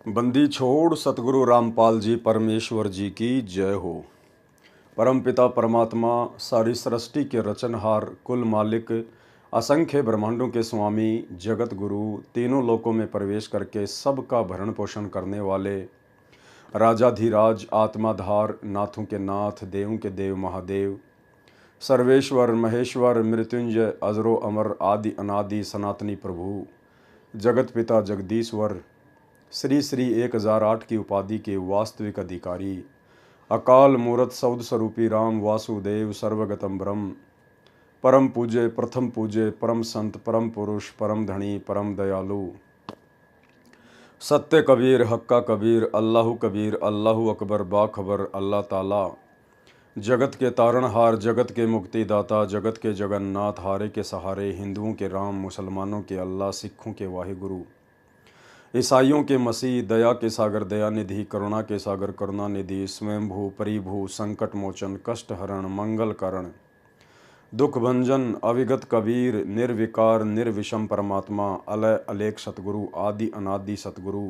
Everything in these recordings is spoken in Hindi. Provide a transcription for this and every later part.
बंदी छोड़ सतगुरु रामपाल जी परमेश्वर जी की जय हो। परमपिता परमात्मा सारी सृष्टि के रचनहार कुल मालिक असंख्य ब्रह्मांडों के स्वामी जगत गुरु तीनों लोकों में प्रवेश करके सबका भरण पोषण करने वाले राजाधिराज आत्माधार नाथों के नाथ देवों के देव महादेव सर्वेश्वर महेश्वर मृत्युंजय अजरो अमर आदि अनादि सनातनी प्रभु जगत पिता जगदीश्वर श्री श्री 1008 की उपाधि के वास्तविक अधिकारी अकाल मूर्त सौद स्वरूपी राम वासुदेव सर्वगतम ब्रह्म परम पूज्य प्रथम पूज्य परम संत परम पुरुष परम धनी परम दयालु सत्य कबीर हक्का कबीर अल्लाह कबीर अल्लाह अकबर बाखबर अल्लाह ताला जगत के तारणहार जगत के मुक्तिदाता जगत के जगन्नाथ हारे के सहारे हिंदुओं के राम मुसलमानों के अल्लाह सिखों के वाहिगुरु ईसाइयों के मसीह दया के सागर दयानिधि करुणा के सागर करुणानिधि स्वयंभू परिभू संकट मोचन कष्ट हरण मंगल कारण दुख भंजन अविगत कबीर निर्विकार निर्विषम परमात्मा अलय अलेख सतगुरु आदि अनादि सतगुरु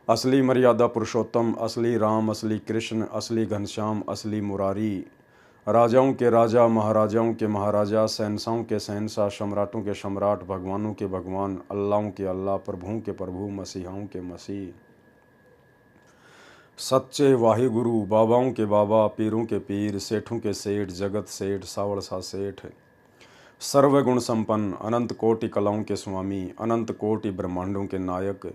असली मर्यादा पुरुषोत्तम असली राम असली कृष्ण असली घनश्याम असली मुरारी राजाओं के राजा महाराजाओं के महाराजा शहंशाहों के शहंशाह सम्राटों के सम्राट भगवानों के भगवान अल्लाहों के अल्लाह प्रभुओं के प्रभु मसीहाओं के मसीह सच्चे वाहिगुरु बाबाओं के बाबा पीरों के पीर सेठों के सेठ जगत सेठ सावड़ सा सेठ सर्वगुण संपन्न अनंत कोटि कलाओं के स्वामी अनंत कोटि ब्रह्मांडों के नायक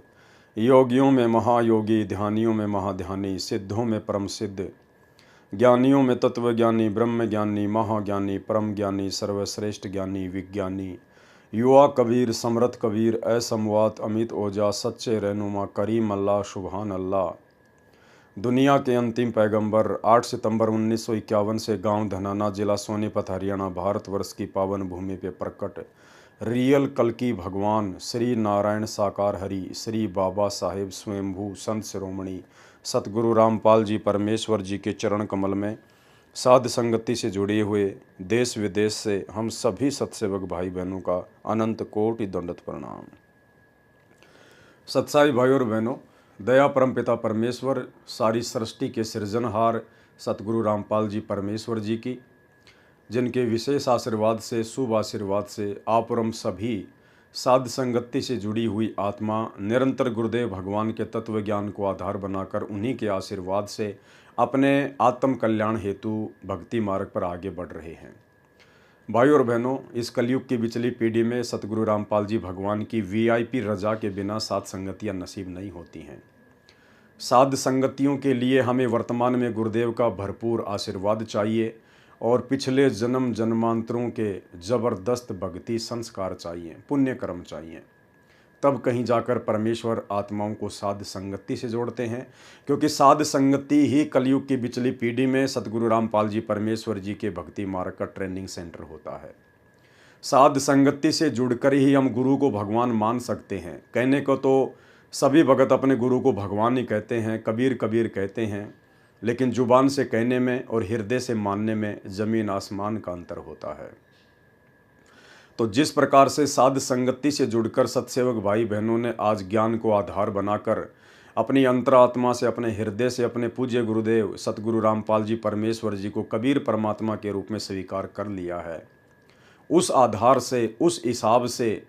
योगियों में महायोगी ध्यानियों में महाध्यानी सिद्धों में परम सिद्ध ज्ञानियों में तत्वज्ञानी ब्रह्म ज्ञानी महाज्ञानी परम ज्ञानी सर्वश्रेष्ठ ज्ञानी विज्ञानी युवा कबीर समरथ कबीर असमवात अमित ओजा सच्चे रहनुमा करीम अल्लाह सुबहान अल्लाह दुनिया के अंतिम पैगंबर 8 सितंबर 1951 से गांव धनाना जिला सोनीपत हरियाणा भारतवर्ष की पावन भूमि पे प्रकट रियल कल्कि भगवान श्री नारायण साकार हरि श्री बाबा साहेब स्वयंभू संत शिरोमणि सतगुरु रामपाल जी परमेश्वर जी के चरण कमल में साध संगति से जुड़े हुए देश विदेश से हम सभी सत्सेवक भाई बहनों का अनंत कोटि दंडवत प्रणाम। सत्साई भाई और बहनों, दया परमपिता परमेश्वर सारी सृष्टि के सृजनहार सतगुरु रामपाल जी परमेश्वर जी की, जिनके विशेष आशीर्वाद से शुभ आशीर्वाद से आप और हम सभी साध संगति से जुड़ी हुई आत्मा निरंतर गुरुदेव भगवान के तत्व ज्ञान को आधार बनाकर उन्हीं के आशीर्वाद से अपने आत्म कल्याण हेतु भक्ति मार्ग पर आगे बढ़ रहे हैं। भाई और बहनों, इस कलयुग की बिचली पीढ़ी में सतगुरु रामपाल जी भगवान की वीआईपी रजा के बिना साध संगतियाँ नसीब नहीं होती हैं। साध संगतियों के लिए हमें वर्तमान में गुरुदेव का भरपूर आशीर्वाद चाहिए और पिछले जन्म जन्मांतरों के ज़बरदस्त भक्ति संस्कार चाहिए, पुण्य कर्म चाहिए। तब कहीं जाकर परमेश्वर आत्माओं को साध संगति से जोड़ते हैं, क्योंकि साध संगति ही कलयुग की बिचली पीढ़ी में सतगुरु रामपाल जी परमेश्वर जी के भक्ति मार्ग का ट्रेनिंग सेंटर होता है। साध संगति से जुड़कर ही हम गुरु को भगवान मान सकते हैं। कहने को तो सभी भगत अपने गुरु को भगवान ही कहते हैं, कबीर कबीर कहते हैं, लेकिन जुबान से कहने में और हृदय से मानने में ज़मीन आसमान का अंतर होता है। तो जिस प्रकार से साध संगति से जुड़कर सत्सेवक भाई बहनों ने आज ज्ञान को आधार बनाकर अपनी अंतरात्मा से अपने हृदय से अपने पूज्य गुरुदेव सतगुरु रामपाल जी परमेश्वर जी को कबीर परमात्मा के रूप में स्वीकार कर लिया है, उस आधार से उस हिसाब से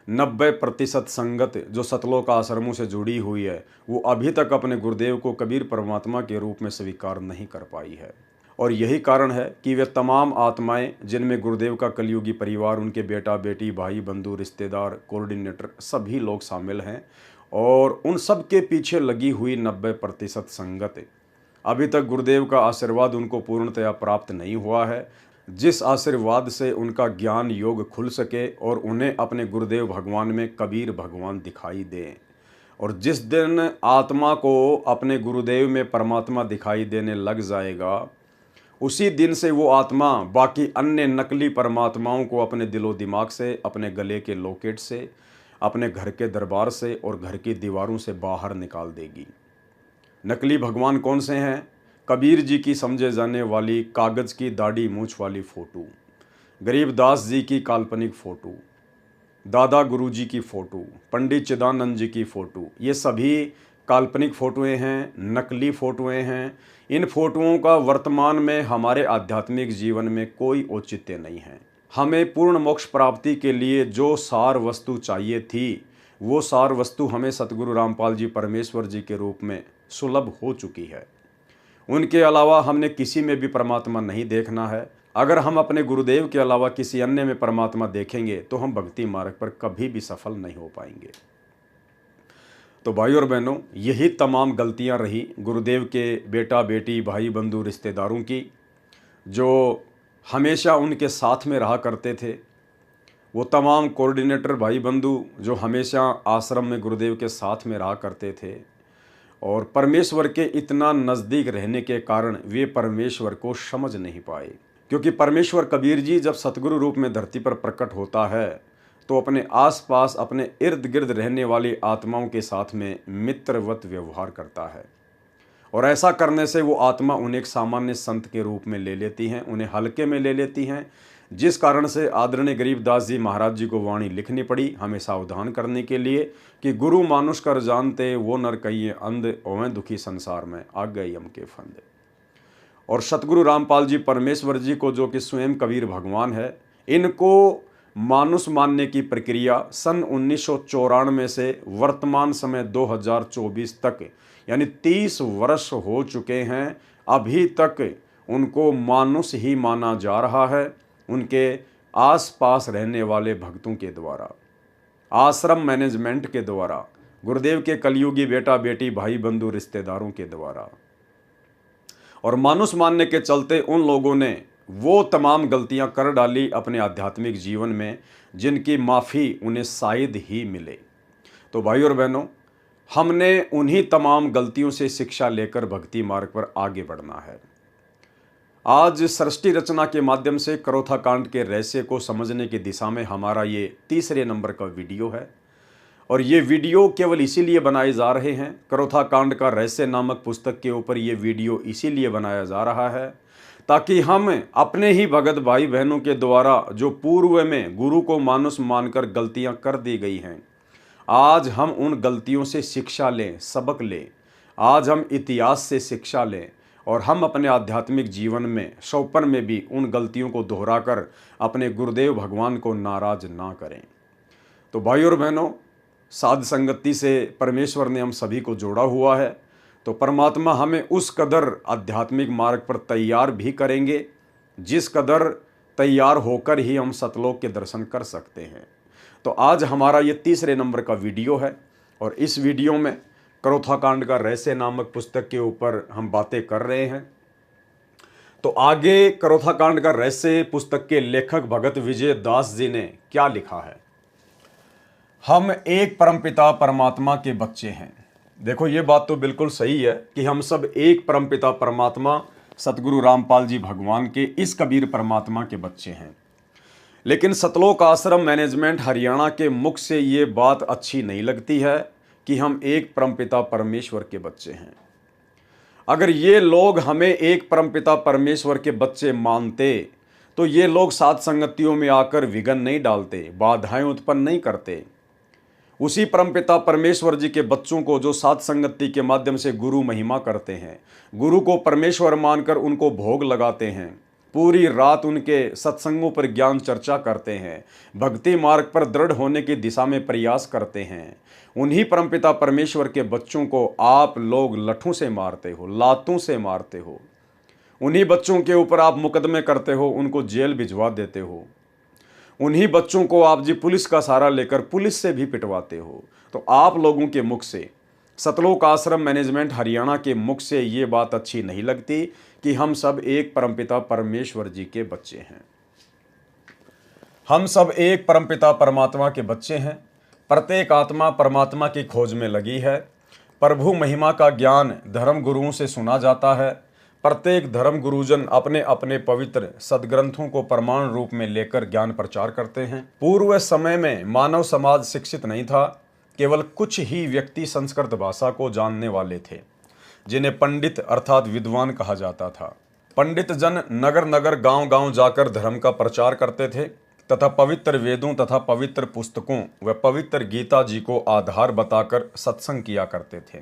90% संगत जो सतलोक आश्रमों से जुड़ी हुई है, वो अभी तक अपने गुरुदेव को कबीर परमात्मा के रूप में स्वीकार नहीं कर पाई है। और यही कारण है कि वे तमाम आत्माएं जिनमें गुरुदेव का कलयुगी परिवार, उनके बेटा बेटी भाई बंधु रिश्तेदार कोऑर्डिनेटर सभी लोग शामिल हैं, और उन सब के पीछे लगी हुई 90% संगत अभी तक गुरुदेव का आशीर्वाद उनको पूर्णतया प्राप्त नहीं हुआ है, जिस आशीर्वाद से उनका ज्ञान योग खुल सके और उन्हें अपने गुरुदेव भगवान में कबीर भगवान दिखाई दे। और जिस दिन आत्मा को अपने गुरुदेव में परमात्मा दिखाई देने लग जाएगा, उसी दिन से वो आत्मा बाकी अन्य नकली परमात्माओं को अपने दिलो दिमाग से, अपने गले के लॉकेट से, अपने घर के दरबार से और घर की दीवारों से बाहर निकाल देगी। नकली भगवान कौन से हैं? कबीर जी की समझे जाने वाली कागज़ की दाढ़ी मूछ वाली फ़ोटो, गरीबदास जी की काल्पनिक फ़ोटो, दादा गुरु जी की फ़ोटो, पंडित चिदानंद जी की फ़ोटो, ये सभी काल्पनिक फ़ोटोएँ हैं, नकली फ़ोटोएँ हैं। इन फ़ोटोओं का वर्तमान में हमारे आध्यात्मिक जीवन में कोई औचित्य नहीं है। हमें पूर्ण मोक्ष प्राप्ति के लिए जो सार वस्तु चाहिए थी, वो सार वस्तु हमें सतगुरु रामपाल जी परमेश्वर जी के रूप में सुलभ हो चुकी है। उनके अलावा हमने किसी में भी परमात्मा नहीं देखना है। अगर हम अपने गुरुदेव के अलावा किसी अन्य में परमात्मा देखेंगे तो हम भक्ति मार्ग पर कभी भी सफल नहीं हो पाएंगे। तो भाई और बहनों, यही तमाम गलतियां रही गुरुदेव के बेटा बेटी भाई बंधु रिश्तेदारों की, जो हमेशा उनके साथ में रहा करते थे। वो तमाम कोऑर्डिनेटर भाई बंधु जो हमेशा आश्रम में गुरुदेव के साथ में रहा करते थे, और परमेश्वर के इतना नज़दीक रहने के कारण वे परमेश्वर को समझ नहीं पाए। क्योंकि परमेश्वर कबीर जी जब सतगुरु रूप में धरती पर प्रकट होता है तो अपने आसपास अपने इर्द गिर्द रहने वाली आत्माओं के साथ में मित्रवत व्यवहार करता है, और ऐसा करने से वो आत्मा उन्हें एक सामान्य संत के रूप में ले लेती हैं, उन्हें हल्के में ले लेती हैं, जिस कारण से आदरणीय गरीबदास जी महाराज जी को वाणी लिखनी पड़ी हमें सावधान करने के लिए कि गुरु मानुष कर जानते वो नर कहिए अंध, ओवें दुखी संसार में आ गए यम के फंदे। और सतगुरु रामपाल जी परमेश्वर जी को, जो कि स्वयं कबीर भगवान है, इनको मानुष मानने की प्रक्रिया सन 1994 से वर्तमान समय 2024 तक यानी 30 वर्ष हो चुके हैं। अभी तक उनको मानुष ही माना जा रहा है, उनके आसपास रहने वाले भक्तों के द्वारा, आश्रम मैनेजमेंट के द्वारा, गुरुदेव के कलयुगी बेटा बेटी भाई बंधु रिश्तेदारों के द्वारा। और मानुष मानने के चलते उन लोगों ने वो तमाम गलतियां कर डाली अपने आध्यात्मिक जीवन में जिनकी माफ़ी उन्हें शायद ही मिले। तो भाई और बहनों, हमने उन्हीं तमाम गलतियों से शिक्षा लेकर भक्ति मार्ग पर आगे बढ़ना है। आज सृष्टि रचना के माध्यम से करोथा कांड के रहस्य को समझने की दिशा में हमारा ये तीसरे नंबर का वीडियो है, और ये वीडियो केवल इसीलिए बनाए जा रहे हैं, करोथा कांड का रहस्य नामक पुस्तक के ऊपर ये वीडियो इसीलिए बनाया जा रहा है ताकि हम अपने ही भगत भाई बहनों के द्वारा जो पूर्व में गुरु को मानुष मानकर गलतियां कर दी गई हैं, आज हम उन गलतियों से शिक्षा लें, सबक लें। आज हम इतिहास से शिक्षा लें और हम अपने आध्यात्मिक जीवन में सौपन में भी उन गलतियों को दोहराकर अपने गुरुदेव भगवान को नाराज ना करें। तो भाई और बहनों, साध संगति से परमेश्वर ने हम सभी को जोड़ा हुआ है, तो परमात्मा हमें उस कदर आध्यात्मिक मार्ग पर तैयार भी करेंगे जिस कदर तैयार होकर ही हम सतलोक के दर्शन कर सकते हैं। तो आज हमारा ये तीसरे नंबर का वीडियो है, और इस वीडियो में करोथा कांड का रहस्य नामक पुस्तक के ऊपर हम बातें कर रहे हैं। तो आगे करोथा कांड का रहस्य पुस्तक के लेखक भगत विजय दास जी ने क्या लिखा है। हम एक परमपिता परमात्मा के बच्चे हैं। देखो, ये बात तो बिल्कुल सही है कि हम सब एक परमपिता परमात्मा सतगुरु रामपाल जी भगवान के इस कबीर परमात्मा के बच्चे हैं। लेकिन सतलोक आश्रम मैनेजमेंट हरियाणा के मुख से ये बात अच्छी नहीं लगती है कि हम एक परमपिता परमेश्वर के बच्चे हैं। अगर ये लोग हमें एक परमपिता परमेश्वर के बच्चे मानते तो ये लोग साध संगतियों में आकर विघ्न नहीं डालते, बाधाएं उत्पन्न नहीं करते। उसी परमपिता परमेश्वर जी के बच्चों को जो साध संगति के माध्यम से गुरु महिमा करते हैं, गुरु को परमेश्वर मानकर उनको भोग लगाते हैं, पूरी रात उनके सत्संगों पर ज्ञान चर्चा करते हैं, भक्ति मार्ग पर दृढ़ होने की दिशा में प्रयास करते हैं, उन्हीं परमपिता परमेश्वर के बच्चों को आप लोग लठों से मारते हो, लातों से मारते हो। उन्हीं बच्चों के ऊपर आप मुकदमे करते हो, उनको जेल भिजवा देते हो। उन्हीं बच्चों को आप जी पुलिस का सहारा लेकर पुलिस से भी पिटवाते हो। तो आप लोगों के मुख से, सतलोक आश्रम मैनेजमेंट हरियाणा के मुख से ये बात अच्छी नहीं लगती कि हम सब एक परमपिता परमेश्वर जी के बच्चे हैं। हम सब एक परमपिता परमात्मा के बच्चे हैं। प्रत्येक आत्मा परमात्मा की खोज में लगी है। प्रभु महिमा का ज्ञान धर्म गुरुओं से सुना जाता है। प्रत्येक धर्म गुरुजन अपने अपने पवित्र सदग्रंथों को प्रमाण रूप में लेकर ज्ञान प्रचार करते हैं। पूर्व समय में मानव समाज शिक्षित नहीं था। केवल कुछ ही व्यक्ति संस्कृत भाषा को जानने वाले थे, जिन्हें पंडित अर्थात विद्वान कहा जाता था। पंडित जन नगर नगर गांव गांव जाकर धर्म का प्रचार करते थे तथा पवित्र वेदों तथा पवित्र पुस्तकों व पवित्र गीता जी को आधार बताकर सत्संग किया करते थे।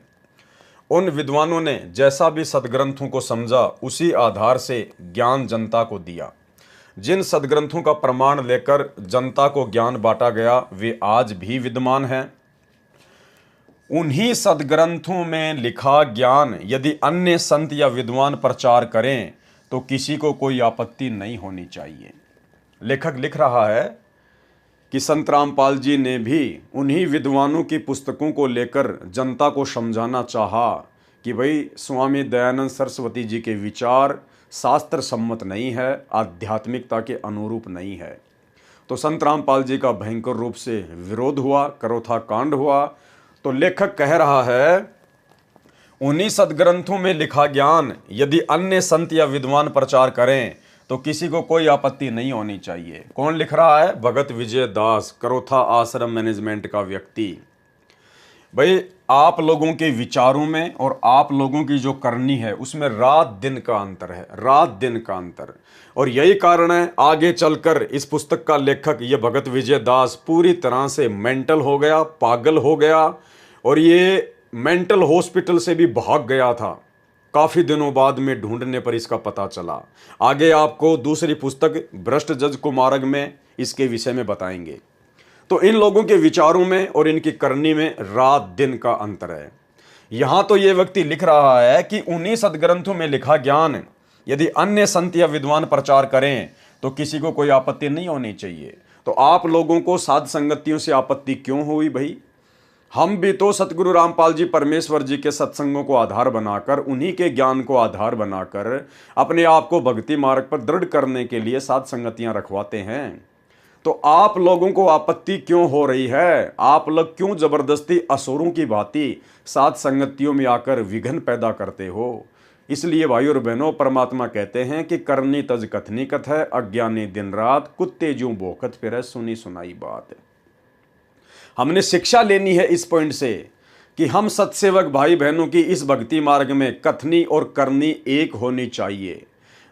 उन विद्वानों ने जैसा भी सदग्रंथों को समझा उसी आधार से ज्ञान जनता को दिया। जिन सदग्रंथों का प्रमाण लेकर जनता को ज्ञान बांटा गया वे आज भी विद्यमान हैं। उन्हीं सदग्रंथों में लिखा ज्ञान यदि अन्य संत या विद्वान प्रचार करें तो किसी को कोई आपत्ति नहीं होनी चाहिए। लेखक लिख रहा है कि संत रामपाल जी ने भी उन्हीं विद्वानों की पुस्तकों को लेकर जनता को समझाना चाहा कि भाई स्वामी दयानंद सरस्वती जी के विचार शास्त्र सम्मत नहीं है, आध्यात्मिकता के अनुरूप नहीं है। तो संत रामपाल जी का भयंकर रूप से विरोध हुआ, करोथा कांड हुआ। तो लेखक कह रहा है उन्हीं सदग्रंथों में लिखा ज्ञान यदि अन्य संत या विद्वान प्रचार करें तो किसी को कोई आपत्ति नहीं होनी चाहिए। कौन लिख रहा है? भगत विजय दास, करोथा आश्रम मैनेजमेंट का व्यक्ति। भाई आप लोगों के विचारों में और आप लोगों की जो करनी है उसमें रात दिन का अंतर है, रात दिन का अंतर। और यही कारण है आगे चलकर इस पुस्तक का लेखक ये भगत विजय दास पूरी तरह से मेंटल हो गया, पागल हो गया और ये मेंटल हॉस्पिटल से भी भाग गया था। काफी दिनों बाद में ढूंढने पर इसका पता चला। आगे आपको दूसरी पुस्तक भ्रष्ट जज कुमारग में इसके विषय में बताएंगे। तो इन लोगों के विचारों में और इनकी करनी में रात दिन का अंतर है। यहां तो ये व्यक्ति लिख रहा है कि उन्हीं सदग्रंथों में लिखा ज्ञान यदि अन्य संत या विद्वान प्रचार करें तो किसी को कोई आपत्ति नहीं होनी चाहिए। तो आप लोगों को साध संगतियों से आपत्ति क्यों हुई भाई? हम भी तो सतगुरु रामपाल जी परमेश्वर जी के सत्संगों को आधार बनाकर, उन्हीं के ज्ञान को आधार बनाकर अपने आप को भक्ति मार्ग पर दृढ़ करने के लिए साध संगतियां रखवाते हैं। तो आप लोगों को आपत्ति क्यों हो रही है? आप लोग क्यों जबरदस्ती असुरों की भांति साध संगतियों में आकर विघ्न पैदा करते हो? इसलिए भाई और बहनों, परमात्मा कहते हैं कि करनी तज कथनी कथ है, अज्ञानी दिन रात, कुत्ते ज्यों भौंकत फिरै, सुनी सुनाई बात। हमने शिक्षा लेनी है इस पॉइंट से कि हम सत्सेवक भाई बहनों की इस भक्ति मार्ग में कथनी और करनी एक होनी चाहिए।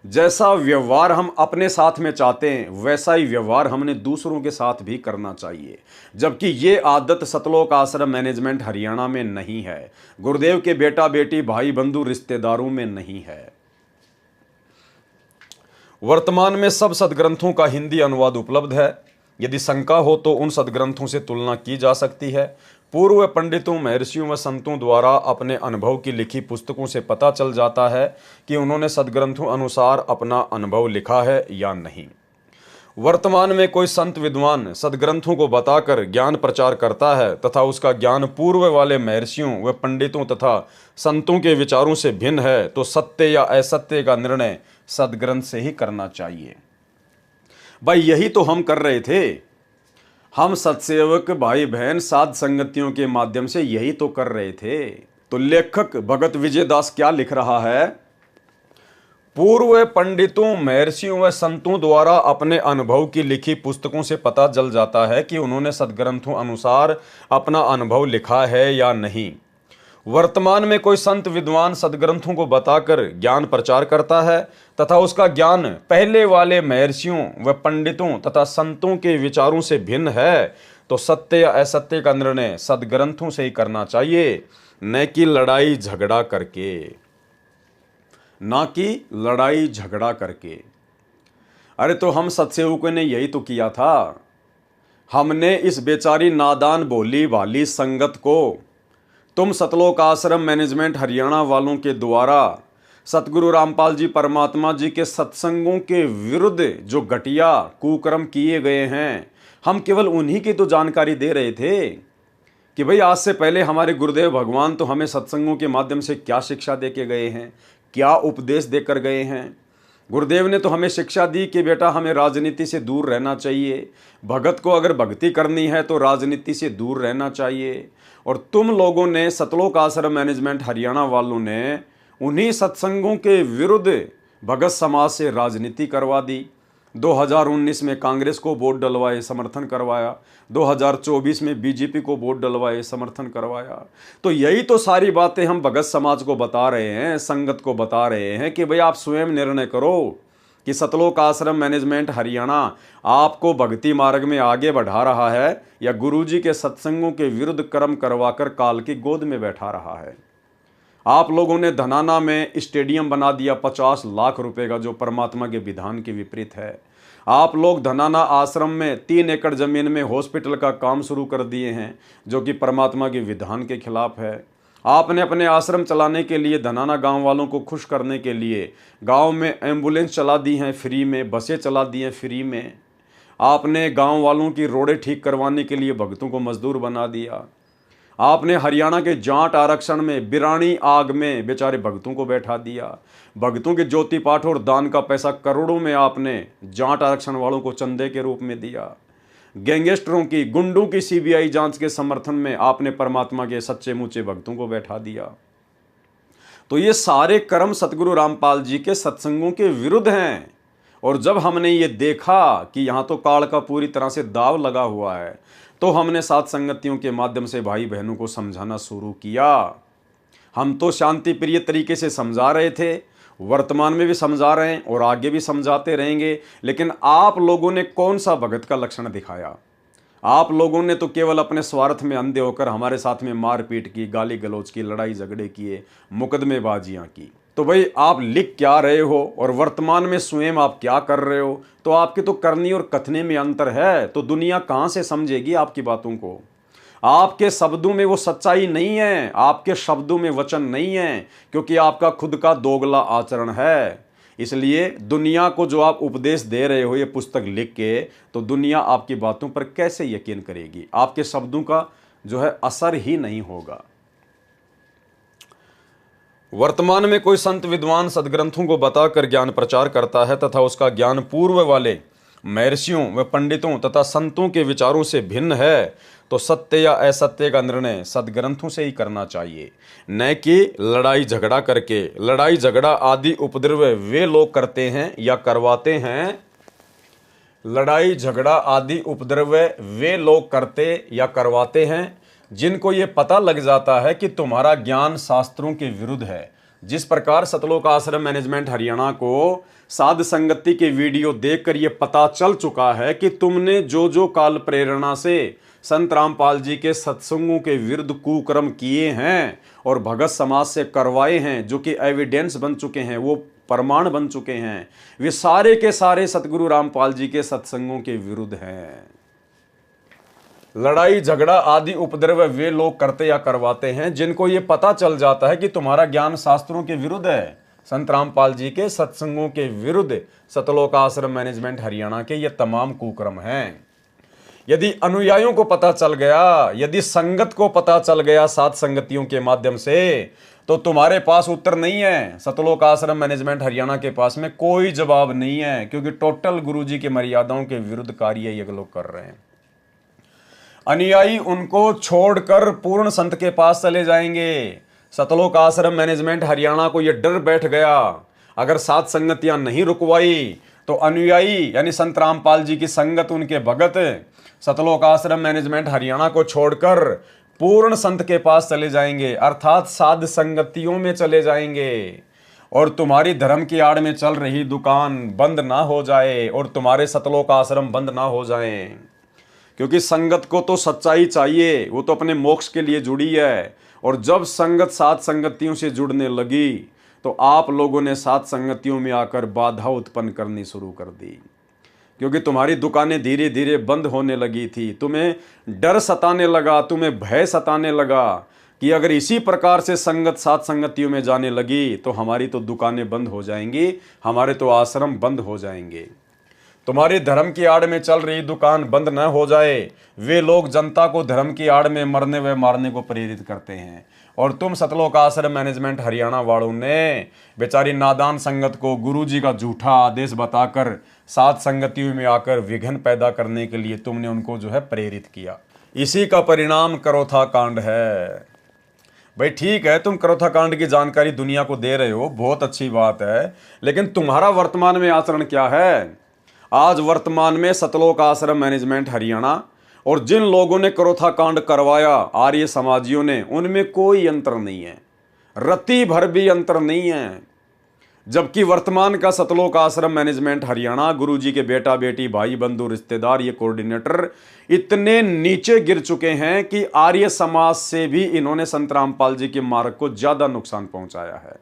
जैसा व्यवहार हम अपने साथ में चाहते हैं वैसा ही व्यवहार हमने दूसरों के साथ भी करना चाहिए। जबकि ये आदत सतलोक आश्रम मैनेजमेंट हरियाणा में नहीं है, गुरुदेव के बेटा बेटी भाई बंधु रिश्तेदारों में नहीं है। वर्तमान में सब सदग्रंथों का हिंदी अनुवाद उपलब्ध है। यदि शंका हो तो उन सदग्रंथों से तुलना की जा सकती है। पूर्व पंडितों, महर्षियों व संतों द्वारा अपने अनुभव की लिखी पुस्तकों से पता चल जाता है कि उन्होंने सदग्रंथों अनुसार अपना अनुभव लिखा है या नहीं। वर्तमान में कोई संत विद्वान सदग्रंथों को बताकर ज्ञान प्रचार करता है तथा उसका ज्ञान पूर्व वाले महर्षियों व पंडितों तथा संतों के विचारों से भिन्न है तो सत्य या असत्य का निर्णय सदग्रंथ से ही करना चाहिए। भाई यही तो हम कर रहे थे। हम सत्सेवक भाई बहन साध संगतियों के माध्यम से यही तो कर रहे थे। तो लेखक भगत विजय दास क्या लिख रहा है? पूर्व पंडितों, महर्षियों व संतों द्वारा अपने अनुभव की लिखी पुस्तकों से पता चल जाता है कि उन्होंने सदग्रंथों अनुसार अपना अनुभव लिखा है या नहीं। वर्तमान में कोई संत विद्वान सदग्रंथों को बताकर ज्ञान प्रचार करता है तथा उसका ज्ञान पहले वाले महर्षियों व पंडितों तथा संतों के विचारों से भिन्न है तो सत्य या असत्य का निर्णय सदग्रंथों से ही करना चाहिए, न कि लड़ाई झगड़ा करके, ना कि लड़ाई झगड़ा करके। अरे तो हम सत्सेवकों ने यही तो किया था। हमने इस बेचारी नादान भोली भाली संगत को तुम सतलोक आश्रम मैनेजमेंट हरियाणा वालों के द्वारा सतगुरु रामपाल जी परमात्मा जी के सत्संगों के विरुद्ध जो घटिया कुकर्म किए गए हैं, हम केवल उन्हीं की तो जानकारी दे रहे थे कि भाई आज से पहले हमारे गुरुदेव भगवान तो हमें सत्संगों के माध्यम से क्या शिक्षा दे के गए हैं, क्या उपदेश देकर गए हैं। गुरुदेव ने तो हमें शिक्षा दी कि बेटा हमें राजनीति से दूर रहना चाहिए, भगत को अगर भक्ति करनी है तो राजनीति से दूर रहना चाहिए। और तुम लोगों ने सतलोक आश्रम मैनेजमेंट हरियाणा वालों ने उन्हीं सत्संगों के विरुद्ध भगत समाज से राजनीति करवा दी। 2019 में कांग्रेस को वोट डलवाए, समर्थन करवाया। 2024 में बीजेपी को वोट डलवाए, समर्थन करवाया। तो यही तो सारी बातें हम भगत समाज को बता रहे हैं, संगत को बता रहे हैं कि भाई आप स्वयं निर्णय करो कि सतलोक आश्रम मैनेजमेंट हरियाणा आपको भक्ति मार्ग में आगे बढ़ा रहा है या गुरुजी के सत्संगों के विरुद्ध कर्म करवाकर काल की गोद में बैठा रहा है। आप लोगों ने धनाना में स्टेडियम बना दिया 50 लाख रुपए का, जो परमात्मा के विधान के विपरीत है। आप लोग धनाना आश्रम में 3 एकड़ ज़मीन में हॉस्पिटल का काम शुरू कर दिए हैं, जो कि परमात्मा के विधान के खिलाफ है। आपने अपने आश्रम चलाने के लिए, धनाना गांव वालों को खुश करने के लिए गांव में एम्बुलेंस चला दी हैं फ्री में, बसें चला दी हैं फ्री में। आपने गांव वालों की रोडें ठीक करवाने के लिए भक्तों को मजदूर बना दिया। आपने हरियाणा के जाट आरक्षण में बिरानी आग में बेचारे भक्तों को बैठा दिया। भक्तों के ज्योति पाठ और दान का पैसा करोड़ों में आपने जाट आरक्षण वालों को चंदे के रूप में दिया। गैंगस्टरों की, गुंडों की सीबीआई जांच के समर्थन में आपने परमात्मा के सच्चे मुच्चे भक्तों को बैठा दिया। तो ये सारे कर्म सतगुरु रामपाल जी के सत्संगों के विरुद्ध हैं। और जब हमने ये देखा कि यहाँ तो काल का पूरी तरह से दाव लगा हुआ है, तो हमने साथ संगतियों के माध्यम से भाई बहनों को समझाना शुरू किया। हम तो शांति प्रिय तरीके से समझा रहे थे, वर्तमान में भी समझा रहे हैं और आगे भी समझाते रहेंगे। लेकिन आप लोगों ने कौन सा भगत का लक्षण दिखाया? आप लोगों ने तो केवल अपने स्वार्थ में अंधे होकर हमारे साथ में मारपीट की, गाली गलौज की, लड़ाई झगड़े किए, मुकदमेबाजियां की। तो भाई आप लिख क्या रहे हो और वर्तमान में स्वयं आप क्या कर रहे हो? तो आपकी तो करनी और कथने में अंतर है। तो दुनिया कहां से समझेगी आपकी बातों को? आपके शब्दों में वो सच्चाई नहीं है, आपके शब्दों में वचन नहीं है, क्योंकि आपका खुद का दोगला आचरण है। इसलिए दुनिया को जो आप उपदेश दे रहे हो ये पुस्तक लिख के, तो दुनिया आपकी बातों पर कैसे यकीन करेगी? आपके शब्दों का जो है असर ही नहीं होगा। वर्तमान में कोई संत विद्वान सदग्रंथों को बताकर ज्ञान प्रचार करता है तथा उसका ज्ञान पूर्व वाले महर्षियों व पंडितों तथा संतों के विचारों से भिन्न है, तो सत्य या असत्य का निर्णय सदग्रंथों से ही करना चाहिए, न कि लड़ाई झगड़ा करके। लड़ाई झगड़ा आदि उपद्रव वे लोग करते हैं या करवाते हैं। लड़ाई झगड़ा आदि उपद्रव वे लोग करते या करवाते हैं जिनको ये पता लग जाता है कि तुम्हारा ज्ञान शास्त्रों के विरुद्ध है। जिस प्रकार सतलोक आश्रम मैनेजमेंट हरियाणा को साध संगति के वीडियो देखकर ये पता चल चुका है कि तुमने जो जो काल प्रेरणा से संत रामपाल जी के सत्संगों के विरुद्ध कुकर्म किए हैं और भगत समाज से करवाए हैं, जो कि एविडेंस बन चुके हैं, वो प्रमाण बन चुके हैं, वे सारे के सारे सतगुरु रामपाल जी के सत्संगों के विरुद्ध हैं। लड़ाई झगड़ा आदि उपद्रव वे लोग करते या करवाते हैं जिनको ये पता चल जाता है कि तुम्हारा ज्ञान शास्त्रों के विरुद्ध है, संत रामपाल जी के सत्संगों के विरुद्ध। सतलोक आश्रम मैनेजमेंट हरियाणा के ये तमाम कुकर्म हैं। यदि अनुयायियों को पता चल गया, यदि संगत को पता चल गया साथ संगतियों के माध्यम से, तो तुम्हारे पास उत्तर नहीं है। सतलोक आश्रम मैनेजमेंट हरियाणा के पास में कोई जवाब नहीं है, क्योंकि टोटल गुरुजी की मर्यादाओं के विरुद्ध कार्य ये लोग कर रहे हैं। अनुयायी उनको छोड़कर पूर्ण संत के पास चले जाएंगे। सतलोक आश्रम मैनेजमेंट हरियाणा को यह डर बैठ गया, अगर सात संगतियां नहीं रुकवाई तो अनुयायी यानी संत रामपाल जी की संगत, उनके भगत सतलोक आश्रम मैनेजमेंट हरियाणा को छोड़कर पूर्ण संत के पास चले जाएंगे, अर्थात साध संगतियों में चले जाएंगे। और तुम्हारी धर्म की आड़ में चल रही दुकान बंद ना हो जाए और तुम्हारे सतलोक आश्रम बंद ना हो जाएं, क्योंकि संगत को तो सच्चाई चाहिए, वो तो अपने मोक्ष के लिए जुड़ी है। और जब संगत सात संगतियों से जुड़ने लगी तो आप लोगों ने सात संगतियों में आकर बाधा उत्पन्न करनी शुरू कर दी, क्योंकि तुम्हारी दुकानें धीरे धीरे बंद होने लगी थी। तुम्हें डर सताने लगा, तुम्हें भय सताने लगा कि अगर इसी प्रकार से संगत सात संगतियों में जाने लगी तो हमारी तो दुकानें बंद हो जाएंगी, हमारे तो आश्रम बंद हो जाएंगे। तुम्हारी धर्म की आड़ में चल रही दुकान बंद न हो जाए, वे लोग जनता को धर्म की आड़ में मरने व मारने को प्रेरित करते हैं। और तुम सतलोक आश्रम मैनेजमेंट हरियाणा वालों ने बेचारी नादान संगत को गुरुजी का झूठा आदेश बताकर सात संगतियों में आकर विघ्न पैदा करने के लिए तुमने उनको जो है प्रेरित किया। इसी का परिणाम करोथा कांड है। भाई ठीक है, तुम करोथा कांड की जानकारी दुनिया को दे रहे हो, बहुत अच्छी बात है, लेकिन तुम्हारा वर्तमान में आचरण क्या है? आज वर्तमान में सतलोक आश्रम मैनेजमेंट हरियाणा और जिन लोगों ने करोथा कांड करवाया आर्य समाजियों ने, उनमें कोई अंतर नहीं है, रत्ती भर भी अंतर नहीं है। जबकि वर्तमान का सतलोक आश्रम मैनेजमेंट हरियाणा, गुरुजी के बेटा बेटी भाई बंधु रिश्तेदार ये कोऑर्डिनेटर इतने नीचे गिर चुके हैं कि आर्य समाज से भी इन्होंने संत रामपाल जी के मार्ग को ज्यादा नुकसान पहुंचाया है।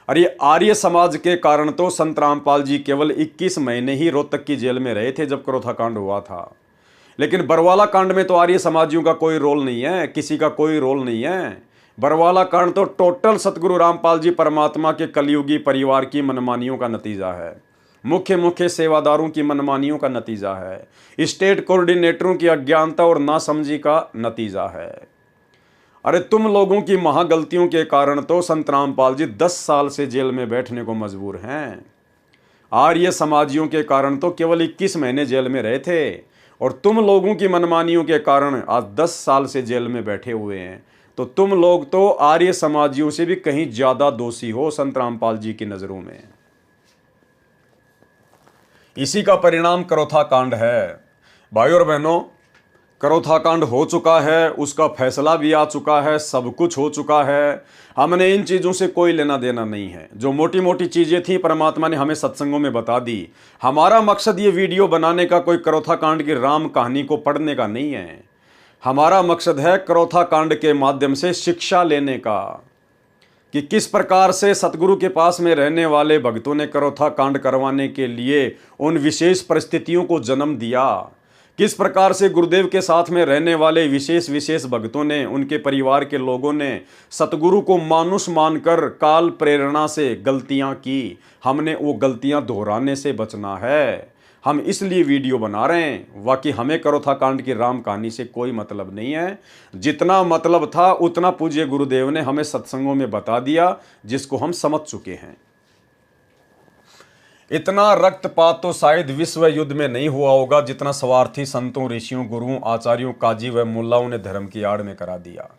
और ये आर्य समाज के कारण तो संत रामपाल जी केवल 21 महीने ही रोहतक की जेल में रहे थे जब करोथा कांड हुआ था। लेकिन बरवाला कांड में तो आर्य समाजियों का कोई रोल नहीं है, किसी का कोई रोल नहीं है। बरवाला कांड तो टोटल सतगुरु रामपाल जी परमात्मा के कलयुगी परिवार की मनमानियों का नतीजा है, मुख्य सेवादारों की मनमानियों का नतीजा है, स्टेट कोऑर्डिनेटरों की अज्ञानता और नासमझी का नतीजा है। अरे तुम लोगों की महागलतियों के कारण तो संत रामपाल जी 10 साल से जेल में बैठने को मजबूर हैं। आर्य समाजियों के कारण तो केवल 21 महीने जेल में रहे थे और तुम लोगों की मनमानियों के कारण आज 10 साल से जेल में बैठे हुए हैं। तो तुम लोग तो आर्य समाजियों से भी कहीं ज्यादा दोषी हो संत रामपाल जी की नजरों में। इसी का परिणाम करोथा कांड है। भाइयों और बहनों, करोथा कांड हो चुका है, उसका फैसला भी आ चुका है, सब कुछ हो चुका है। हमने इन चीज़ों से कोई लेना देना नहीं है। जो मोटी मोटी चीज़ें थी परमात्मा ने हमें सत्संगों में बता दी। हमारा मकसद ये वीडियो बनाने का कोई करोथा कांड की राम कहानी को पढ़ने का नहीं है। हमारा मकसद है करोथा कांड के माध्यम से शिक्षा लेने का कि किस प्रकार से सतगुरु के पास में रहने वाले भक्तों ने करोथा कांड करवाने के लिए उन विशेष परिस्थितियों को जन्म दिया, किस प्रकार से गुरुदेव के साथ में रहने वाले विशेष भक्तों ने, उनके परिवार के लोगों ने सतगुरु को मानुष मानकर काल प्रेरणा से गलतियां की। हमने वो गलतियां दोहराने से बचना है। हम इसलिए वीडियो बना रहे हैं। बाकी हमें करोथा कांड की राम कहानी से कोई मतलब नहीं है। जितना मतलब था उतना पूज्य गुरुदेव ने हमें सत्संगों में बता दिया, जिसको हम समझ चुके हैं। इतना रक्तपात तो शायद विश्व युद्ध में नहीं हुआ होगा जितना स्वार्थी संतों, ऋषियों, गुरुओं, आचार्यों, काजी व मुल्लाओं ने धर्म की आड़ में करा दिया।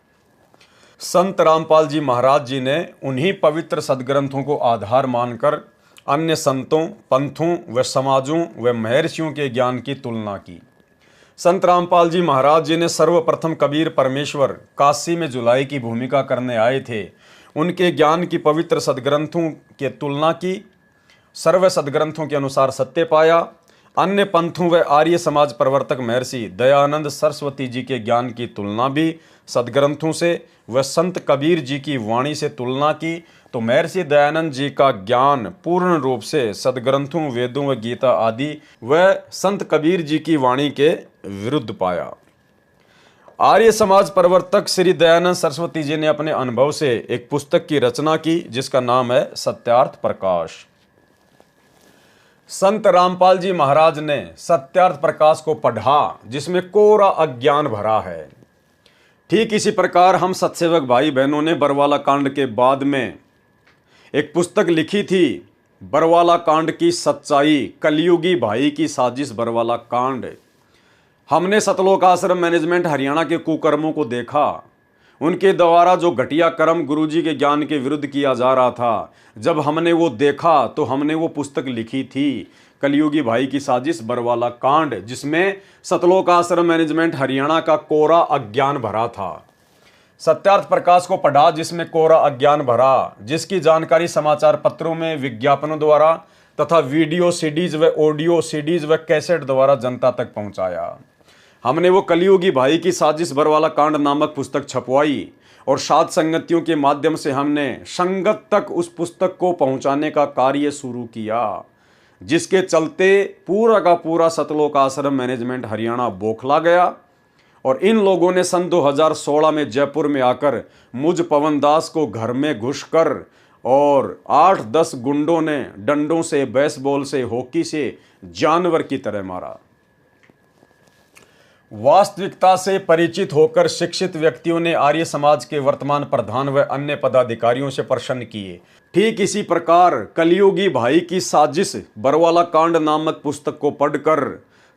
संत रामपाल जी महाराज जी ने उन्हीं पवित्र सदग्रंथों को आधार मानकर अन्य संतों, पंथों व समाजों व महर्षियों के ज्ञान की तुलना की। संत रामपाल जी महाराज जी ने सर्वप्रथम कबीर परमेश्वर काशी में जुलाई की भूमिका करने आए थे, उनके ज्ञान की पवित्र सदग्रंथों की तुलना की, सर्व सदग्रंथों के अनुसार सत्य पाया। अन्य पंथों व आर्य समाज प्रवर्तक महर्षि दयानंद सरस्वती जी के ज्ञान की तुलना भी सदग्रंथों से व संत कबीर जी की वाणी से तुलना की तो महर्षि दयानंद जी का ज्ञान पूर्ण रूप से सदग्रंथों, वेदों व गीता आदि व संत कबीर जी की वाणी के विरुद्ध पाया। आर्य समाज प्रवर्तक श्री दयानंद सरस्वती जी ने अपने अनुभव से एक पुस्तक की रचना की जिसका नाम है सत्यार्थ प्रकाश। संत रामपाल जी महाराज ने सत्यार्थ प्रकाश को पढ़ा जिसमें कोरा अज्ञान भरा है। ठीक इसी प्रकार हम सत्सेवक भाई बहनों ने बरवाला कांड के बाद में एक पुस्तक लिखी थी, बरवाला कांड की सच्चाई, कलयुगी भाई की साजिश बरवाला कांड। हमने सतलोक आश्रम मैनेजमेंट हरियाणा के कुकर्मों को देखा, उनके द्वारा जो घटिया कर्म गुरुजी के ज्ञान के विरुद्ध किया जा रहा था। जब हमने वो देखा तो हमने वो पुस्तक लिखी थी, कलयुगी भाई की साजिश बरवाला कांड, जिसमें सतलोक आश्रम मैनेजमेंट हरियाणा का कोरा अज्ञान भरा था। सत्यार्थ प्रकाश को पढ़ा जिसमें कोरा अज्ञान भरा, जिसकी जानकारी समाचार पत्रों में, विज्ञापनों द्वारा तथा वीडियो सीडीज व ऑडियो सीडीज व कैसेट द्वारा जनता तक पहुंचाया। हमने वो कलयुगी भाई की साजिश बरवाला कांड नामक पुस्तक छपवाई और सात संगतियों के माध्यम से हमने संगत तक उस पुस्तक को पहुंचाने का कार्य शुरू किया, जिसके चलते पूरा का पूरा सतलोक आश्रम मैनेजमेंट हरियाणा बौखला गया। और इन लोगों ने सन 2016 में जयपुर में आकर मुझ पवन दास को घर में घुसकर और 8-10 गुंडों ने डंडों से, बेसबॉल से, हॉकी से जानवर की तरह मारा। वास्तविकता से परिचित होकर शिक्षित व्यक्तियों ने आर्य समाज के वर्तमान प्रधान व अन्य पदाधिकारियों से प्रश्न किए। ठीक इसी प्रकार कलयुगी भाई की साजिश बरवाला कांड नामक पुस्तक को पढ़कर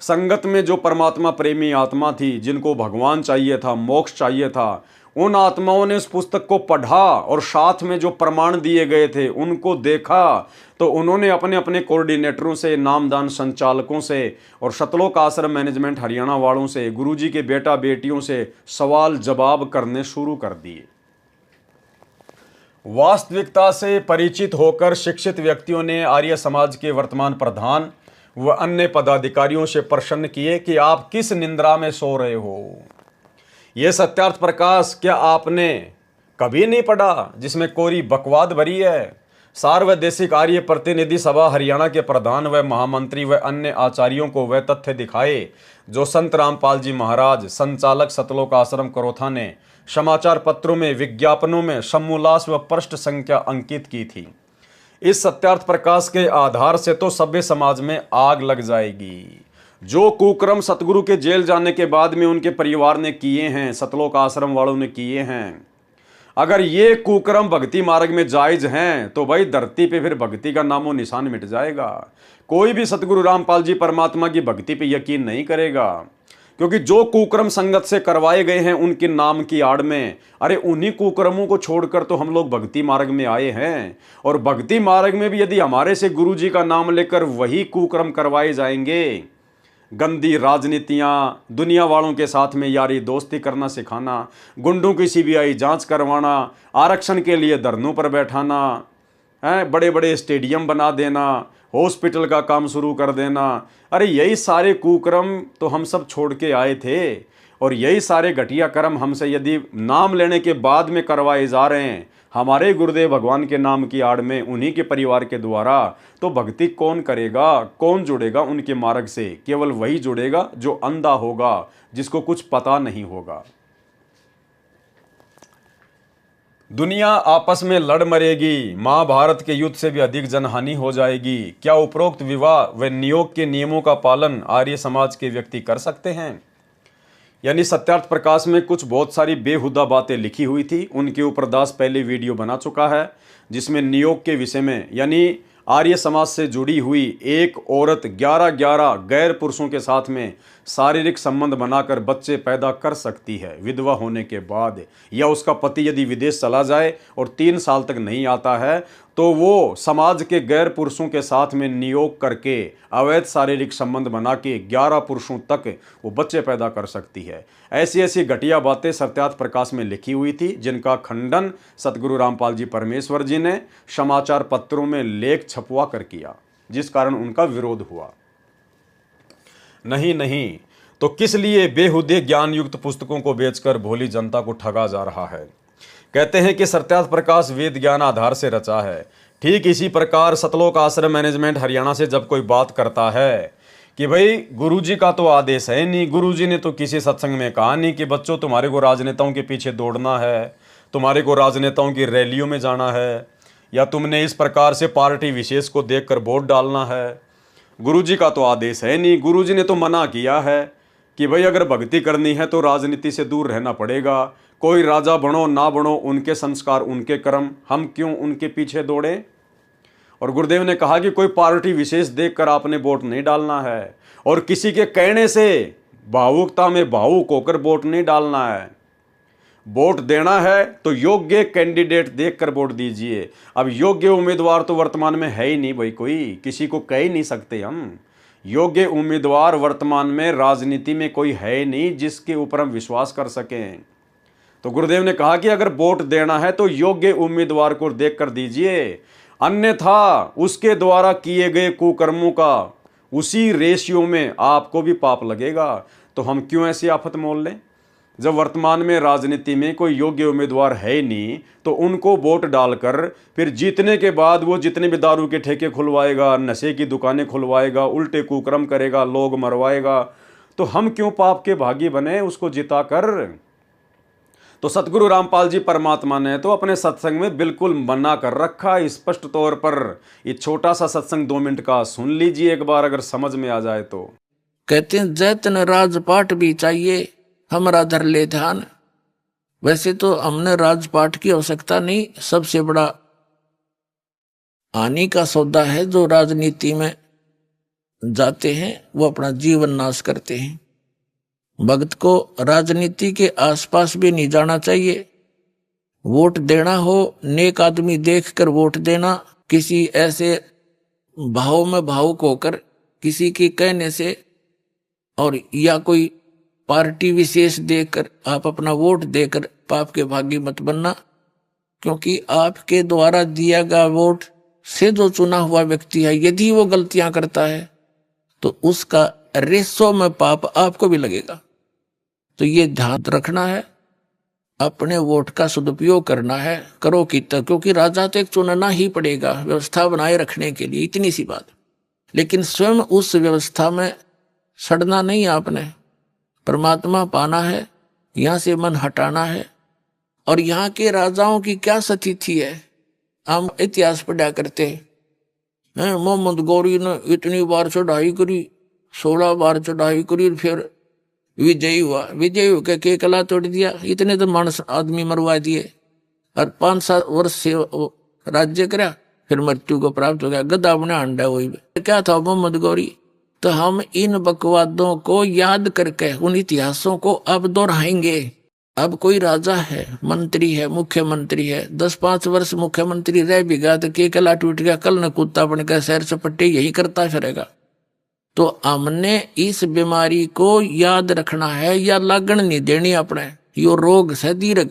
संगत में जो परमात्मा प्रेमी आत्मा थी, जिनको भगवान चाहिए था, मोक्ष चाहिए था, उन आत्माओं ने उस पुस्तक को पढ़ा और साथ में जो प्रमाण दिए गए थे उनको देखा तो उन्होंने अपने अपने कोऑर्डिनेटरों से, नामदान संचालकों से और सतलोक आश्रम मैनेजमेंट हरियाणा वालों से, गुरुजी के बेटा बेटियों से सवाल जवाब करने शुरू कर दिए। वास्तविकता से परिचित होकर शिक्षित व्यक्तियों ने आर्य समाज के वर्तमान प्रधान व अन्य पदाधिकारियों से प्रश्न किए कि आप किस निंद्रा में सो रहे हो। यह सत्यार्थ प्रकाश क्या आपने कभी नहीं पढ़ा जिसमें कोरी बकवाद भरी है। सार्वदेशिक आर्य प्रतिनिधि सभा हरियाणा के प्रधान व महामंत्री व अन्य आचार्यों को वह तथ्य दिखाए जो संत रामपाल जी महाराज संचालक सतलोक आश्रम करोथा ने समाचार पत्रों में विज्ञापनों में समूलास व पृष्ठ संख्या अंकित की थी। इस सत्यार्थ प्रकाश के आधार से तो सभ्य समाज में आग लग जाएगी। जो कुक्रम सतगुरु के जेल जाने के बाद में उनके परिवार ने किए हैं, सतलोक आश्रम वालों ने किए हैं, अगर ये कुक्रम भक्ति मार्ग में जायज हैं तो भाई धरती पे फिर भक्ति का नामो निशान मिट जाएगा। कोई भी सतगुरु रामपाल जी परमात्मा की भक्ति पे यकीन नहीं करेगा, क्योंकि जो कुक्रम संगत से करवाए गए हैं उनके नाम की आड़ में, अरे उन्हीं कुक्रमों को छोड़कर तो हम लोग भक्ति मार्ग में आए हैं। और भक्ति मार्ग में भी यदि हमारे से गुरु जी का नाम लेकर वही कुक्रम करवाए जाएंगे, गंदी राजनीतियाँ, दुनिया वालों के साथ में यारी दोस्ती करना सिखाना, गुंडों की सीबीआई जांच करवाना, आरक्षण के लिए धरनों पर बैठाना, बड़े बड़े स्टेडियम बना देना, हॉस्पिटल का काम शुरू कर देना, अरे यही सारे कुकर्म तो हम सब छोड़ के आए थे। और यही सारे घटिया कर्म हमसे यदि नाम लेने के बाद में करवाए जा रहे हैं हमारे गुरुदेव भगवान के नाम की आड़ में, उन्हीं के परिवार के द्वारा, तो भक्ति कौन करेगा, कौन जुड़ेगा उनके मार्ग से? केवल वही जुड़ेगा जो अंधा होगा, जिसको कुछ पता नहीं होगा। दुनिया आपस में लड़ मरेगी, महाभारत के युद्ध से भी अधिक जनहानि हो जाएगी। क्या उपरोक्त विवाह व नियोग के नियमों का पालन आर्य समाज के व्यक्ति कर सकते हैं? यानी सत्यार्थ प्रकाश में कुछ बहुत सारी बेहुदा बातें लिखी हुई थी, उनके ऊपर दास पहले वीडियो बना चुका है, जिसमें नियोग के विषय में यानी आर्य समाज से जुड़ी हुई एक औरत 11 गैर पुरुषों के साथ में शारीरिक संबंध बनाकर बच्चे पैदा कर सकती है विधवा होने के बाद, या उसका पति यदि विदेश चला जाए और 3 साल तक नहीं आता है तो वो समाज के गैर पुरुषों के साथ में नियोग करके अवैध शारीरिक संबंध बना के 11 पुरुषों तक वो बच्चे पैदा कर सकती है। ऐसी ऐसी घटिया बातें सत्यार्थ प्रकाश में लिखी हुई थी, जिनका खंडन सतगुरु रामपाल जी परमेश्वर जी ने समाचार पत्रों में लेख छपवा कर किया, जिस कारण उनका विरोध हुआ। नहीं तो किस लिए बेहुदे ज्ञान युक्त पुस्तकों को बेचकर भोली जनता को ठगा जा रहा है? कहते हैं कि सत्यार्थ प्रकाश वेद ज्ञान आधार से रचा है। ठीक इसी प्रकार सतलोक आश्रम मैनेजमेंट हरियाणा से जब कोई बात करता है कि भाई गुरुजी का तो आदेश है नहीं, गुरुजी ने तो किसी सत्संग में कहा नहीं कि बच्चों तुम्हारे को राजनेताओं के पीछे दौड़ना है, तुम्हारे को राजनेताओं की रैलियों में जाना है, या तुमने इस प्रकार से पार्टी विशेष को देखकर वोट डालना है, गुरुजी का तो आदेश है नहीं। गुरुजी ने तो मना किया है कि भाई अगर भक्ति करनी है तो राजनीति से दूर रहना पड़ेगा, कोई राजा बनो ना बनो, उनके संस्कार उनके कर्म, हम क्यों उनके पीछे दौड़े। और गुरुदेव ने कहा कि कोई पार्टी विशेष देखकर आपने वोट नहीं डालना है, और किसी के कहने से भावुकता में भावुक होकर वोट नहीं डालना है। वोट देना है तो योग्य कैंडिडेट देखकर वोट दीजिए। अब योग्य उम्मीदवार तो वर्तमान में है ही नहीं भाई, कोई किसी को कह ही नहीं सकते हम। योग्य उम्मीदवार वर्तमान में राजनीति में कोई है नहीं जिसके ऊपर हम विश्वास कर सकें। तो गुरुदेव ने कहा कि अगर वोट देना है तो योग्य उम्मीदवार को देखकर दीजिए, अन्यथा उसके द्वारा किए गए कुकर्मों का उसी रेशियो में आपको भी पाप लगेगा। तो हम क्यों ऐसी आफत मोल लें? जब वर्तमान में राजनीति में कोई योग्य उम्मीदवार है नहीं तो उनको वोट डालकर फिर जीतने के बाद वो जितने भी दारू के ठेके खुलवाएगा, नशे की दुकानें खुलवाएगा, उल्टे कुकर्म करेगा, लोग मरवाएगा, तो हम क्यों पाप के भागी बने उसको जिताकर? तो सतगुरु रामपाल जी परमात्मा ने तो अपने सत्संग में बिल्कुल मना कर रखा स्पष्ट तौर पर। ये छोटा सा सत्संग 2 मिनट का सुन लीजिए एक बार, अगर समझ में आ जाए तो। कहते हैं जैतन राजपाट भी चाहिए हमारा धर ले ध्यान। वैसे तो हमने राजपाट की आवश्यकता नहीं, सबसे बड़ा हानि का सौदा है जो राजनीति में जाते हैं वो अपना जीवन नाश करते हैं। भक्त को राजनीति के आसपास भी नहीं जाना चाहिए। वोट देना हो नेक आदमी देखकर वोट देना, किसी ऐसे भाव में भावुक होकर किसी के कहने से और या कोई पार्टी विशेष देखकर आप अपना वोट देकर पाप के भागी मत बनना, क्योंकि आपके द्वारा दिया गया वोट से जो चुना हुआ व्यक्ति है, यदि वो गलतियां करता है तो उसका रेसो में पाप आपको भी लगेगा। तो ये ध्यान रखना है, अपने वोट का सदुपयोग करना है, करो कितना, क्योंकि राजा तो एक चुनना ही पड़ेगा व्यवस्था बनाए रखने के लिए, इतनी सी बात। लेकिन स्वयं उस व्यवस्था में सड़ना नहीं, आपने परमात्मा पाना है, यहाँ से मन हटाना है। और यहाँ के राजाओं की क्या स्थिति है, हम इतिहास पढ़ा करते हैं। मोहम्मद गौरी ने इतनी बार चढ़ाई करी, 16 बार चढ़ाई करी, फिर विजयी हुआ, विजयी होकर के कला तोड़ दिया, इतने तो मानस आदमी मरवा दिए, और 5-7 वर्ष से राज्य करा, फिर मृत्यु को प्राप्त हो गया, गधा अपने अंडा। वही क्या था मोहम्मद गौरी। तो हम इन बकवादों को याद करके उन इतिहासों को अब दोहराएंगे। अब कोई राजा है, मंत्री है, मुख्यमंत्री है, 10-5 वर्ष मुख्यमंत्री रह भी गया तो के कला टूट गया, कल न कुत्ता बनकर सैर सपट्टे यही करता फिरेगा। तो हमने इस बीमारी को याद रखना है, या लगन नहीं देनी अपने, यो रोग से दीर्घ।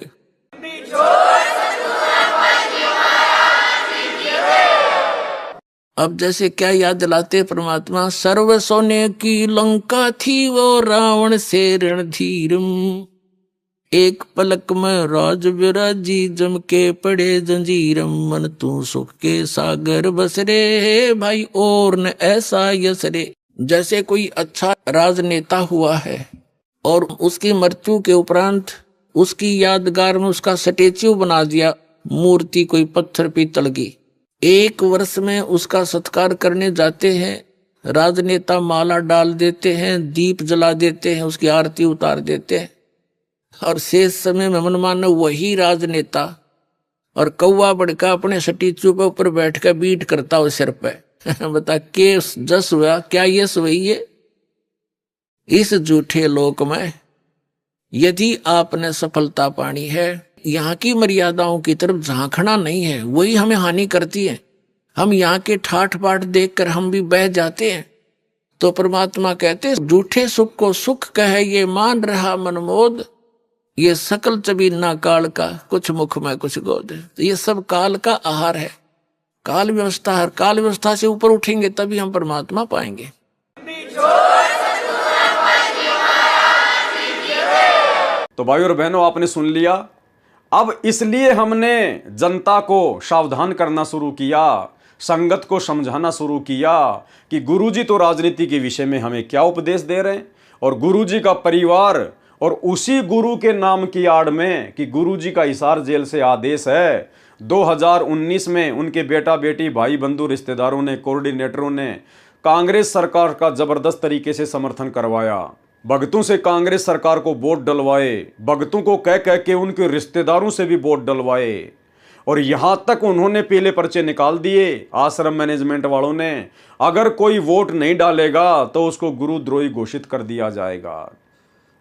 अब जैसे क्या याद दिलाते परमात्मा, सर्व सोने की लंका थी वो रावण से रणधीरम, एक पलक में राज विराजी जम के पड़े जंजीरम, मन तू सुख के सागर बसरे भाई और न ऐसा यसरे। जैसे कोई अच्छा राजनेता हुआ है और उसकी मृत्यु के उपरांत उसकी यादगार में उसका स्टैच्यू बना दिया, मूर्ति कोई पत्थर पीतल की, 1 वर्ष में उसका सत्कार करने जाते हैं, राजनेता माला डाल देते हैं, दीप जला देते हैं, उसकी आरती उतार देते हैं, और शेष समय में मनमाना वही राजनेता और कौवा बड़का अपने स्टैच्यू पे ऊपर बैठ कर बीट करता हो सिर पे। बता के जस हुआ, क्या ये सही है? इस झूठे लोक में यदि आपने सफलता पानी है, यहाँ की मर्यादाओं की तरफ झांकना नहीं है, वही हमें हानि करती है। हम यहाँ के ठाठ बाट देखकर हम भी बह जाते हैं। तो परमात्मा कहते झूठे सुख को सुख कहे ये मान रहा मनमोद, ये सकल चबीना काल का कुछ मुख में कुछ गोद। तो ये सब काल का आहार है, काल व्यवस्था है। काल व्यवस्था से ऊपर उठेंगे तभी हम परमात्मा पाएंगे। तो भाई और बहनों, आपने सुन लिया। अब इसलिए हमने जनता को सावधान करना शुरू किया, संगत को समझाना शुरू किया कि गुरुजी तो राजनीति के विषय में हमें क्या उपदेश दे रहे हैं, और गुरुजी का परिवार और उसी गुरु के नाम की आड़ में कि गुरुजी का हिसार जेल से आदेश है। 2019 में उनके बेटा बेटी भाई बंधु रिश्तेदारों ने, कोऑर्डिनेटरों ने कांग्रेस सरकार का जबरदस्त तरीके से समर्थन करवाया, भगतों से कांग्रेस सरकार को वोट डलवाए, भगतों को कह कह के उनके रिश्तेदारों से भी वोट डलवाए, और यहां तक उन्होंने पीले पर्चे निकाल दिए आश्रम मैनेजमेंट वालों ने। अगर कोई वोट नहीं डालेगा तो उसको गुरुद्रोही घोषित कर दिया जाएगा।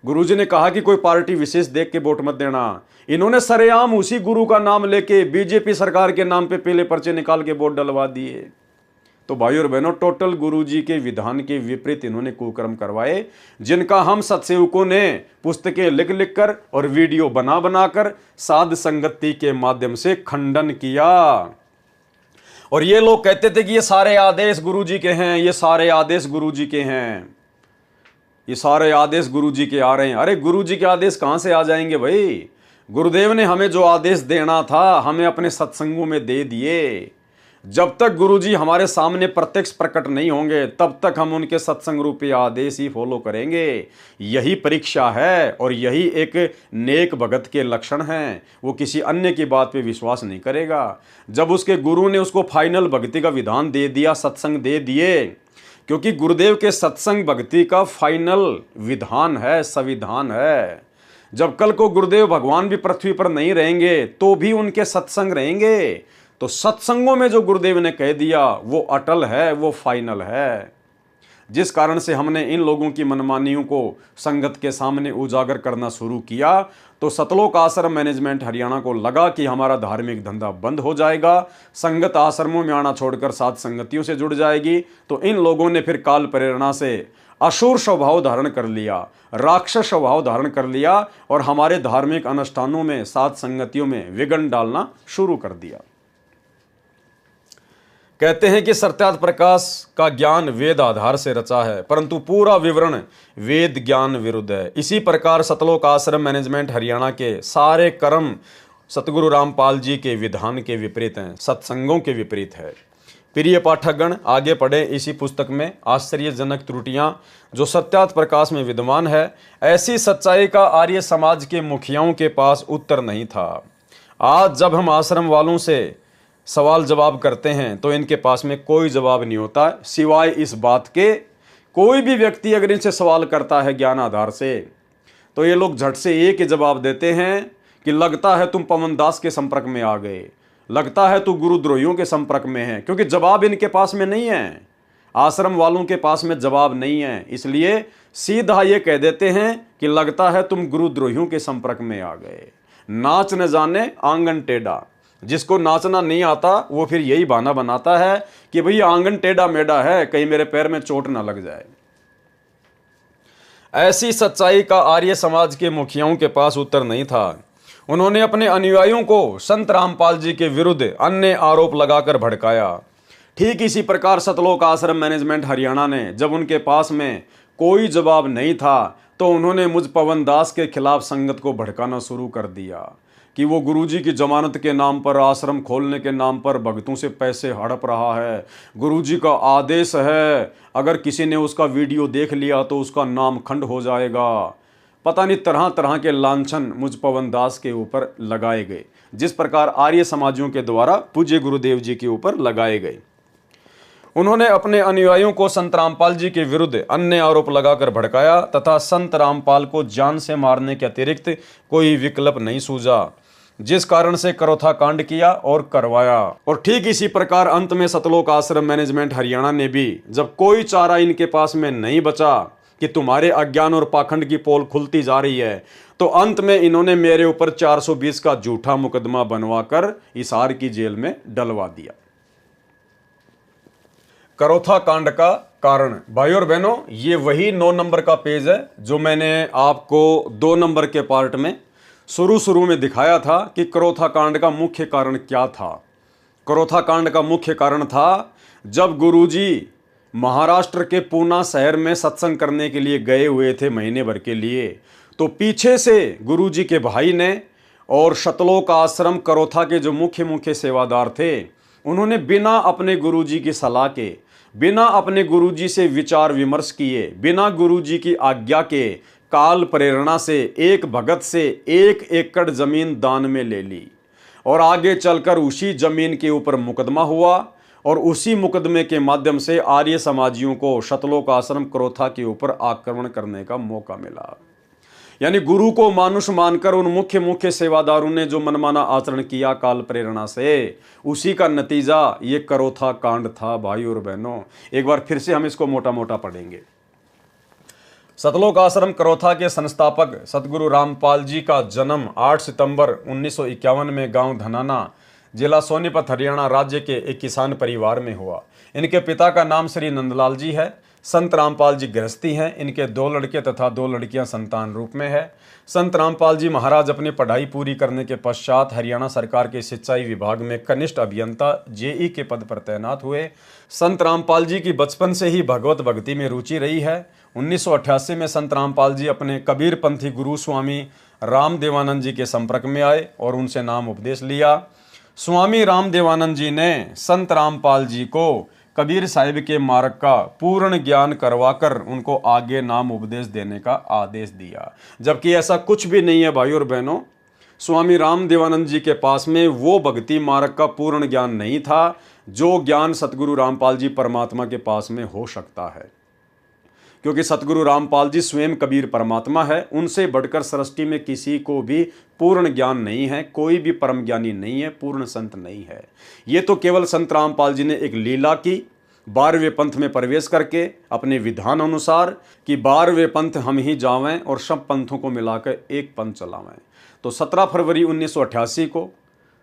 गुरुजी ने कहा कि कोई पार्टी विशेष देख के वोट मत देना। इन्होंने सरेआम उसी गुरु का नाम लेके बीजेपी सरकार के नाम पे पीले पर्चे निकाल के वोट डलवा दिए। तो भाई और बहनों, टोटल गुरुजी के विधान के विपरीत इन्होंने कुकर्म करवाए, जिनका हम सत्सेवकों ने पुस्तकें लिख लिख कर और वीडियो बना बना कर साध संगति के माध्यम से खंडन किया। और ये लोग कहते थे कि ये सारे आदेश गुरुजी के हैं, ये सारे आदेश गुरुजी के हैं, ये सारे आदेश गुरुजी के आ रहे हैं। अरे गुरुजी के आदेश कहां से आ जाएंगे भाई? गुरुदेव ने हमें जो आदेश देना था हमें अपने सत्संगों में दे दिए। जब तक गुरुजी हमारे सामने प्रत्यक्ष प्रकट नहीं होंगे तब तक हम उनके सत्संग रूपी आदेश ही फॉलो करेंगे। यही परीक्षा है और यही एक नेक भगत के लक्षण हैं। वो किसी अन्य की बात पे विश्वास नहीं करेगा। जब उसके गुरु ने उसको फाइनल भक्ति का विधान दे दिया, सत्संग दे दिए, क्योंकि गुरुदेव के सत्संग भक्ति का फाइनल विधान है, संविधान है। जब कल को गुरुदेव भगवान भी पृथ्वी पर नहीं रहेंगे तो भी उनके सत्संग रहेंगे। तो सत्संगों में जो गुरुदेव ने कह दिया वो अटल है, वो फाइनल है। जिस कारण से हमने इन लोगों की मनमानियों को संगत के सामने उजागर करना शुरू किया, तो सतलोक आश्रम मैनेजमेंट हरियाणा को लगा कि हमारा धार्मिक धंधा बंद हो जाएगा, संगत आश्रमों में आना छोड़कर साथ संगतियों से जुड़ जाएगी। तो इन लोगों ने फिर काल प्रेरणा से असुर स्वभाव धारण कर लिया, राक्षस स्वभाव धारण कर लिया और हमारे धार्मिक अनुष्ठानों में, साध संगतियों में विघ्न डालना शुरू कर दिया। कहते हैं कि सत्यार्थ प्रकाश का ज्ञान वेद आधार से रचा है, परंतु पूरा विवरण वेद ज्ञान विरुद्ध है। इसी प्रकार सतलोक आश्रम मैनेजमेंट हरियाणा के सारे कर्म सतगुरु रामपाल जी के विधान के विपरीत हैं, सत्संगों के विपरीत है। प्रिय पाठकगण, आगे पढ़े इसी पुस्तक में आश्चर्यजनक त्रुटियां जो सत्यार्थ प्रकाश में विद्यमान है। ऐसी सच्चाई का आर्य समाज के मुखियाओं के पास उत्तर नहीं था। आज जब हम आश्रम वालों से सवाल जवाब करते हैं तो इनके पास में कोई जवाब नहीं होता, सिवाय इस बात के, कोई भी व्यक्ति अगर इनसे सवाल करता है ज्ञान आधार से तो ये लोग झट से एक ही जवाब देते हैं कि लगता है तुम पवन दास के संपर्क में आ गए, लगता है तू गुरुद्रोहियों के संपर्क में है, क्योंकि जवाब इनके पास में नहीं है, आश्रम वालों के पास में जवाब नहीं है। इसलिए सीधा ये कह देते हैं कि लगता है तुम गुरुद्रोहियों के संपर्क में आ गए। नाच न जाने आंगन टेढ़ा, जिसको नाचना नहीं आता वो फिर यही बहाना बनाता है कि भई आंगन टेढ़ा मेढ़ा है, कहीं मेरे पैर में चोट ना लग जाए। ऐसी सच्चाई का आर्य समाज के मुखियाओं के पास उत्तर नहीं था। उन्होंने अपने अनुयायियों को संत रामपाल जी के विरुद्ध अन्य आरोप लगाकर भड़काया। ठीक इसी प्रकार सतलोक आश्रम मैनेजमेंट हरियाणा ने जब उनके पास में कोई जवाब नहीं था तो उन्होंने मुझ पवन दास के खिलाफ संगत को भड़काना शुरू कर दिया कि वो गुरुजी की जमानत के नाम पर, आश्रम खोलने के नाम पर भक्तों से पैसे हड़प रहा है। गुरुजी का आदेश है, अगर किसी ने उसका वीडियो देख लिया तो उसका नाम खंड हो जाएगा। पता नहीं तरह तरह के लांछन मुझ पवन दास के ऊपर लगाए गए, जिस प्रकार आर्य समाजियों के द्वारा पूज्य गुरुदेव जी के ऊपर लगाए गए। उन्होंने अपने अनुयायियों को संत रामपाल जी के विरुद्ध अन्य आरोप लगाकर भड़काया तथा संत रामपाल को जान से मारने के अतिरिक्त कोई विकल्प नहीं सूझा, जिस कारण से करोथा कांड किया और करवाया। और ठीक इसी प्रकार अंत में सतलोक आश्रम मैनेजमेंट हरियाणा ने भी, जब कोई चारा इनके पास में नहीं बचा कि तुम्हारे अज्ञान और पाखंड की पोल खुलती जा रही है, तो अंत में इन्होंने मेरे ऊपर 420 का झूठा मुकदमा बनवाकर हिसार की जेल में डलवा दिया। करोथा कांड का कारण, भाई और बहनों, ये वही 9 नंबर का पेज है जो मैंने आपको 2 नंबर के पार्ट में शुरू में दिखाया था कि करोथा कांड का मुख्य कारण क्या था। करोथा कांड का मुख्य कारण था जब गुरुजी महाराष्ट्र के पूना शहर में सत्संग करने के लिए गए हुए थे महीने भर के लिए, तो पीछे से गुरुजी के भाई ने और सतलोक आश्रम करोथा के जो मुख्य सेवादार थे, उन्होंने बिना अपने गुरुजी की सलाह के, बिना अपने गुरुजी से विचार विमर्श किए, बिना गुरुजी की आज्ञा के, काल प्रेरणा से एक भगत से 1 एकड़ जमीन दान में ले ली और आगे चलकर उसी जमीन के ऊपर मुकदमा हुआ और उसी मुकदमे के माध्यम से आर्य समाजियों को सतलोक आश्रम करोथा के ऊपर आक्रमण करने का मौका मिला। यानी गुरु को मानुष मानकर उन मुख्य सेवादारों ने जो मनमाना आचरण किया काल प्रेरणा से, उसी का नतीजा ये करोथा कांड था। भाई और बहनों, एक बार फिर से हम इसको मोटा मोटा पढ़ेंगे। सतलोक आश्रम करोथा के संस्थापक सतगुरु रामपाल जी का जन्म 8 सितंबर 1951 में गांव धनाना, जिला सोनीपत, हरियाणा राज्य के एक किसान परिवार में हुआ। इनके पिता का नाम श्री नंदलाल जी है। संत रामपाल जी गृहस्थी हैं। इनके 2 लड़के तथा 2 लड़कियां संतान रूप में है। संत रामपाल जी महाराज अपनी पढ़ाई पूरी करने के पश्चात हरियाणा सरकार के सिंचाई विभाग में कनिष्ठ अभियंता जेई के पद पर तैनात हुए। संत रामपाल जी की बचपन से ही भगवत भक्ति में रुचि रही है। 1988 में संत रामपाल जी अपने कबीरपंथी गुरु स्वामी रामदेवानंद जी के संपर्क में आए और उनसे नाम उपदेश लिया। स्वामी रामदेवानंद जी ने संत रामपाल जी को कबीर साहिब के मार्ग का पूर्ण ज्ञान करवाकर उनको आगे नाम उपदेश देने का आदेश दिया, जबकि ऐसा कुछ भी नहीं है। भाई और बहनों, स्वामी रामदेवानंद जी के पास में वो भक्ति मार्ग का पूर्ण ज्ञान नहीं था जो ज्ञान सतगुरु रामपाल जी परमात्मा के पास में हो सकता है, क्योंकि सतगुरु रामपाल जी स्वयं कबीर परमात्मा है। उनसे बढ़कर सृष्टि में किसी को भी पूर्ण ज्ञान नहीं है, कोई भी परम ज्ञानी नहीं है, पूर्ण संत नहीं है। ये तो केवल संत रामपाल जी ने एक लीला की 12वें पंथ में प्रवेश करके अपने विधान अनुसार कि 12वें पंथ हम ही जावें और सब पंथों को मिलाकर एक पंथ चलावें। तो 17 फरवरी 1988 को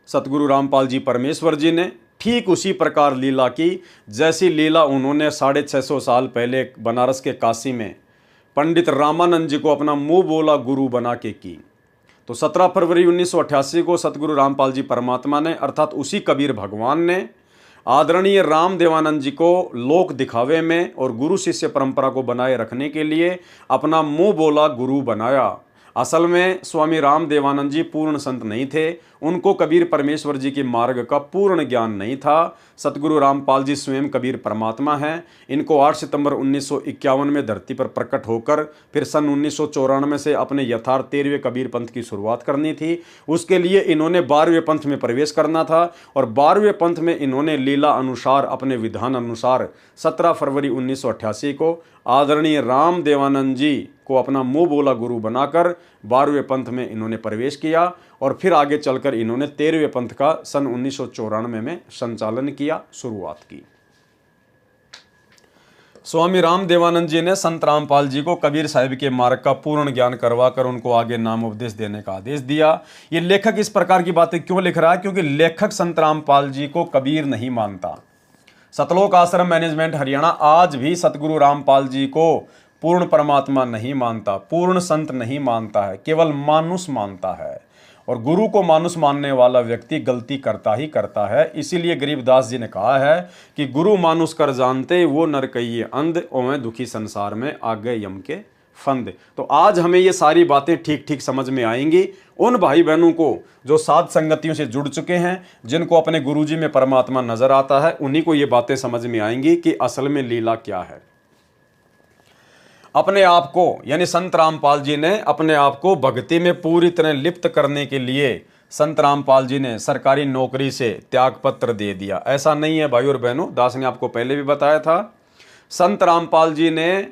सतगुरु रामपाल जी परमेश्वर जी ने ठीक उसी प्रकार लीला की जैसी लीला उन्होंने 650 साल पहले बनारस के काशी में पंडित रामानंद जी को अपना मुंह बोला गुरु बना के की। तो 17 फरवरी 1988 को सतगुरु रामपाल जी परमात्मा ने अर्थात उसी कबीर भगवान ने आदरणीय राम देवानंद जी को लोक दिखावे में और गुरु शिष्य परंपरा को बनाए रखने के लिए अपना मुंह बोला गुरु बनाया। असल में स्वामी राम देवानंद जी पूर्ण संत नहीं थे, उनको कबीर परमेश्वर जी के मार्ग का पूर्ण ज्ञान नहीं था। सतगुरु रामपाल जी स्वयं कबीर परमात्मा हैं। इनको 8 सितंबर 1951 में धरती पर प्रकट होकर फिर सन 1994 से अपने यथार्थ 13वें कबीर पंथ की शुरुआत करनी थी। उसके लिए इन्होंने 12वें पंथ में प्रवेश करना था और 12वें पंथ में इन्होंने लीला अनुसार अपने विधान अनुसार 17 फरवरी 1988 को आदरणीय राम देवानंद जी को अपना मुंह बोला गुरु बनाकर 12वें पंथ में इन्होंने प्रवेश किया और फिर आगे चलकर इन्होंने 13वें पंथ का सन 1994 में संचालन किया, शुरुआत की। स्वामी राम देवानंद जी ने संत रामपाल जी को कबीर साहिब के मार्ग का पूर्ण ज्ञान करवाकर उनको आगे नाम उपदेश देने का आदेश दिया। ये लेखक इस प्रकार की बातें क्यों लिख रहा है? क्योंकि लेखक संत रामपाल जी को कबीर नहीं मानता। सतलोक आश्रम मैनेजमेंट हरियाणा आज भी सतगुरु रामपाल जी को पूर्ण परमात्मा नहीं मानता, पूर्ण संत नहीं मानता है, केवल मानुष मानता है। और गुरु को मानुष मानने वाला व्यक्ति गलती करता ही करता है। इसीलिए गरीबदास जी ने कहा है कि गुरु मानुष कर जानते वो नर कहिए अंध, ओवें दुखी संसार में आगे यम के फंद। तो आज हमें ये सारी बातें ठीक ठीक समझ में आएंगी। उन भाई बहनों को जो साध संगतियों से जुड़ चुके हैं, जिनको अपने गुरुजी में परमात्मा नजर आता है, उन्हीं को ये बातें समझ में आएंगी कि असल में लीला क्या है। अपने आप को यानी संत रामपाल जी ने अपने आप को भक्ति में पूरी तरह लिप्त करने के लिए संत रामपाल जी ने सरकारी नौकरी से त्याग पत्र दे दिया। ऐसा नहीं है भाई और बहनों, दास ने आपको पहले भी बताया था। संत रामपाल जी ने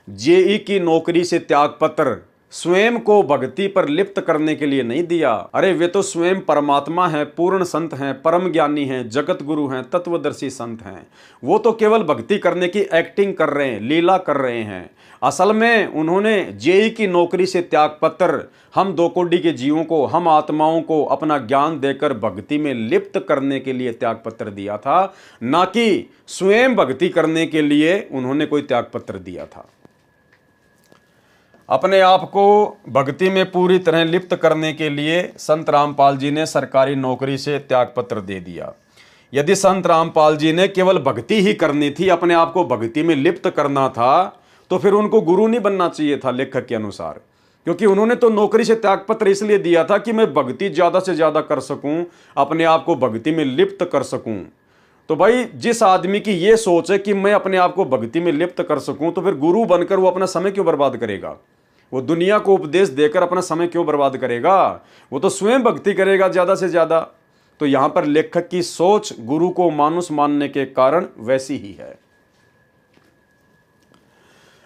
जेई की नौकरी से त्याग पत्र स्वयं को भक्ति पर लिप्त करने के लिए नहीं दिया। अरे वे तो स्वयं परमात्मा हैं, पूर्ण संत हैं, परम ज्ञानी हैं, जगत गुरु हैं, तत्वदर्शी संत हैं। वो तो केवल भक्ति करने की एक्टिंग कर रहे हैं, लीला कर रहे हैं। असल में उन्होंने जेई की नौकरी से त्याग पत्र हम दो कोटि के जीवों को, हम आत्माओं को अपना ज्ञान देकर भक्ति में लिप्त करने के लिए त्याग पत्र दिया था, ना कि स्वयं भक्ति करने के लिए उन्होंने कोई त्याग पत्र दिया था। अपने आप को भक्ति में पूरी तरह लिप्त करने के लिए संत रामपाल जी ने सरकारी नौकरी से त्यागपत्र दे दिया। यदि संत रामपाल जी ने केवल भक्ति ही करनी थी, अपने आप को भक्ति में लिप्त करना था, तो फिर उनको गुरु नहीं बनना चाहिए था लेखक के अनुसार। क्योंकि उन्होंने तो नौकरी से त्यागपत्र इसलिए दिया था कि मैं भक्ति ज्यादा से ज्यादा कर सकूं, अपने आप को भक्ति में लिप्त कर सकूं। तो भाई जिस आदमी की ये सोच है कि मैं अपने आप को भक्ति में लिप्त कर सकूं, तो फिर गुरु बनकर वो अपना समय क्यों बर्बाद करेगा? वो दुनिया को उपदेश देकर अपना समय क्यों बर्बाद करेगा? वो तो स्वयं भक्ति करेगा ज्यादा से ज्यादा। तो यहां पर लेखक की सोच गुरु को मानुष मानने के कारण वैसी ही है।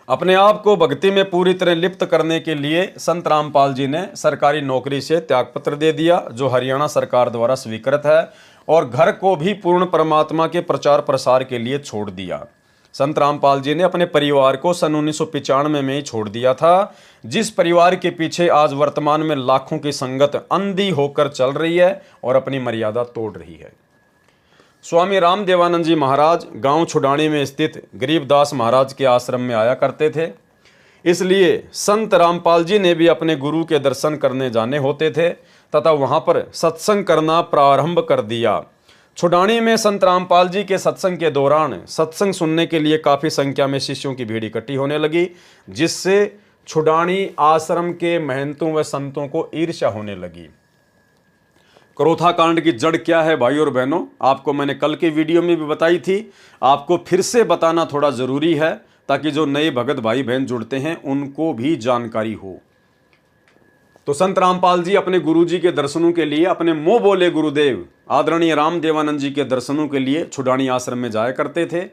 अपने आप को भक्ति में पूरी तरह लिप्त करने के लिए संत रामपाल जी ने सरकारी नौकरी से त्यागपत्र दे दिया, जो हरियाणा सरकार द्वारा स्वीकृत है, और घर को भी पूर्ण परमात्मा के प्रचार प्रसार के लिए छोड़ दिया। संत रामपाल जी ने अपने परिवार को सन 1995 में ही छोड़ दिया था, जिस परिवार के पीछे आज वर्तमान में लाखों की संगत अंधी होकर चल रही है और अपनी मर्यादा तोड़ रही है। स्वामी राम देवानंद जी महाराज गांव छुडानी में स्थित गरीबदास महाराज के आश्रम में आया करते थे। इसलिए संत रामपाल जी ने भी अपने गुरु के दर्शन करने जाने होते थे तथा वहां पर सत्संग करना प्रारंभ कर दिया। छुडानी में संत रामपाल जी के सत्संग के दौरान सत्संग सुनने के लिए काफी संख्या में शिष्यों की भीड़ इकट्ठी होने लगी, जिससे छुडानी आश्रम के महंतों व संतों को ईर्ष्या होने लगी। क्रोथा कांड की जड़ क्या है भाई और बहनों, आपको मैंने कल के वीडियो में भी बताई थी, आपको फिर से बताना थोड़ा जरूरी है ताकि जो नए भगत भाई बहन जुड़ते हैं उनको भी जानकारी हो। तो संत रामपाल जी अपने गुरुजी के दर्शनों के लिए, अपने मुंह बोले गुरुदेव आदरणीय राम देवानंद जी के दर्शनों के लिए छुडानी आश्रम में जाया करते थे,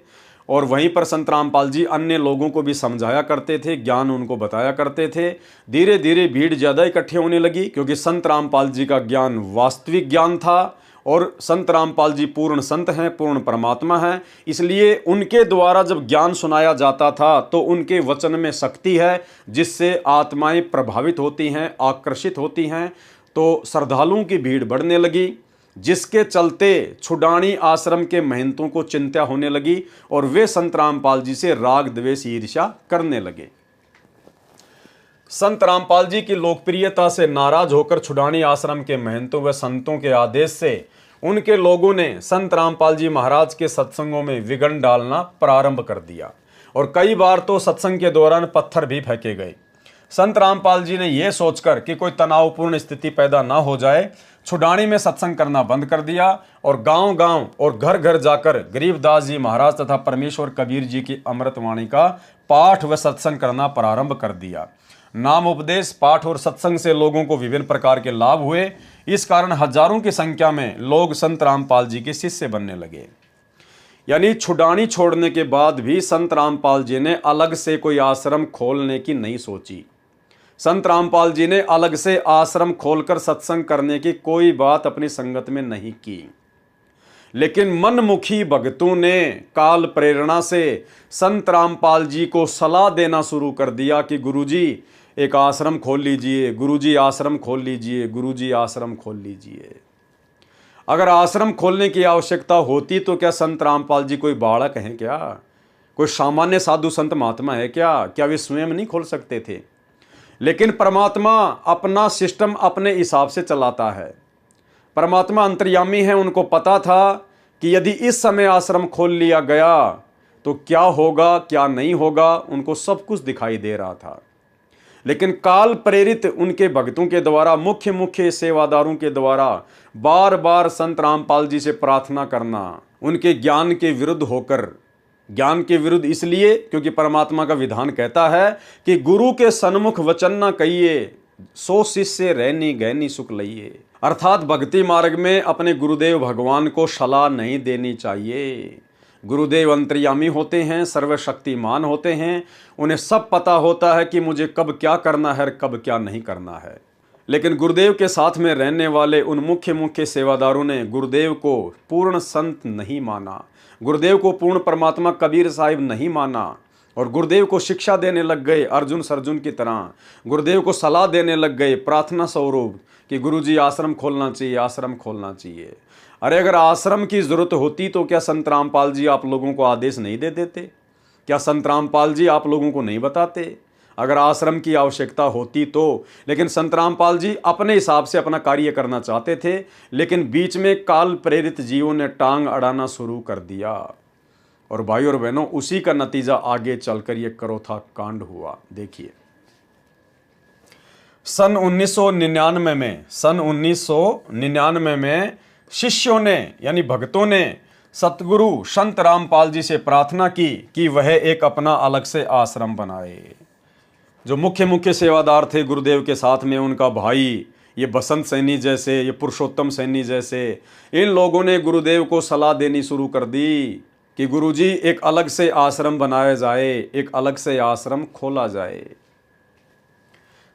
और वहीं पर संत रामपाल जी अन्य लोगों को भी समझाया करते थे, ज्ञान उनको बताया करते थे। धीरे धीरे भीड़ ज़्यादा इकट्ठी होने लगी, क्योंकि संत रामपाल जी का ज्ञान वास्तविक ज्ञान था और संत रामपाल जी पूर्ण संत हैं, पूर्ण परमात्मा हैं। इसलिए उनके द्वारा जब ज्ञान सुनाया जाता था तो उनके वचन में शक्ति है, जिससे आत्माएं प्रभावित होती हैं, आकर्षित होती हैं। तो श्रद्धालुओं की भीड़ बढ़ने लगी। जिसके चलते छुडानी आश्रम के महंतों को चिंता होने लगी और वे संत रामपाल जी से राग द्वेष ईर्ष्या करने लगे। संत रामपाल जी की लोकप्रियता से नाराज होकर छुडानी आश्रम के महंतों व संतों के आदेश से उनके लोगों ने संत रामपाल जी महाराज के सत्संगों में विघ्न डालना प्रारंभ कर दिया और कई बार तो सत्संग के दौरान पत्थर भी फेंके गए। संत रामपाल जी ने यह सोचकर कि कोई तनावपूर्ण स्थिति पैदा ना हो जाए, छुडानी में सत्संग करना बंद कर दिया और गांव-गांव और घर-घर जाकर गरीबदास जी महाराज तथा परमेश्वर कबीर जी की अमृतवाणी का पाठ व सत्संग करना प्रारंभ कर दिया। नाम उपदेश, पाठ और सत्संग से लोगों को विभिन्न प्रकार के लाभ हुए। इस कारण हजारों की संख्या में लोग संत रामपाल जी के शिष्य बनने लगे। यानी छुडानी छोड़ने के बाद भी संत रामपाल जी ने अलग से कोई आश्रम खोलने की नहीं सोची। संत रामपाल जी ने अलग से आश्रम खोलकर सत्संग करने की कोई बात अपनी संगत में नहीं की, लेकिन मनमुखी भक्तों ने काल प्रेरणा से संत रामपाल जी को सलाह देना शुरू कर दिया कि गुरुजी एक आश्रम खोल लीजिए, गुरुजी आश्रम खोल लीजिए, गुरुजी आश्रम खोल लीजिए। अगर आश्रम खोलने की आवश्यकता होती तो क्या संत रामपाल जी कोई बालक हैं क्या? कोई सामान्य साधु संत महात्मा है क्या? क्या वे स्वयं नहीं खोल सकते थे? लेकिन परमात्मा अपना सिस्टम अपने हिसाब से चलाता है। परमात्मा अंतर्यामी है, उनको पता था कि यदि इस समय आश्रम खोल लिया गया तो क्या होगा क्या नहीं होगा, उनको सब कुछ दिखाई दे रहा था। लेकिन काल प्रेरित उनके भक्तों के द्वारा, मुख्य मुख्य सेवादारों के द्वारा बार बार संत रामपाल जी से प्रार्थना करना उनके ज्ञान के विरुद्ध होकर, ज्ञान के विरुद्ध इसलिए क्योंकि परमात्मा का विधान कहता है कि गुरु के सन्मुख वचन न कहिए, सो शिष्य रहनी गहनी सुख लइए। अर्थात भक्ति मार्ग में अपने गुरुदेव भगवान को सलाह नहीं देनी चाहिए। गुरुदेव अंतर्यामी होते हैं, सर्वशक्तिमान होते हैं, उन्हें सब पता होता है कि मुझे कब क्या करना है और कब क्या नहीं करना है। लेकिन गुरुदेव के साथ में रहने वाले उन मुख्य मुख्य सेवादारों ने गुरुदेव को पूर्ण संत नहीं माना, गुरुदेव को पूर्ण परमात्मा कबीर साहिब नहीं माना और गुरुदेव को शिक्षा देने लग गए अर्जुन सर्जुन की तरह। गुरुदेव को सलाह देने लग गए प्रार्थना स्वरूप कि गुरुजी आश्रम खोलना चाहिए, आश्रम खोलना चाहिए। अरे अगर आश्रम की जरूरत होती तो क्या संत रामपाल जी आप लोगों को आदेश नहीं दे देते? क्या संत रामपाल जी आप लोगों को नहीं बताते अगर आश्रम की आवश्यकता होती तो? लेकिन संत रामपाल जी अपने हिसाब से अपना कार्य करना चाहते थे, लेकिन बीच में काल प्रेरित जीवों ने टांग अड़ाना शुरू कर दिया और भाई और बहनों उसी का नतीजा आगे चलकर ये करोथा कांड हुआ। देखिए सन 1999 में शिष्यों ने यानी भक्तों ने सतगुरु संत रामपाल जी से प्रार्थना की कि वह एक अपना अलग से आश्रम बनाए। जो मुख्य मुख्य सेवादार थे गुरुदेव के साथ में, उनका भाई ये बसंत सैनी जैसे, ये पुरुषोत्तम सैनी जैसे, इन लोगों ने गुरुदेव को सलाह देनी शुरू कर दी कि गुरुजी एक अलग से आश्रम बनाया जाए, एक अलग से आश्रम खोला जाए।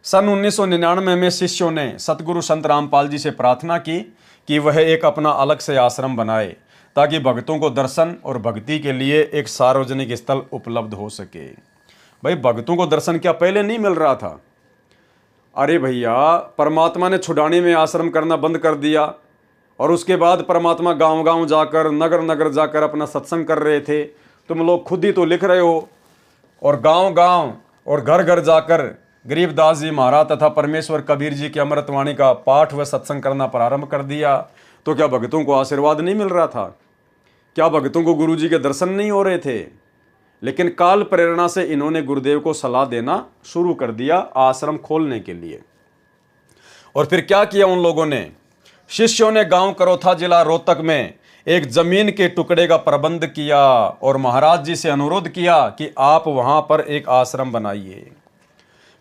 सन 1999 में शिष्यों ने सतगुरु संत रामपाल जी से प्रार्थना की कि वह एक अपना अलग से आश्रम बनाए ताकि भक्तों को दर्शन और भक्ति के लिए एक सार्वजनिक स्थल उपलब्ध हो सके। भाई भक्तों को दर्शन क्या पहले नहीं मिल रहा था? अरे भैया, परमात्मा ने छुडानी में आश्रम करना बंद कर दिया और उसके बाद परमात्मा गांव-गांव जाकर, नगर-नगर जाकर अपना सत्संग कर रहे थे। तुम लोग खुद ही तो लिख रहे हो। और गांव-गांव और घर-घर जाकर गरीबदास जी महाराज तथा परमेश्वर कबीर जी की अमृतवाणी का पाठ व सत्संग करना प्रारंभ कर दिया। तो क्या भक्तों को आशीर्वाद नहीं मिल रहा था? क्या भक्तों को गुरु जी के दर्शन नहीं हो रहे थे? लेकिन काल प्रेरणा से इन्होंने गुरुदेव को सलाह देना शुरू कर दिया आश्रम खोलने के लिए। और फिर क्या किया उन लोगों ने? शिष्यों ने गांव करोथा जिला रोहतक में एक जमीन के टुकड़े का प्रबंध किया और महाराज जी से अनुरोध किया कि आप वहां पर एक आश्रम बनाइए।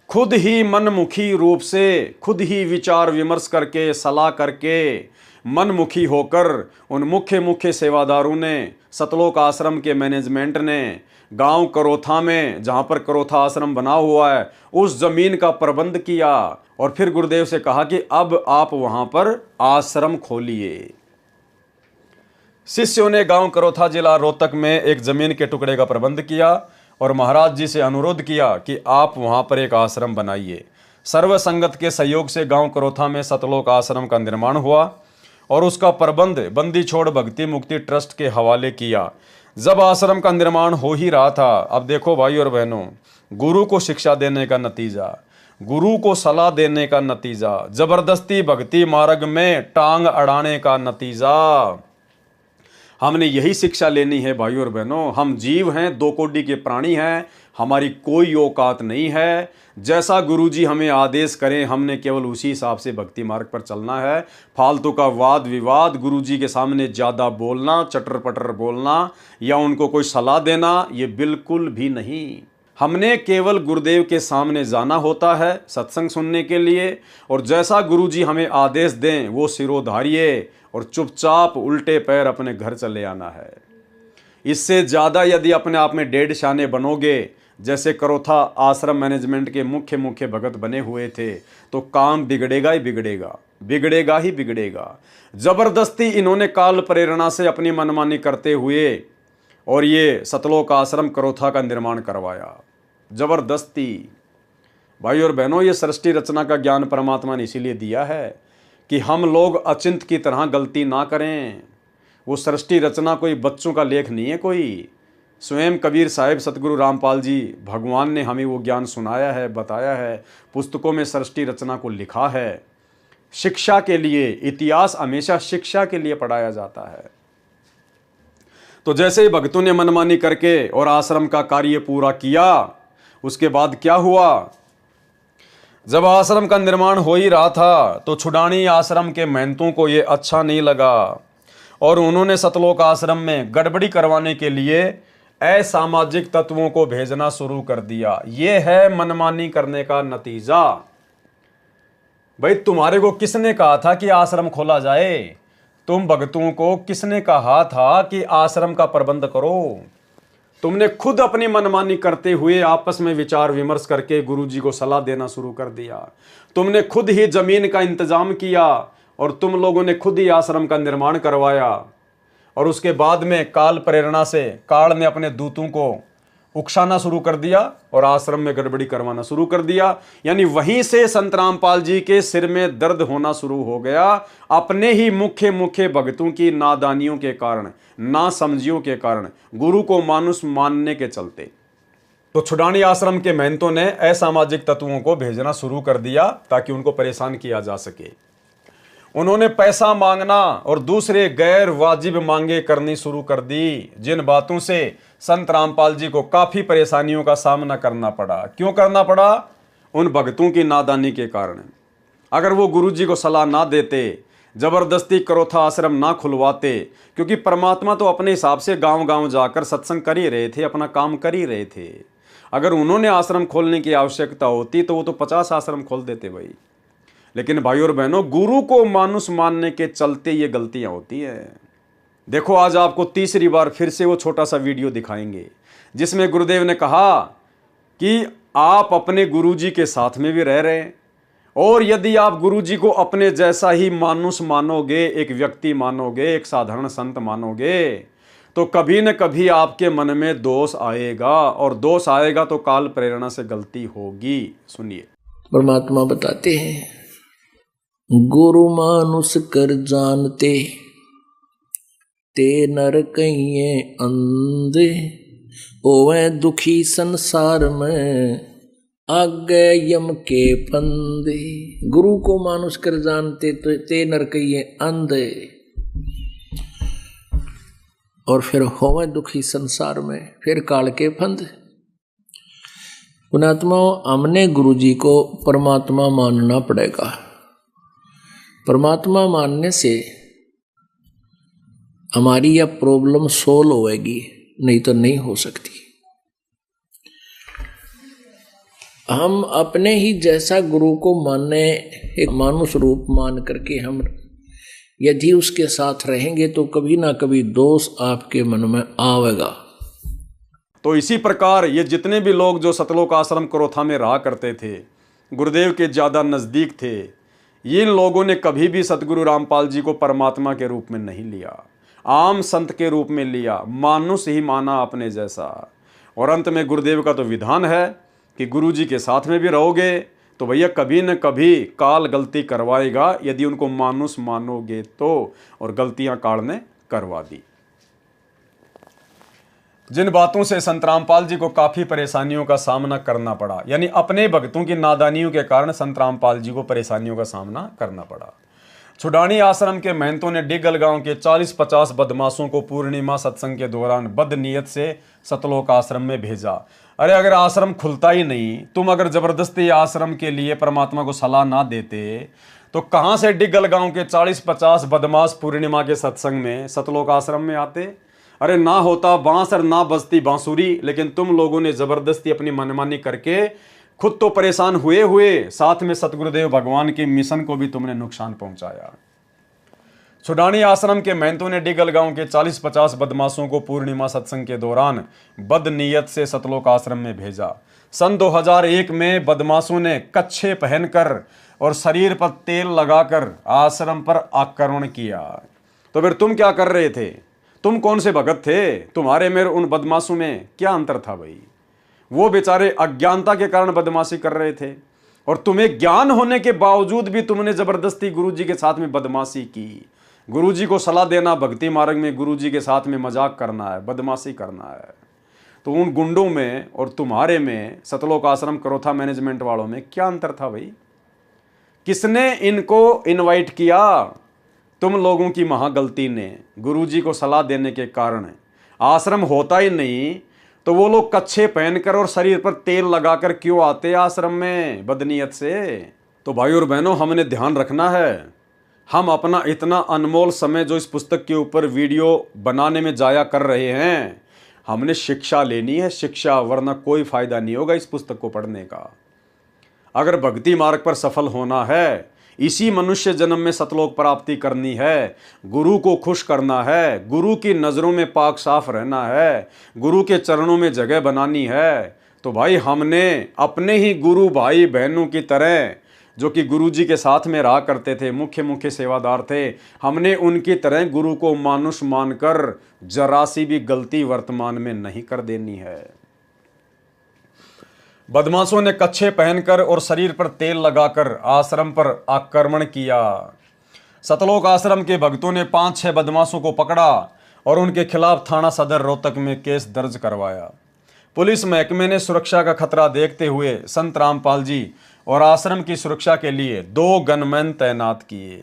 खुद ही मनमुखी रूप से, खुद ही विचार विमर्श करके, सलाह करके, मनमुखी होकर उन मुख्य मुख्य सेवादारों ने, सतलोक आश्रम के मैनेजमेंट ने गांव करोथा में, जहां पर करोथा आश्रम बना हुआ है, उस जमीन का प्रबंध किया और फिर गुरुदेव से कहा कि अब आप वहां पर आश्रम खोलिए। शिष्यों ने गांव करोथा जिला रोहतक में एक जमीन के टुकड़े का प्रबंध किया और महाराज जी से अनुरोध किया कि आप वहां पर एक आश्रम बनाइए। सर्व संगत के सहयोग से गांव करोथा में सतलोक आश्रम का निर्माण हुआ और उसका प्रबंध बंदी छोड़ भक्ति मुक्ति ट्रस्ट के हवाले किया। जब आश्रम का निर्माण हो ही रहा था, अब देखो भाई और बहनों, गुरु को शिक्षा देने का नतीजा, गुरु को सलाह देने का नतीजा, जबरदस्ती भक्ति मार्ग में टांग अड़ाने का नतीजा। हमने यही शिक्षा लेनी है भाई और बहनों। हम जीव हैं, दो कोटि के प्राणी हैं, हमारी कोई औकात नहीं है। जैसा गुरुजी हमें आदेश करें, हमने केवल उसी हिसाब से भक्ति मार्ग पर चलना है। फालतू का वाद विवाद, गुरुजी के सामने ज़्यादा बोलना, चटर पटर बोलना या उनको कोई सलाह देना, ये बिल्कुल भी नहीं। हमने केवल गुरुदेव के सामने जाना होता है सत्संग सुनने के लिए, और जैसा गुरुजी हमें आदेश दें वो सिरोधारिये और चुपचाप उल्टे पैर अपने घर चले आना है। इससे ज़्यादा यदि अपने आप में डेढ़ शाने बनोगे, जैसे करोथा आश्रम मैनेजमेंट के मुख्य भगत बने हुए थे, तो काम बिगड़ेगा ही बिगड़ेगा, बिगड़ेगा ही बिगड़ेगा। जबरदस्ती इन्होंने काल प्रेरणा से अपनी मनमानी करते हुए और ये सतलोक आश्रम करोथा का निर्माण करवाया, जबरदस्ती। भाई और बहनों, ये सृष्टि रचना का ज्ञान परमात्मा ने इसीलिए दिया है कि हम लोग अचिंत की तरह गलती ना करें। वो सृष्टि रचना कोई बच्चों का लेख नहीं है कोई। स्वयं कबीर साहिब, सतगुरु रामपाल जी, भगवान ने हमें वो ज्ञान सुनाया है, बताया है, पुस्तकों में सृष्टि रचना को लिखा है। शिक्षा के लिए, इतिहास हमेशा शिक्षा के लिए पढ़ाया जाता है। तो जैसे ही भक्तों ने मनमानी करके और आश्रम का कार्य पूरा किया, उसके बाद क्या हुआ? जब आश्रम का निर्माण हो ही रहा था तो छुडानी आश्रम के महंतों को ये अच्छा नहीं लगा और उन्होंने सतलोक आश्रम में गड़बड़ी करवाने के लिए असामाजिक तत्वों को भेजना शुरू कर दिया। ये है मनमानी करने का नतीजा। भाई, तुम्हारे को किसने कहा था कि आश्रम खोला जाए? तुम भक्तों को किसने कहा था कि आश्रम का प्रबंध करो? तुमने खुद अपनी मनमानी करते हुए आपस में विचार विमर्श करके गुरुजी को सलाह देना शुरू कर दिया। तुमने खुद ही जमीन का इंतजाम किया और तुम लोगों ने खुद ही आश्रम का निर्माण करवाया, और उसके बाद में काल प्रेरणा से काल ने अपने दूतों को उकसाना शुरू कर दिया और आश्रम में गड़बड़ी करवाना शुरू कर दिया। यानी वहीं से संत रामपाल जी के सिर में दर्द होना शुरू हो गया, अपने ही मुख्य भक्तों की नादानियों के कारण, नासमझियों के कारण, गुरु को मानुष मानने के चलते। तो छुडानी आश्रम के महंतों ने असामाजिक तत्वों को भेजना शुरू कर दिया ताकि उनको परेशान किया जा सके। उन्होंने पैसा मांगना और दूसरे गैर वाजिब मांगे करनी शुरू कर दी, जिन बातों से संत रामपाल जी को काफी परेशानियों का सामना करना पड़ा। क्यों करना पड़ा? उन भक्तों की नादानी के कारण। अगर वो गुरुजी को सलाह ना देते, जबरदस्ती करोथा आश्रम ना खुलवाते, क्योंकि परमात्मा तो अपने हिसाब से गांव-गांव जाकर सत्संग कर ही रहे थे, अपना काम कर ही रहे थे। अगर उन्होंने आश्रम खोलने की आवश्यकता होती तो वो तो 50 आश्रम खोल देते भाई। लेकिन भाई और बहनों, गुरु को मानुष मानने के चलते ये गलतियां होती हैं। देखो, आज आपको तीसरी बार फिर से वो छोटा सा वीडियो दिखाएंगे जिसमें गुरुदेव ने कहा कि आप अपने गुरुजी के साथ में भी रह रहे हैं, और यदि आप गुरुजी को अपने जैसा ही मानुष मानोगे, एक व्यक्ति मानोगे, एक साधारण संत मानोगे, तो कभी न कभी आपके मन में दोष आएगा, और दोष आएगा तो काल प्रेरणा से गलती होगी। सुनिए, परमात्मा बताते हैं, गुरु मानुष कर जानते ते नर कहिए अंधे, ओवे दुखी संसार में आगे यम के फंदे। गुरु को मानुष कर जानते तो ते नर कहिए अंधे, और फिर होवे दुखी संसार में, फिर काल के फंद। पुणात्मा, हमने गुरुजी को परमात्मा मानना पड़ेगा। परमात्मा मानने से हमारी यह प्रॉब्लम सोल्व होएगी, नहीं तो नहीं हो सकती। हम अपने ही जैसा गुरु को माने, एक मानुष रूप मान करके हम यदि उसके साथ रहेंगे तो कभी ना कभी दोष आपके मन में आवेगा। तो इसी प्रकार ये जितने भी लोग जो सतलोक आश्रम करोथा में रहा करते थे, गुरुदेव के ज़्यादा नज़दीक थे, इन लोगों ने कभी भी सतगुरु रामपाल जी को परमात्मा के रूप में नहीं लिया, आम संत के रूप में लिया, मानुष ही माना अपने जैसा। और अंत में गुरुदेव का तो विधान है कि गुरुजी के साथ में भी रहोगे तो भैया कभी न कभी काल गलती करवाएगा, यदि उनको मानुस मानोगे तो, और गलतियां काल ने करवा दी। जिन बातों से संत रामपाल जी को काफी परेशानियों का सामना करना पड़ा, यानी अपने भक्तों की नादानियों के कारण संत रामपाल जी को परेशानियों का सामना करना पड़ा। छुडानी आश्रम के महंतों ने डिगल गांव के 40-50 बदमाशों को पूर्णिमा सत्संग के दौरान बदनीयत से सतलोक आश्रम में भेजा। अरे अगर आश्रम खुलता ही नहीं, तुम अगर जबरदस्ती आश्रम के लिए परमात्मा को सलाह ना देते, तो कहां से डिगल गांव के 40-50 बदमाश पूर्णिमा के सत्संग में सतलोक आश्रम में आते? अरे ना होता बांस और ना बजती बांसुरी, लेकिन तुम लोगों ने जबरदस्ती अपनी मनमानी करके खुद तो परेशान हुए हुए, साथ में सतगुरुदेव भगवान के मिशन को भी तुमने नुकसान पहुंचाया। छुडानी आश्रम के महंतों ने डिगल गांव के 40-50 बदमाशों को पूर्णिमा सत्संग के दौरान बदनीयत से सतलोक आश्रम में भेजा। सन 2001 में बदमाशों ने कच्छे पहनकर और शरीर पर तेल लगाकर आश्रम पर आक्रमण किया। तो फिर तुम क्या कर रहे थे? तुम कौन से भगत थे? तुम्हारे मेरे उन बदमाशों में क्या अंतर था भाई? वो बेचारे अज्ञानता के कारण बदमाशी कर रहे थे, और तुम्हें ज्ञान होने के बावजूद भी तुमने जबरदस्ती गुरुजी के साथ में बदमाशी की। गुरुजी को सलाह देना भक्ति मार्ग में गुरुजी के साथ में मजाक करना है, बदमाशी करना है। तो उन गुंडों में और तुम्हारे में, सतलोक आश्रम करोथा मैनेजमेंट वालों में क्या अंतर था भाई? किसने इनको इनवाइट किया? तुम लोगों की महागलती ने गुरुजी को सलाह देने के कारण आश्रम होता ही नहीं, तो वो लोग कच्छे पहनकर और शरीर पर तेल लगाकर क्यों आते आश्रम में बदनीयत से? तो भाई और बहनों, हमने ध्यान रखना है। हम अपना इतना अनमोल समय जो इस पुस्तक के ऊपर वीडियो बनाने में जाया कर रहे हैं, हमने शिक्षा लेनी है, शिक्षा, वरना कोई फायदा नहीं होगा इस पुस्तक को पढ़ने का। अगर भक्ति मार्ग पर सफल होना है, इसी मनुष्य जन्म में सतलोक प्राप्ति करनी है, गुरु को खुश करना है, गुरु की नज़रों में पाक साफ रहना है, गुरु के चरणों में जगह बनानी है, तो भाई हमने अपने ही गुरु भाई बहनों की तरह, जो कि गुरु जी के साथ में रहा करते थे, मुख्य सेवादार थे, हमने उनकी तरह गुरु को मानुष मानकर जरा सी भी गलती वर्तमान में नहीं कर देनी है। बदमाशों ने कच्छे पहनकर और शरीर पर तेल लगाकर आश्रम पर आक्रमण किया। सतलोक आश्रम के भक्तों ने 5-6 बदमाशों को पकड़ा और उनके खिलाफ थाना सदर रोहतक में केस दर्ज करवाया। पुलिस महकमे ने सुरक्षा का खतरा देखते हुए संत रामपाल जी और आश्रम की सुरक्षा के लिए 2 गनमैन तैनात किए।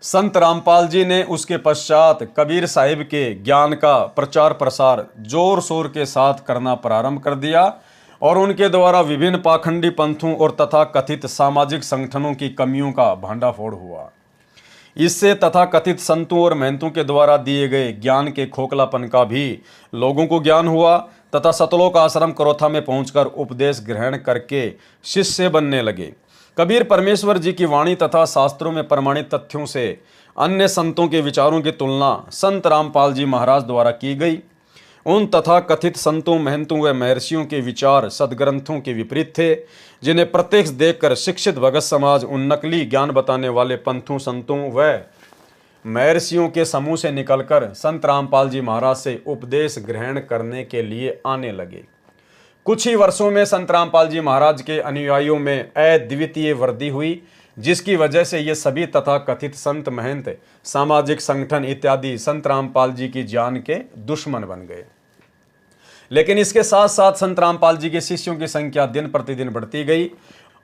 संत रामपाल जी ने उसके पश्चात कबीर साहिब के ज्ञान का प्रचार प्रसार जोर शोर के साथ करना प्रारंभ कर दिया, और उनके द्वारा विभिन्न पाखंडी पंथों और तथा कथित सामाजिक संगठनों की कमियों का भंडाफोड़ हुआ। इससे तथा कथित संतों और महंतों के द्वारा दिए गए ज्ञान के खोखलापन का भी लोगों को ज्ञान हुआ, तथा सतलोक आश्रम करोथा में पहुंचकर उपदेश ग्रहण करके शिष्य बनने लगे। कबीर परमेश्वर जी की वाणी तथा शास्त्रों में प्रमाणित तथ्यों से अन्य संतों के विचारों की तुलना संत रामपाल जी महाराज द्वारा की गई। उन तथा कथित संतों, महंतों व महर्षियों के विचार सदग्रंथों के विपरीत थे, जिन्हें प्रत्यक्ष देखकर शिक्षित भगत समाज उन नकली ज्ञान बताने वाले पंथों, संतों व महर्षियों के समूह से निकलकर संत रामपाल जी महाराज से उपदेश ग्रहण करने के लिए आने लगे। कुछ ही वर्षों में संत रामपाल जी महाराज के अनुयायियों में अद्वितीय वृद्धि हुई, जिसकी वजह से ये सभी तथा कथित संत, महंत, सामाजिक संगठन इत्यादि संत रामपाल जी की जान के दुश्मन बन गए। लेकिन इसके साथ साथ संत रामपाल जी के शिष्यों की संख्या दिन प्रतिदिन बढ़ती गई,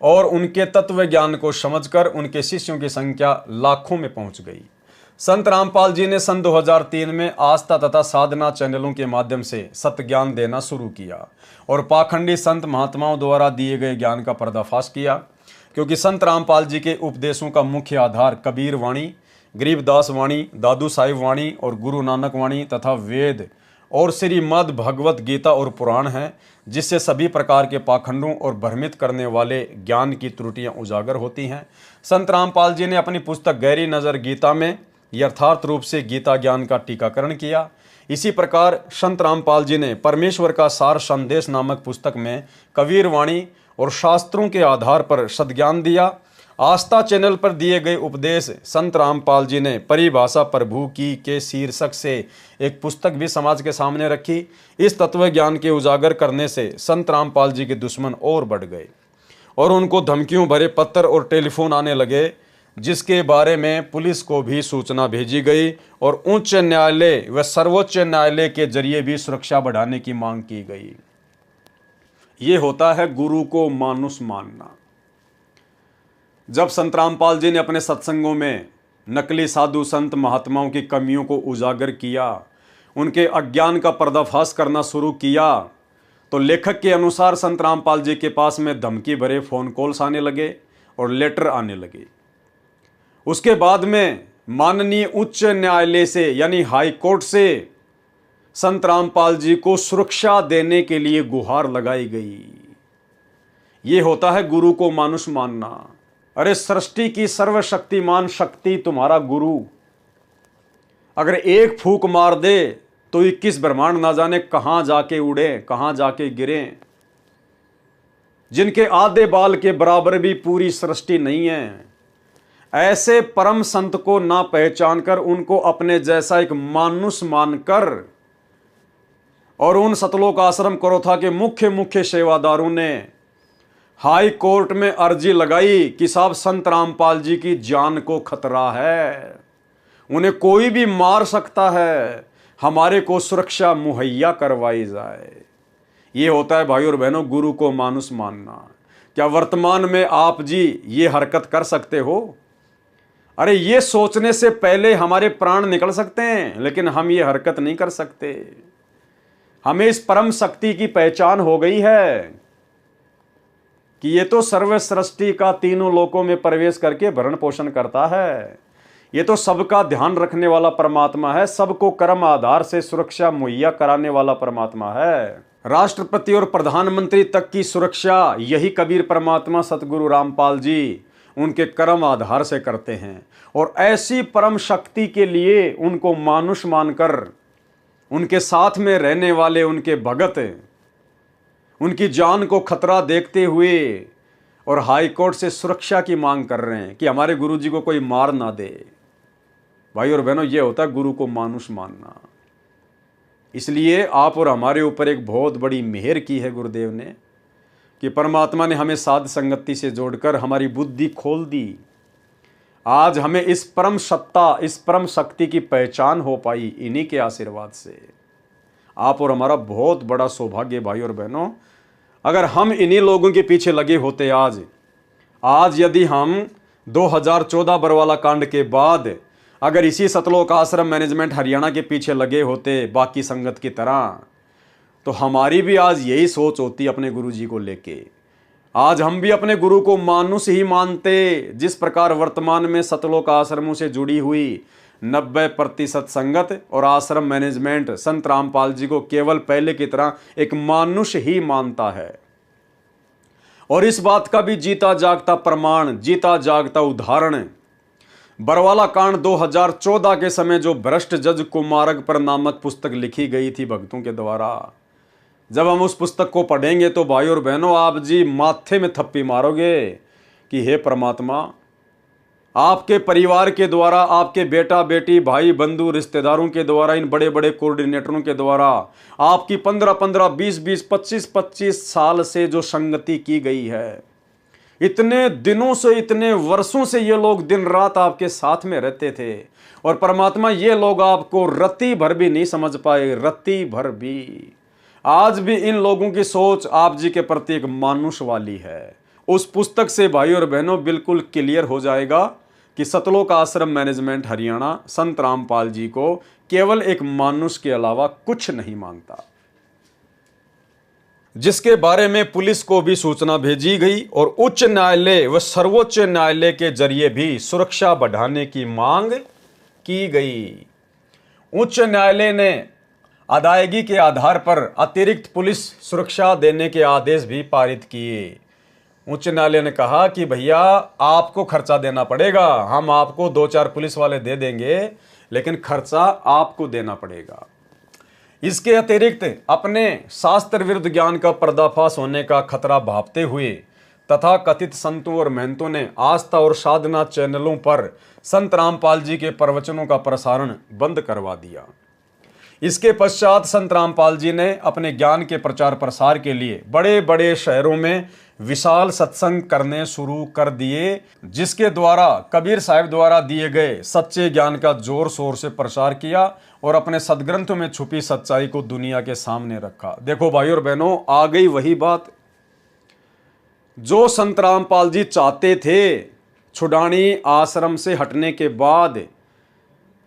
और उनके तत्व ज्ञान को समझकर उनके शिष्यों की संख्या लाखों में पहुंच गई। संत रामपाल जी ने सन 2003 में आस्था तथा साधना चैनलों के माध्यम से सत्य ज्ञान देना शुरू किया और पाखंडी संत महात्माओं द्वारा दिए गए ज्ञान का पर्दाफाश किया। क्योंकि संत रामपाल जी के उपदेशों का मुख्य आधार कबीर वाणी, गरीबदास वाणी, दादू साहिब वाणी और गुरु नानक वाणी तथा वेद और श्रीमद् भगवत गीता और पुराण हैं, जिससे सभी प्रकार के पाखंडों और भ्रमित करने वाले ज्ञान की त्रुटियां उजागर होती हैं। संत रामपाल जी ने अपनी पुस्तक गहरी नज़र गीता में यथार्थ रूप से गीता ज्ञान का टीकाकरण किया। इसी प्रकार संत रामपाल जी ने परमेश्वर का सार संदेश नामक पुस्तक में कबीर वाणी और शास्त्रों के आधार पर सद्ज्ञान दिया। आस्था चैनल पर दिए गए उपदेश संत रामपाल जी ने परिभाषा प्रभु की के शीर्षक से एक पुस्तक भी समाज के सामने रखी। इस तत्व ज्ञान के उजागर करने से संत रामपाल जी के दुश्मन और बढ़ गए और उनको धमकियों भरे पत्र और टेलीफोन आने लगे, जिसके बारे में पुलिस को भी सूचना भेजी गई और उच्च न्यायालय व सर्वोच्च न्यायालय के जरिए भी सुरक्षा बढ़ाने की मांग की गई। ये होता है गुरु को मानुष मानना। जब संत रामपाल जी ने अपने सत्संगों में नकली साधु संत महात्माओं की कमियों को उजागर किया, उनके अज्ञान का पर्दाफाश करना शुरू किया, तो लेखक के अनुसार संत रामपाल जी के पास में धमकी भरे फोन कॉल्स आने लगे और लेटर आने लगे। उसके बाद में माननीय उच्च न्यायालय से यानी हाई कोर्ट से संत रामपाल जी को सुरक्षा देने के लिए गुहार लगाई गई। ये होता है गुरु को मानुष मानना। अरे सृष्टि की सर्वशक्तिमान शक्ति तुम्हारा गुरु अगर एक फूंक मार दे तो 21 ब्रह्मांड ना जाने कहां जाके उड़े, कहां जाके गिरे। जिनके आधे बाल के बराबर भी पूरी सृष्टि नहीं है, ऐसे परम संत को ना पहचान कर उनको अपने जैसा एक मानुष मानकर और उन सतलोक आश्रम करोथा के मुख्य सेवादारों ने हाई कोर्ट में अर्जी लगाई कि साहब संत रामपाल जी की जान को खतरा है, उन्हें कोई भी मार सकता है, हमारे को सुरक्षा मुहैया करवाई जाए। ये होता है भाई और बहनों गुरु को मानुष मानना। क्या वर्तमान में आप जी ये हरकत कर सकते हो? अरे ये सोचने से पहले हमारे प्राण निकल सकते हैं, लेकिन हम ये हरकत नहीं कर सकते। हमें इस परम शक्ति की पहचान हो गई है कि ये तो सर्व सृष्टि का तीनों लोकों में प्रवेश करके भरण पोषण करता है। ये तो सबका ध्यान रखने वाला परमात्मा है, सबको कर्म आधार से सुरक्षा मुहैया कराने वाला परमात्मा है। राष्ट्रपति और प्रधानमंत्री तक की सुरक्षा यही कबीर परमात्मा सतगुरु रामपाल जी उनके कर्म आधार से करते हैं। और ऐसी परम शक्ति के लिए उनको मानुष मानकर उनके साथ में रहने वाले उनके भगत उनकी जान को खतरा देखते हुए और हाई कोर्ट से सुरक्षा की मांग कर रहे हैं कि हमारे गुरु जी को कोई मार ना दे। भाई और बहनों, ये होता है गुरु को मानुष मानना। इसलिए आप और हमारे ऊपर एक बहुत बड़ी मेहर की है गुरुदेव ने कि परमात्मा ने हमें साध संगति से जोड़कर हमारी बुद्धि खोल दी। आज हमें इस परम सत्ता, इस परम शक्ति की पहचान हो पाई इन्हीं के आशीर्वाद से। आप और हमारा बहुत बड़ा सौभाग्य भाई और बहनों। अगर हम इन्हीं लोगों के पीछे लगे होते आज यदि हम 2014 बरवाला कांड के बाद अगर इसी सतलोक आश्रम मैनेजमेंट हरियाणा के पीछे लगे होते बाकी संगत की तरह, तो हमारी भी आज यही सोच होती अपने गुरु जी को लेके। आज हम भी अपने गुरु को मानुष ही मानते। जिस प्रकार वर्तमान में सतलोक आश्रमों से जुड़ी हुई 90% संगत और आश्रम मैनेजमेंट संत रामपाल जी को केवल पहले की तरह एक मानुष ही मानता है। और इस बात का भी जीता जागता प्रमाण, जीता जागता उदाहरण बरवाला कांड 2014 के समय जो भ्रष्ट जज कुमारक पर नामक पुस्तक लिखी गई थी भक्तों के द्वारा। जब हम उस पुस्तक को पढ़ेंगे तो भाई और बहनों आप जी माथे में थप्पी मारोगे कि हे परमात्मा, आपके परिवार के द्वारा, आपके बेटा बेटी भाई बंधु रिश्तेदारों के द्वारा, इन बड़े बड़े कोऑर्डिनेटरों के द्वारा आपकी 15-15, 20-20, 25-25 साल से जो संगति की गई है, इतने दिनों से, इतने वर्षों से ये लोग दिन रात आपके साथ में रहते थे और परमात्मा ये लोग आपको रत्ती भर भी नहीं समझ पाए, रत्ती भर भी। आज भी इन लोगों की सोच आप जी के प्रति एक मानुष वाली है। उस पुस्तक से भाई और बहनों बिल्कुल क्लियर हो जाएगा कि सतलोक आश्रम मैनेजमेंट हरियाणा संत रामपाल जी को केवल एक मानुष के अलावा कुछ नहीं मानता। जिसके बारे में पुलिस को भी सूचना भेजी गई और उच्च न्यायालय व सर्वोच्च न्यायालय के जरिए भी सुरक्षा बढ़ाने की मांग की गई। उच्च न्यायालय ने अदायगी के आधार पर अतिरिक्त पुलिस सुरक्षा देने के आदेश भी पारित किए। उच्च न्यायालय ने कहा कि भैया आपको खर्चा देना पड़ेगा, हम आपको 2-4 पुलिस वाले दे देंगे, लेकिन खर्चा आपको देना पड़ेगा। इसके अतिरिक्त अपने शास्त्र विरुद्ध ज्ञान का पर्दाफाश होने का खतरा भांपते हुए तथा कथित संतों और महंतों ने आस्था और साधना चैनलों पर संत रामपाल जी के प्रवचनों का प्रसारण बंद करवा दिया। इसके पश्चात संत रामपाल जी ने अपने ज्ञान के प्रचार प्रसार के लिए बड़े बड़े शहरों में विशाल सत्संग करने शुरू कर दिए, जिसके द्वारा कबीर साहब द्वारा दिए गए सच्चे ज्ञान का जोर शोर से प्रसार किया और अपने सदग्रंथों में छुपी सच्चाई को दुनिया के सामने रखा। देखो भाई और बहनों, आ गई वही बात जो संत रामपाल जी चाहते थे। छुडानी आश्रम से हटने के बाद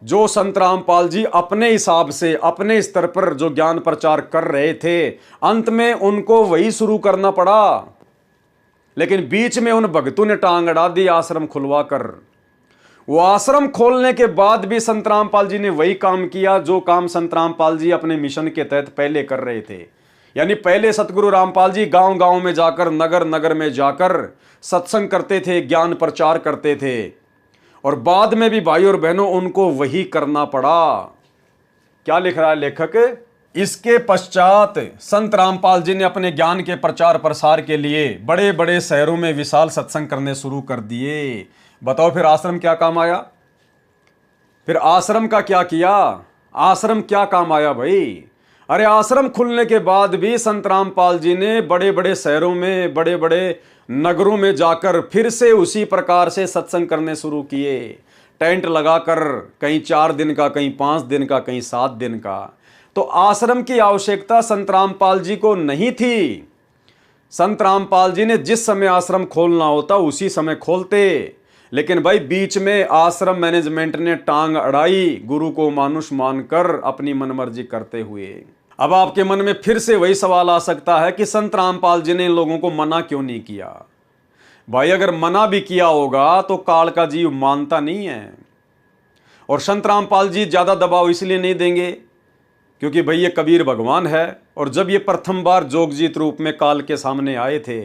जो संत रामपाल जी अपने हिसाब से अपने स्तर पर जो ज्ञान प्रचार कर रहे थे, अंत में उनको वही शुरू करना पड़ा। लेकिन बीच में उन भक्तों ने टांग अड़ा दी आश्रम खुलवा कर। वो आश्रम खोलने के बाद भी संत रामपाल जी ने वही काम किया जो काम संत रामपाल जी अपने मिशन के तहत पहले कर रहे थे। यानी पहले सतगुरु रामपाल जी गांव गांव में जाकर, नगर नगर में जाकर सत्संग करते थे, ज्ञान प्रचार करते थे, और बाद में भी भाई और बहनों उनको वही करना पड़ा। क्या लिख रहा है लेखक? इसके पश्चात संत रामपाल जी ने अपने ज्ञान के प्रचार प्रसार के लिए बड़े बड़े शहरों में विशाल सत्संग करने शुरू कर दिए। बताओ फिर आश्रम क्या काम आया? फिर आश्रम का क्या किया? आश्रम क्या काम आया भाई? अरे आश्रम खुलने के बाद भी संत रामपाल जी ने बड़े बड़े शहरों में, बड़े बड़े नगरों में जाकर फिर से उसी प्रकार से सत्संग करने शुरू किए। टेंट लगाकर, कहीं 4 दिन का, कहीं 5 दिन का, कहीं 7 दिन का। तो आश्रम की आवश्यकता संत रामपाल जी को नहीं थी। संत रामपाल जी ने जिस समय आश्रम खोलना होता उसी समय खोलते। लेकिन भाई बीच में आश्रम मैनेजमेंट ने टांग अड़ाई, गुरु को मानुष मानकर अपनी मनमर्जी करते हुए। अब आपके मन में फिर से वही सवाल आ सकता है कि संत रामपाल जी ने इन लोगों को मना क्यों नहीं किया? भाई अगर मना भी किया होगा तो काल का जीव मानता नहीं है, और संत रामपाल जी ज्यादा दबाव इसलिए नहीं देंगे क्योंकि भाई ये कबीर भगवान है। और जब ये प्रथम बार जोगजीत रूप में काल के सामने आए थे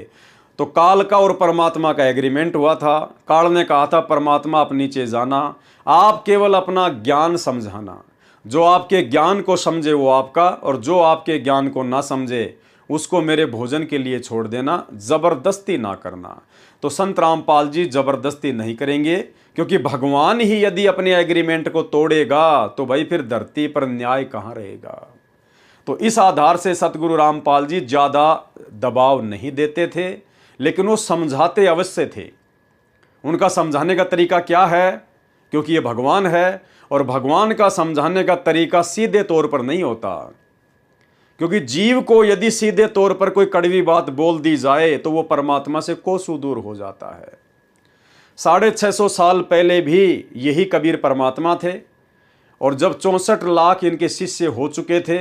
तो काल का और परमात्मा का एग्रीमेंट हुआ था। काल ने कहा था, परमात्मा आप नीचे जाना, आप केवल अपना ज्ञान समझाना, जो आपके ज्ञान को समझे वो आपका, और जो आपके ज्ञान को ना समझे उसको मेरे भोजन के लिए छोड़ देना, जबरदस्ती ना करना। तो संत रामपाल जी जबरदस्ती नहीं करेंगे, क्योंकि भगवान ही यदि अपने एग्रीमेंट को तोड़ेगा तो भाई फिर धरती पर न्याय कहाँ रहेगा। तो इस आधार से सतगुरु रामपाल जी ज्यादा दबाव नहीं देते थे, लेकिन वो समझाते अवश्य थे। उनका समझाने का तरीका क्या है? क्योंकि ये भगवान है, और भगवान का समझाने का तरीका सीधे तौर पर नहीं होता। क्योंकि जीव को यदि सीधे तौर पर कोई कड़वी बात बोल दी जाए तो वो परमात्मा से कोसों दूर हो जाता है। 650 साल पहले भी यही कबीर परमात्मा थे, और जब 64 लाख इनके शिष्य हो चुके थे,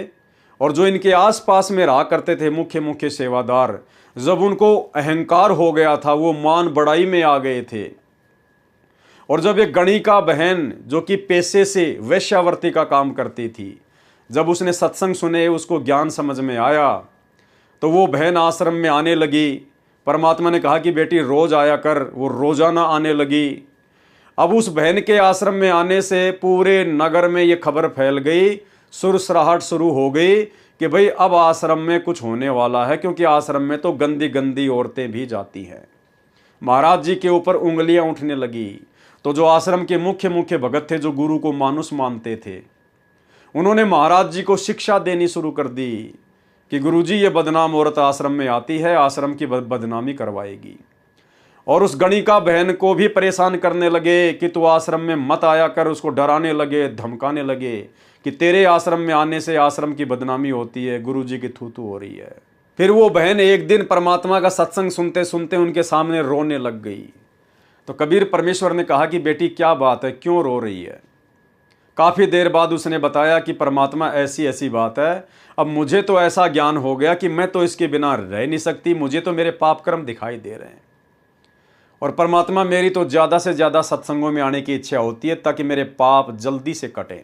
और जो इनके आसपास में रहा करते थे मुख्य मुख्य सेवादार, जब उनको अहंकार हो गया था, वो मान बढ़ाई में आ गए थे। और जब एक गणिका बहन जो कि पेशे से वेश्यावृत्ति का काम करती थी, जब उसने सत्संग सुने, उसको ज्ञान समझ में आया, तो वो बहन आश्रम में आने लगी। परमात्मा ने कहा कि बेटी रोज आया कर, वो रोजाना आने लगी। अब उस बहन के आश्रम में आने से पूरे नगर में ये खबर फैल गई, सुरसराहट शुरू हो गई कि भाई अब आश्रम में कुछ होने वाला है, क्योंकि आश्रम में तो गंदी गंदी औरतें भी जाती हैं। महाराज जी के ऊपर उंगलियां उठने लगी। तो जो आश्रम के मुख्य मुख्य भगत थे, जो गुरु को मानुष मानते थे, उन्होंने महाराज जी को शिक्षा देनी शुरू कर दी कि गुरुजी ये बदनाम औरत आश्रम में आती है, आश्रम की बदनामी करवाएगी। और उस गणिका बहन को भी परेशान करने लगे कि तू आश्रम में मत आया कर, उसको डराने लगे, धमकाने लगे कि तेरे आश्रम में आने से आश्रम की बदनामी होती है, गुरुजी की थू-थू हो रही है। फिर वो बहन एक दिन परमात्मा का सत्संग सुनते सुनते उनके सामने रोने लग गई। तो कबीर परमेश्वर ने कहा कि बेटी क्या बात है, क्यों रो रही है? काफ़ी देर बाद उसने बताया कि परमात्मा ऐसी ऐसी बात है, अब मुझे तो ऐसा ज्ञान हो गया कि मैं तो इसके बिना रह नहीं सकती, मुझे तो मेरे पाप कर्म दिखाई दे रहे हैं, और परमात्मा मेरी तो ज़्यादा से ज़्यादा सत्संगों में आने की इच्छा होती है ताकि मेरे पाप जल्दी से कटें।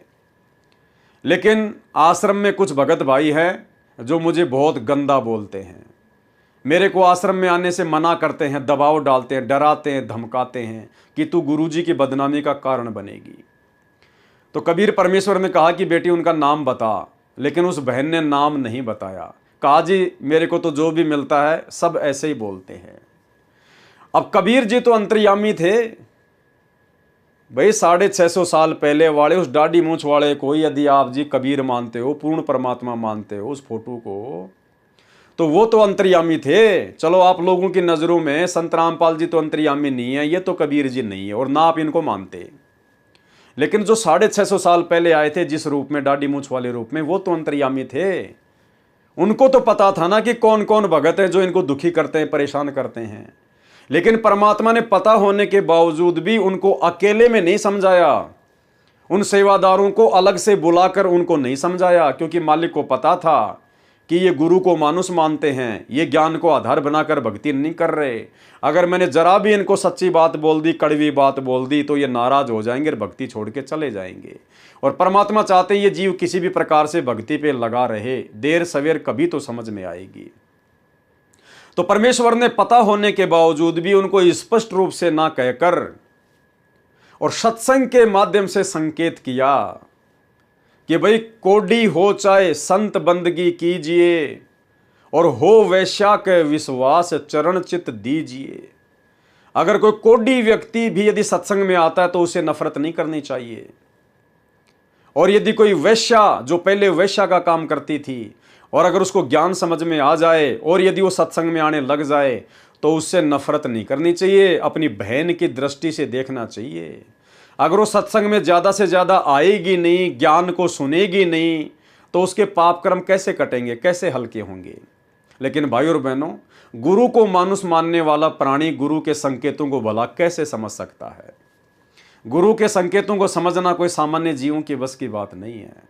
लेकिन आश्रम में कुछ भगत भाई हैं जो मुझे बहुत गंदा बोलते हैं, मेरे को आश्रम में आने से मना करते हैं, दबाव डालते हैं, डराते हैं, धमकाते हैं कि तू गुरुजी की बदनामी का कारण बनेगी। तो कबीर परमेश्वर ने कहा कि बेटी उनका नाम बता, लेकिन उस बहन ने नाम नहीं बताया। कहा जी मेरे को तो जो भी मिलता है सब ऐसे ही बोलते हैं। अब कबीर जी तो अंतर्यामी थे, भाई 650 साल पहले वाले उस दाढ़ी मूंछ वाले को यदि आप जी कबीर मानते हो, पूर्ण परमात्मा मानते हो उस फोटो को, तो वो तो अंतर्यामी थे। चलो आप लोगों की नज़रों में संत रामपाल जी तो अंतर्यामी नहीं है, ये तो कबीर जी नहीं है और ना आप इनको मानते, लेकिन जो 650 साल पहले आए थे जिस रूप में, दाढ़ी मूंछ वाले रूप में, वो तो अंतर्यामी थे। उनको तो पता था ना कि कौन कौन भगत है जो इनको दुखी करते हैं, परेशान करते हैं। लेकिन परमात्मा ने पता होने के बावजूद भी उनको अकेले में नहीं समझाया, उन सेवादारों को अलग से बुलाकर उनको नहीं समझाया, क्योंकि मालिक को पता था कि ये गुरु को मानुष मानते हैं, ये ज्ञान को आधार बनाकर भक्ति नहीं कर रहे। अगर मैंने जरा भी इनको सच्ची बात बोल दी, कड़वी बात बोल दी, तो ये नाराज हो जाएंगे और भक्ति छोड़ के चले जाएंगे। और परमात्मा चाहते हैं ये जीव किसी भी प्रकार से भक्ति पे लगा रहे, देर सवेर कभी तो समझ में आएगी। तो परमेश्वर ने पता होने के बावजूद भी उनको स्पष्ट रूप से ना कहकर और सत्संग के माध्यम से संकेत किया कि भाई कोडी हो चाहे संत बंदगी कीजिए, और हो वैश्या के विश्वास चरण चित दीजिए। अगर कोई कोडी व्यक्ति भी यदि सत्संग में आता है तो उसे नफरत नहीं करनी चाहिए। और यदि कोई वैश्या जो पहले वैश्या का काम करती थी, और अगर उसको ज्ञान समझ में आ जाए और यदि वो सत्संग में आने लग जाए, तो उससे नफरत नहीं करनी चाहिए, अपनी बहन की दृष्टि से देखना चाहिए। अगर वो सत्संग में ज़्यादा से ज़्यादा आएगी नहीं, ज्ञान को सुनेगी नहीं, तो उसके पाप कर्म कैसे कटेंगे, कैसे हल्के होंगे। लेकिन भाई और बहनों, गुरु को मानुष मानने वाला प्राणी गुरु के संकेतों को भला कैसे समझ सकता है। गुरु के संकेतों को समझना कोई सामान्य जीवों की बस की बात नहीं है।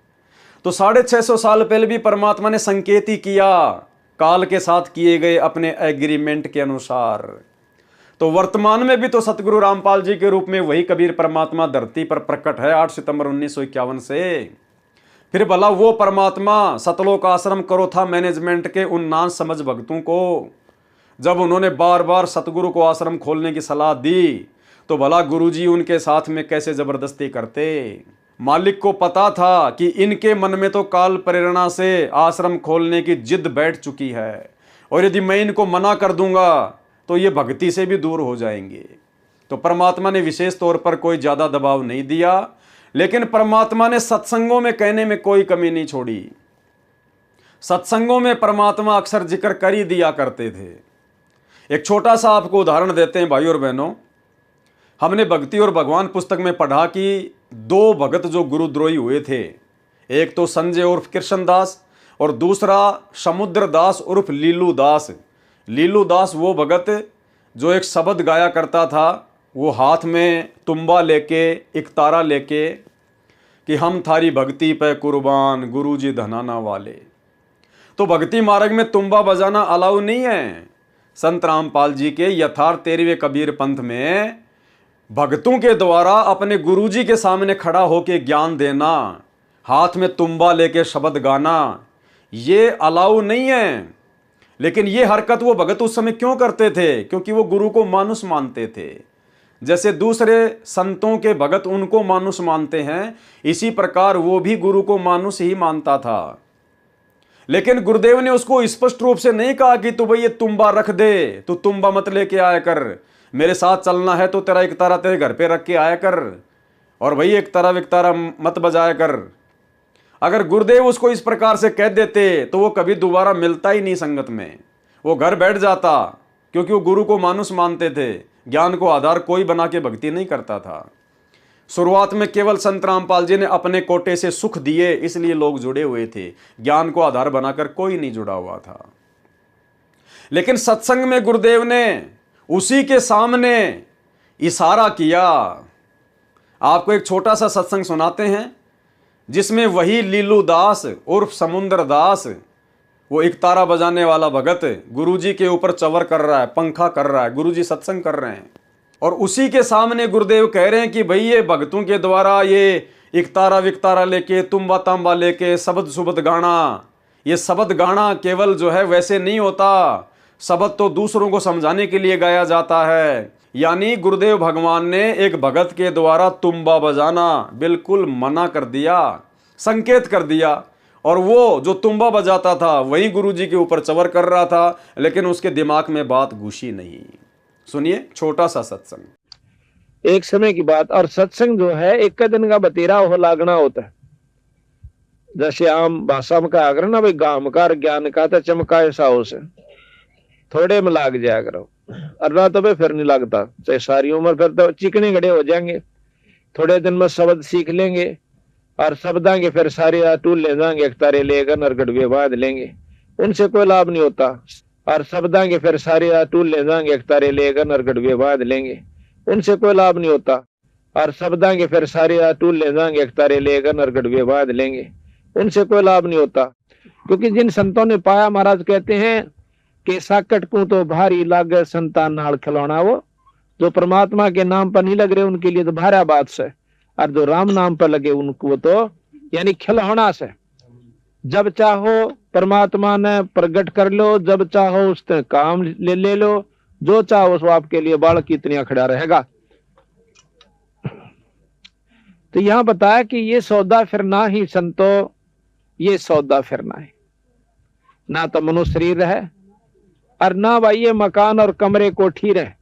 तो 650 साल पहले भी परमात्मा ने संकेत ही किया, काल के साथ किए गए अपने एग्रीमेंट के अनुसार। तो वर्तमान में भी तो सतगुरु रामपाल जी के रूप में वही कबीर परमात्मा धरती पर प्रकट है 8 सितंबर 1951 से। फिर भला वो परमात्मा सतलोक आश्रम करोथा मैनेजमेंट के उन नाम समझ भक्तों को जब उन्होंने बार बार सतगुरु को आश्रम खोलने की सलाह दी, तो भला गुरुजी उनके साथ में कैसे जबरदस्ती करते। मालिक को पता था कि इनके मन में तो काल प्रेरणा से आश्रम खोलने की जिद बैठ चुकी है, और यदि मैं इनको मना कर दूंगा तो ये भक्ति से भी दूर हो जाएंगे। तो परमात्मा ने विशेष तौर पर कोई ज़्यादा दबाव नहीं दिया, लेकिन परमात्मा ने सत्संगों में कहने में कोई कमी नहीं छोड़ी। सत्संगों में परमात्मा अक्सर जिक्र कर ही दिया करते थे। एक छोटा सा आपको उदाहरण देते हैं भाई और बहनों। हमने भक्ति और भगवान पुस्तक में पढ़ा कि 2 भगत जो गुरुद्रोही हुए थे, एक तो संजय उर्फ कृष्णदास और दूसरा समुद्र दास उर्फ लीलू दास। लीलू दास वो भगत जो एक शब्द गाया करता था, वो हाथ में तुम्बा लेके, एक तारा लेके, कि हम थारी भक्ति पे कुर्बान गुरुजी धनाना वाले। तो भक्ति मार्ग में तुम्बा बजाना अलाउ नहीं है। संत रामपाल जी के यथार्थ 13वें कबीर पंथ में भक्तों के द्वारा अपने गुरुजी के सामने खड़ा होकर ज्ञान देना, हाथ में तुम्बा लेके शब्द गाना, ये अलाउ नहीं है। लेकिन ये हरकत वो भगत उस समय क्यों करते थे? क्योंकि वो गुरु को मानुष मानते थे। जैसे दूसरे संतों के भगत उनको मानुष मानते हैं, इसी प्रकार वो भी गुरु को मानुष ही मानता था। लेकिन गुरुदेव ने उसको स्पष्ट रूप से नहीं कहा कि तू भाई ये तुम्बा रख दे, तू तुम्बा मत लेके आया कर, मेरे साथ चलना है तो तेरा एक तारा तेरे घर पे रख के आया कर, और भाई एक तारा मत बजाया कर। अगर गुरुदेव उसको इस प्रकार से कह देते तो वो कभी दोबारा मिलता ही नहीं संगत में, वो घर बैठ जाता, क्योंकि वो गुरु को मानुष मानते थे। ज्ञान को आधार कोई बना के भक्ति नहीं करता था। शुरुआत में केवल संत रामपाल जी ने अपने कोटे से सुख दिए, इसलिए लोग जुड़े हुए थे, ज्ञान को आधार बनाकर कोई नहीं जुड़ा हुआ था। लेकिन सत्संग में गुरुदेव ने उसी के सामने इशारा किया। आपको एक छोटा सा सत्संग सुनाते हैं जिसमें वही लीलू दास उर्फ समुद्र दास, वो एक तारा बजाने वाला भगत, गुरुजी के ऊपर चवर कर रहा है, पंखा कर रहा है, गुरुजी सत्संग कर रहे हैं, और उसी के सामने गुरुदेव कह रहे हैं कि भाई ये भक्तों के द्वारा ये एक तारा विकतारा लेके, तुम्बा तांबा लेके शब्द सुबद गाना, ये शब्द गाना केवल जो है वैसे नहीं होता, शब्द तो दूसरों को समझाने के लिए गाया जाता है। यानी गुरुदेव भगवान ने एक भगत के द्वारा तुम्बा बजाना बिल्कुल मना कर दिया, संकेत कर दिया, और वो जो तुम्बा बजाता था वही गुरुजी के ऊपर चवर कर रहा था, लेकिन उसके दिमाग में बात घुसी नहीं। सुनिए छोटा सा सत्संग। एक समय की बात। और सत्संग जो है एक दिन का बतेरा हो लागना होता है। जैसे आम भाषा में कहा करो ना भाई, गामकार ज्ञान का तो चमकाए साओ से, थोड़े में लाग जाया करो। और रात में फिर नहीं लगता, चाहे सारी उम्र फिर तो चिकने गड़े हो जाएंगे। थोड़े दिन में शब्द सीख लेंगे और शब्दा के फिर सारे टूल ले जाएंगे, एक तारे लेकर नरगढ़ बांध लेंगे, उनसे कोई लाभ नहीं होता। और शब्दा के फिर सारे टूल ले जाएंगे, एक तारे लेकर नरगढ़ बांध लेंगे, उनसे कोई लाभ नहीं होता। और शब्दा के फिर सारे टूल ले जाएंगे, एक तारे लेकर नरगढ़ बांध लेंगे, उनसे कोई लाभ नहीं होता। क्योंकि जिन संतों ने पाया, महाराज कहते हैं कि साकट को तो भारी लागे संतान नाल खिलौना, वो जो परमात्मा के नाम पर नहीं लग रहे उनके लिए तो भारा बात से, और जो राम नाम पर लगे उनको तो यानी खिलौना से। जब चाहो परमात्मा ने प्रकट कर लो, जब चाहो उससे काम ले लो, जो चाहो सो आपके लिए बाल की इतनी खड़ा रहेगा। तो यहां बताया कि ये सौदा फिरना ही संतो, ये सौदा फिरना है, ना तो मनुष्य शरीर है और ना भाई ये मकान और कमरे कोठी रहे।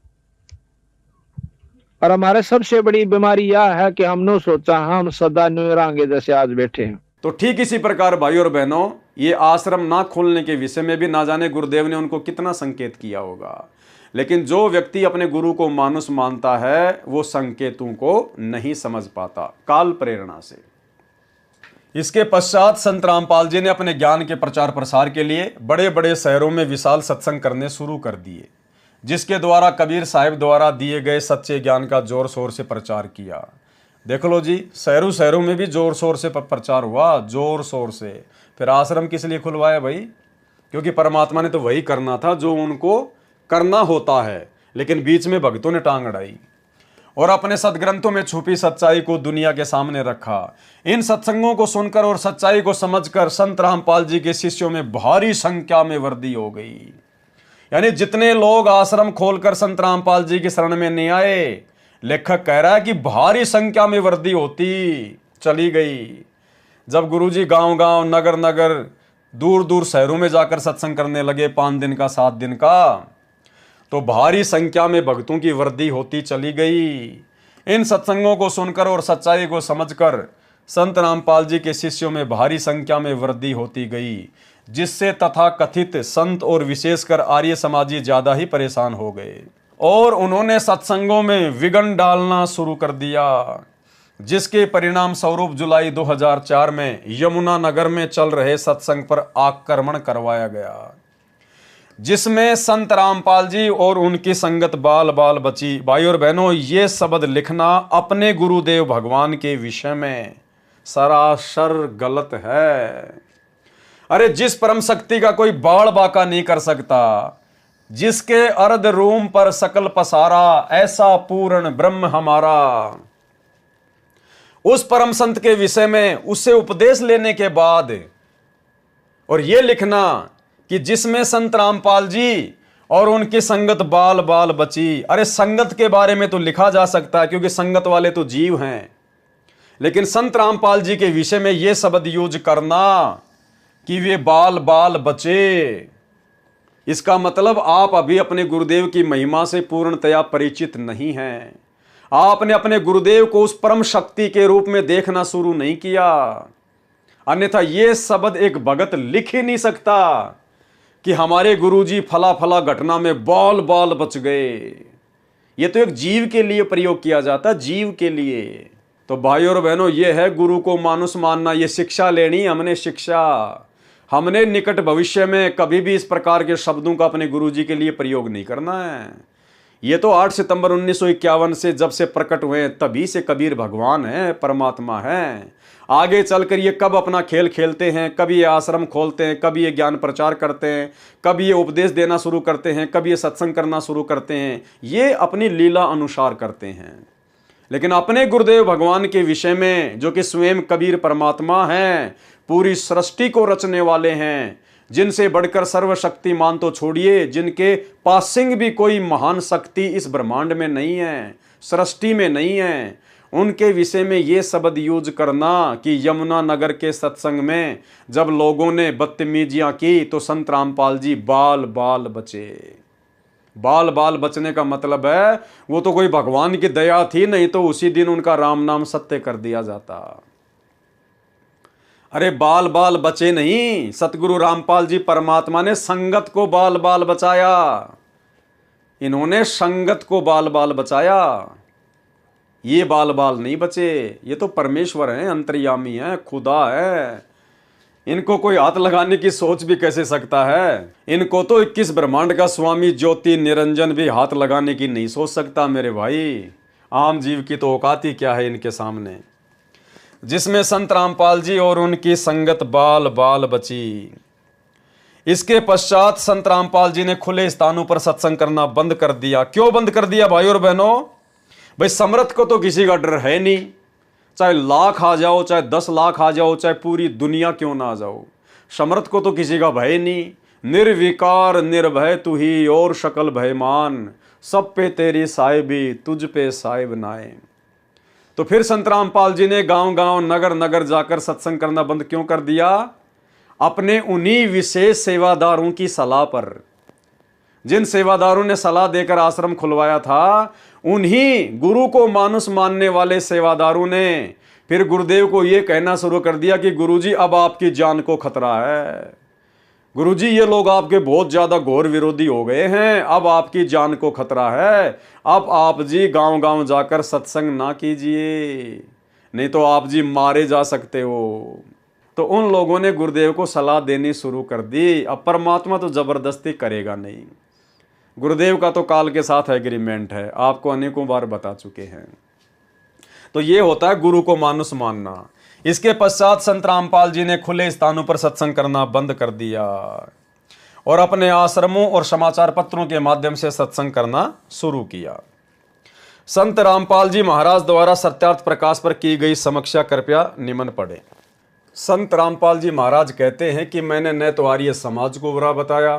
और हमारे सबसे बड़ी बीमारी यह है कि हमने सोचा हम सदा न्यू रहेंगे जैसे आज बैठे हैं। तो ठीक इसी प्रकार भाई और बहनों, ये आश्रम ना खोलने के विषय में भी ना जाने गुरुदेव ने उनको कितना संकेत किया होगा, लेकिन जो व्यक्ति अपने गुरु को मानुष मानता है वो संकेतों को नहीं समझ पाता काल प्रेरणा से। इसके पश्चात संत रामपाल जी ने अपने ज्ञान के प्रचार प्रसार के लिए बड़े बड़े शहरों में विशाल सत्संग करने शुरू कर दिए, जिसके द्वारा कबीर साहिब द्वारा दिए गए सच्चे ज्ञान का जोर शोर से प्रचार किया। देख लो जी, शहरों शहरों में भी जोर शोर से प्रचार हुआ, जोर शोर से। फिर आश्रम किस लिए खुलवाया भाई? क्योंकि परमात्मा ने तो वही करना था जो उनको करना होता है, लेकिन बीच में भक्तों ने टांग अड़ाई और अपने सदग्रंथों में छुपी सच्चाई को दुनिया के सामने रखा। इन सत्संगों को सुनकर और सच्चाई को समझकर संत रामपाल जी के शिष्यों में भारी संख्या में वृद्धि हो गई। यानी जितने लोग आश्रम खोलकर संत रामपाल जी की शरण में नहीं आए, लेखक कह रहा है कि भारी संख्या में वृद्धि होती चली गई। जब गुरुजी गांव-गांव, नगर-नगर, दूर-दूर शहरों में जाकर सत्संग करने लगे 5 दिन का, 7 दिन का, तो भारी संख्या में भक्तों की वृद्धि होती चली गई। इन सत्संगों को सुनकर और सच्चाई को समझकर संत रामपाल जी के शिष्यों में भारी संख्या में वृद्धि होती गई, जिससे तथा कथित संत और विशेषकर आर्य समाजी ज्यादा ही परेशान हो गए और उन्होंने सत्संगों में विघ्न डालना शुरू कर दिया, जिसके परिणाम स्वरूप जुलाई 2004 में यमुना नगर में चल रहे सत्संग पर आक्रमण करवाया गया, जिसमें संत रामपाल जी और उनकी संगत बाल बाल बची। भाई और बहनों, ये शब्द लिखना अपने गुरुदेव भगवान के विषय में सरासर गलत है। अरे जिस परम शक्ति का कोई बाड़ बाका नहीं कर सकता, जिसके अर्ध रूम पर सकल पसारा, ऐसा पूर्ण ब्रह्म हमारा, उस परम संत के विषय में उससे उपदेश लेने के बाद और यह लिखना कि जिसमें संत रामपाल जी और उनकी संगत बाल बाल बची। अरे संगत के बारे में तो लिखा जा सकता है क्योंकि संगत वाले तो जीव हैं, लेकिन संत रामपाल जी के विषय में यह शब्द यूज करना कि वे बाल बाल बचे, इसका मतलब आप अभी अपने गुरुदेव की महिमा से पूर्णतया परिचित नहीं हैं। आपने अपने गुरुदेव को उस परम शक्ति के रूप में देखना शुरू नहीं किया, अन्यथा यह शब्द एक भगत लिख ही नहीं सकता कि हमारे गुरुजी फला फला घटना में बाल बाल बच गए। यह तो एक जीव के लिए प्रयोग किया जाता, जीव के लिए। तो भाई और बहनों, यह है गुरु को मानुष मानना, यह शिक्षा लेनी हमने शिक्षा। हमने निकट भविष्य में कभी भी इस प्रकार के शब्दों का अपने गुरुजी के लिए प्रयोग नहीं करना है। ये तो 8 सितंबर 1951 से जब से प्रकट हुए तभी से कबीर भगवान है, परमात्मा है। आगे चलकर ये कब अपना खेल खेलते हैं, कभी ये आश्रम खोलते हैं, कभी ये ज्ञान प्रचार करते हैं, कभी ये उपदेश देना शुरू करते हैं, कभी ये सत्संग करना शुरू करते हैं, ये अपनी लीला अनुसार करते हैं। लेकिन अपने गुरुदेव भगवान के विषय में, जो कि स्वयं कबीर परमात्मा हैं, पूरी सृष्टि को रचने वाले हैं, जिनसे बढ़कर सर्वशक्तिमान तो छोड़िए, जिनके पासिंग भी कोई महान शक्ति इस ब्रह्मांड में नहीं है, सृष्टि में नहीं है, उनके विषय में ये शब्द यूज करना कि यमुना नगर के सत्संग में जब लोगों ने बदतमीजियां की तो संत रामपाल जी बाल बाल बचे। बाल बाल बचने का मतलब है वो तो कोई भगवान की दया थी, नहीं तो उसी दिन उनका राम नाम सत्य कर दिया जाता। अरे बाल बाल बचे नहीं, सतगुरु रामपाल जी परमात्मा ने संगत को बाल बाल बचाया। इन्होंने संगत को बाल बाल बचाया, ये बाल बाल नहीं बचे। ये तो परमेश्वर हैं, अंतर्यामी हैं, खुदा है। इनको कोई हाथ लगाने की सोच भी कैसे सकता है? इनको तो 21 ब्रह्मांड का स्वामी ज्योति निरंजन भी हाथ लगाने की नहीं सोच सकता मेरे भाई। आम जीव की तो औकात ही क्या है इनके सामने। जिसमें संत रामपाल जी और उनकी संगत बाल बाल बची। इसके पश्चात संत रामपाल जी ने खुले स्थानों पर सत्संग करना बंद कर दिया। क्यों बंद कर दिया भाई और बहनों? भाई समर्थ को तो किसी का डर है नहीं, चाहे लाख आ जाओ, चाहे 10 लाख आ जाओ, चाहे पूरी दुनिया क्यों ना आ जाओ, समर्थ को तो किसी का भय नहीं। निर्विकार निर्भय तू ही और शकल भयमान, सब पे तेरी साहिबी तुझ पे साहिब नाए। तो फिर संत रामपाल जी ने गांव गांव नगर नगर जाकर सत्संग करना बंद क्यों कर दिया? अपने उन्हीं विशेष सेवादारों की सलाह पर। जिन सेवादारों ने सलाह देकर आश्रम खुलवाया था, उन्हीं गुरु को मानुष मानने वाले सेवादारों ने फिर गुरुदेव को यह कहना शुरू कर दिया कि गुरुजी अब आपकी जान को खतरा है, गुरुजी ये लोग आपके बहुत ज्यादा घोर विरोधी हो गए हैं, अब आपकी जान को खतरा है, अब आप जी गांव गांव जाकर सत्संग ना कीजिए, नहीं तो आप जी मारे जा सकते हो। तो उन लोगों ने गुरुदेव को सलाह देनी शुरू कर दी। अब परमात्मा तो जबरदस्ती करेगा नहीं, गुरुदेव का तो काल के साथ एग्रीमेंट है, आपको अनेकों बार बता चुके हैं। तो ये होता है गुरु को मानुष मानना। इसके पश्चात संत रामपाल जी ने खुले स्थानों पर सत्संग करना बंद कर दिया और अपने आश्रमों और समाचार पत्रों के माध्यम से सत्संग करना शुरू किया। संत रामपाल जी महाराज द्वारा सत्यार्थ प्रकाश पर की गई समीक्षा कृपया निम्न पढ़े। संत रामपाल जी महाराज कहते हैं कि मैंने न तो आर्य समाज को बुरा बताया,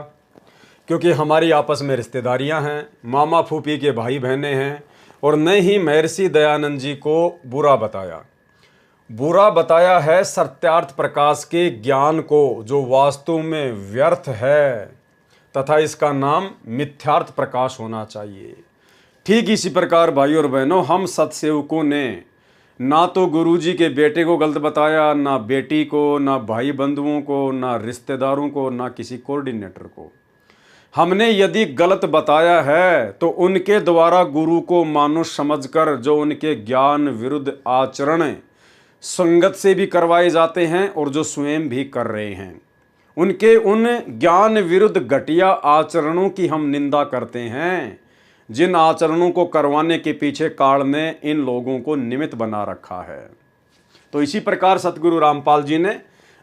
क्योंकि हमारी आपस में रिश्तेदारियां हैं, मामा फूफी के भाई बहनें हैं, और न ही महर्षि दयानंद जी को बुरा बताया। बुरा बताया है सत्यार्थ प्रकाश के ज्ञान को, जो वास्तव में व्यर्थ है तथा इसका नाम मिथ्यार्थ प्रकाश होना चाहिए। ठीक इसी प्रकार भाई और बहनों, हम सत्सेवकों ने ना तो गुरुजी के बेटे को गलत बताया, ना बेटी को, ना भाई बंधुओं को, ना रिश्तेदारों को, ना किसी कोऑर्डिनेटर को। हमने यदि गलत बताया है तो उनके द्वारा गुरु को मानुष समझकर जो उनके ज्ञान विरुद्ध आचरण संगत से भी करवाए जाते हैं और जो स्वयं भी कर रहे हैं, उनके उन ज्ञान विरुद्ध घटिया आचरणों की हम निंदा करते हैं, जिन आचरणों को करवाने के पीछे काल ने इन लोगों को निमित्त बना रखा है। तो इसी प्रकार सतगुरु रामपाल जी ने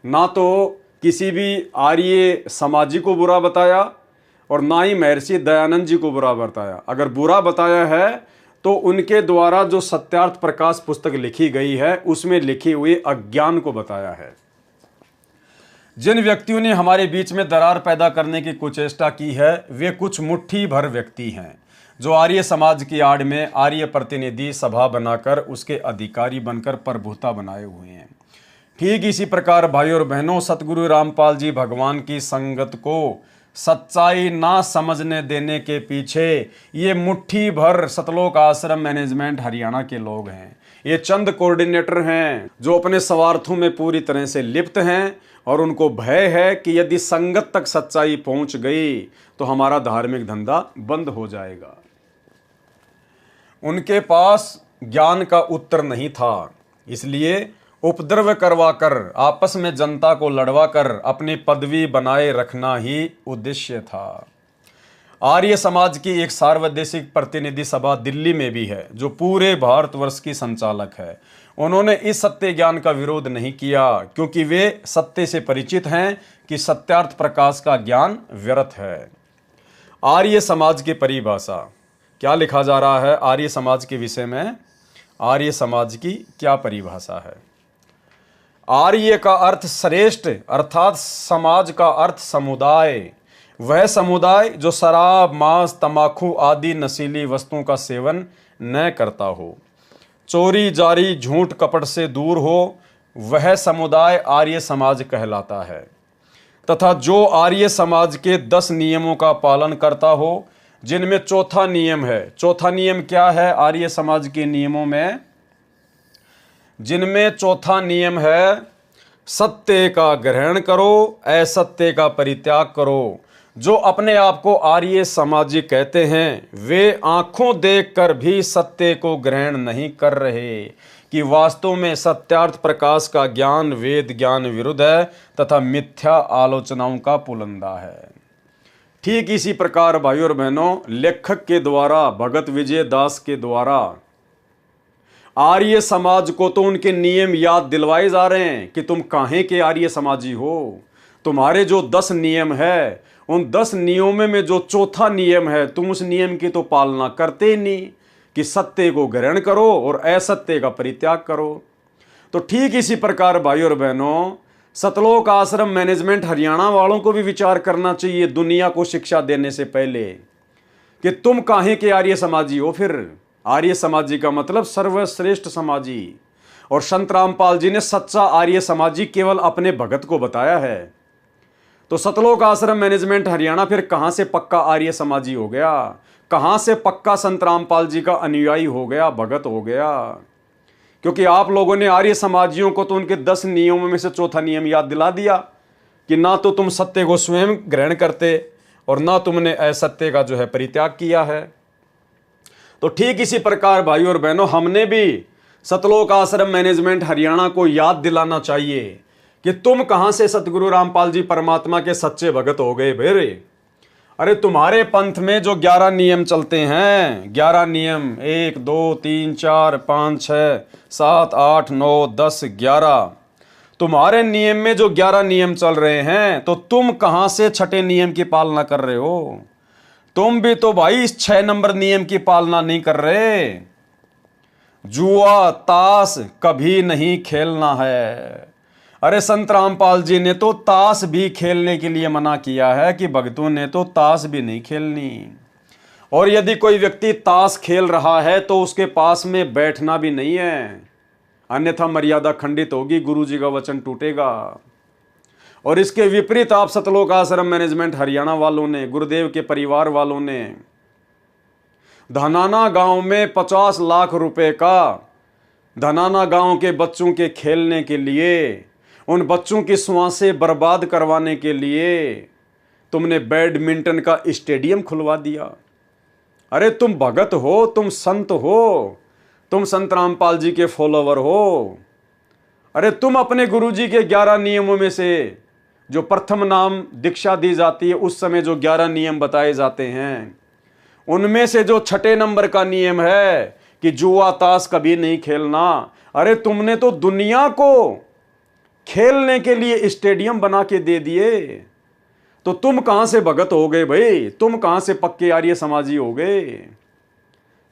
ना तो किसी भी आर्य समाजी को बुरा बताया और ना ही महर्षि दयानंद जी को बुरा बताया। अगर बुरा बताया है तो उनके द्वारा जो सत्यार्थ प्रकाश पुस्तक लिखी गई है उसमें लिखी हुई अज्ञान को बताया है। जिन व्यक्तियों ने हमारे बीच में दरार पैदा करने की कुचेष्टा की है, वे कुछ मुट्ठी भर व्यक्ति हैं जो आर्य समाज की आड़ में आर्य प्रतिनिधि सभा बनाकर उसके अधिकारी बनकर प्रभुता बनाए हुए हैं। ठीक इसी प्रकार भाई और बहनों, सतगुरु रामपाल जी भगवान की संगत को सच्चाई ना समझने देने के पीछे ये मुट्ठी भर सतलोक आश्रम मैनेजमेंट हरियाणा के लोग हैं। ये चंद कोऑर्डिनेटर हैं जो अपने स्वार्थों में पूरी तरह से लिप्त हैं और उनको भय है कि यदि संगत तक सच्चाई पहुंच गई तो हमारा धार्मिक धंधा बंद हो जाएगा। उनके पास ज्ञान का उत्तर नहीं था, इसलिए उपद्रव करवाकर आपस में जनता को लड़वाकर अपनी पदवी बनाए रखना ही उद्देश्य था। आर्य समाज की एक सार्वदेशिक प्रतिनिधि सभा दिल्ली में भी है जो पूरे भारतवर्ष की संचालक है। उन्होंने इस सत्य ज्ञान का विरोध नहीं किया क्योंकि वे सत्य से परिचित हैं कि सत्यार्थ प्रकाश का ज्ञान व्यर्थ है। आर्य समाज की परिभाषा क्या लिखा जा रहा है? आर्य समाज के विषय में आर्य समाज की क्या परिभाषा है? आर्य का अर्थ श्रेष्ठ, अर्थात समाज का अर्थ समुदाय, वह समुदाय जो शराब, मांस, तंबाकू आदि नशीली वस्तुओं का सेवन न करता हो, चोरी जारी झूठ कपट से दूर हो, वह समुदाय आर्य समाज कहलाता है। तथा जो आर्य समाज के 10 नियमों का पालन करता हो जिनमें चौथा नियम है। चौथा नियम क्या है आर्य समाज के नियमों में? जिनमें चौथा नियम है, सत्य का ग्रहण करो, असत्य का परित्याग करो। जो अपने आप को आर्य समाजी कहते हैं, वे आंखों देखकर भी सत्य को ग्रहण नहीं कर रहे कि वास्तव में सत्यार्थ प्रकाश का ज्ञान वेद ज्ञान विरुद्ध है तथा मिथ्या आलोचनाओं का पुलंदा है। ठीक इसी प्रकार भाइयों और बहनों, लेखक के द्वारा, भगत विजय दास के द्वारा आर्य समाज को तो उनके नियम याद दिलवाए जा रहे हैं कि तुम काहे के आर्य समाजी हो। तुम्हारे जो 10 नियम है, उन 10 नियमों में जो चौथा नियम है, तुम उस नियम की तो पालना करते ही नहीं कि सत्य को ग्रहण करो और असत्य का परित्याग करो। तो ठीक इसी प्रकार भाइयों और बहनों, सतलोक आश्रम मैनेजमेंट हरियाणा वालों को भी विचार करना चाहिए दुनिया को शिक्षा देने से पहले कि तुम काहे के आर्य समाजी हो। फिर आर्य समाजी का मतलब सर्वश्रेष्ठ समाजी, और संत रामपाल जी ने सच्चा आर्य समाजी केवल अपने भगत को बताया है। तो सतलोक आश्रम मैनेजमेंट हरियाणा फिर कहां से पक्का आर्य समाजी हो गया? कहां से पक्का संत रामपाल जी का अनुयायी हो गया, भगत हो गया? क्योंकि आप लोगों ने आर्य समाजियों को तो उनके 10 नियमों में से चौथा नियम याद दिला दिया कि ना तो तुम सत्य को स्वयं ग्रहण करते और ना तुमने असत्य का जो है परित्याग किया है। तो ठीक इसी प्रकार भाइयों और बहनों, हमने भी सतलोक आश्रम मैनेजमेंट हरियाणा को याद दिलाना चाहिए कि तुम कहां से सतगुरु रामपाल जी परमात्मा के सच्चे भगत हो गए भेरे। अरे तुम्हारे पंथ में जो 11 नियम चलते हैं, 11 नियम, 1 2 3 4 5 6 7 8 9 10 11, तुम्हारे नियम में जो 11 नियम चल रहे हैं, तो तुम कहां से छठे नियम की पालना कर रहे हो? तुम भी तो भाई इस 6 नंबर नियम की पालना नहीं कर रहे। जुआ ताश कभी नहीं खेलना है। अरे संत रामपाल जी ने तो ताश भी खेलने के लिए मना किया है कि भक्तों ने तो ताश भी नहीं खेलनी। और यदि कोई व्यक्ति ताश खेल रहा है तो उसके पास में बैठना भी नहीं है, अन्यथा मर्यादा खंडित होगी, गुरु जी का वचन टूटेगा। और इसके विपरीत आप सतलोक आश्रम मैनेजमेंट हरियाणा वालों ने, गुरुदेव के परिवार वालों ने धनाना गांव में 50 लाख रुपए का, धनाना गांव के बच्चों के खेलने के लिए, उन बच्चों की श्वासें बर्बाद करवाने के लिए तुमने बैडमिंटन का स्टेडियम खुलवा दिया। अरे तुम भगत हो, तुम संत हो, तुम संत रामपाल जी के फॉलोवर हो। अरे तुम अपने गुरुजी के 11 नियमों में से, जो प्रथम नाम दीक्षा दी जाती है उस समय जो 11 नियम बताए जाते हैं, उनमें से जो छठे नंबर का नियम है कि जुआ ताश कभी नहीं खेलना, अरे तुमने तो दुनिया को खेलने के लिए स्टेडियम बना के दे दिए। तो तुम कहां से भगत हो गए भाई? तुम कहां से पक्के आर्य समाजी हो गए?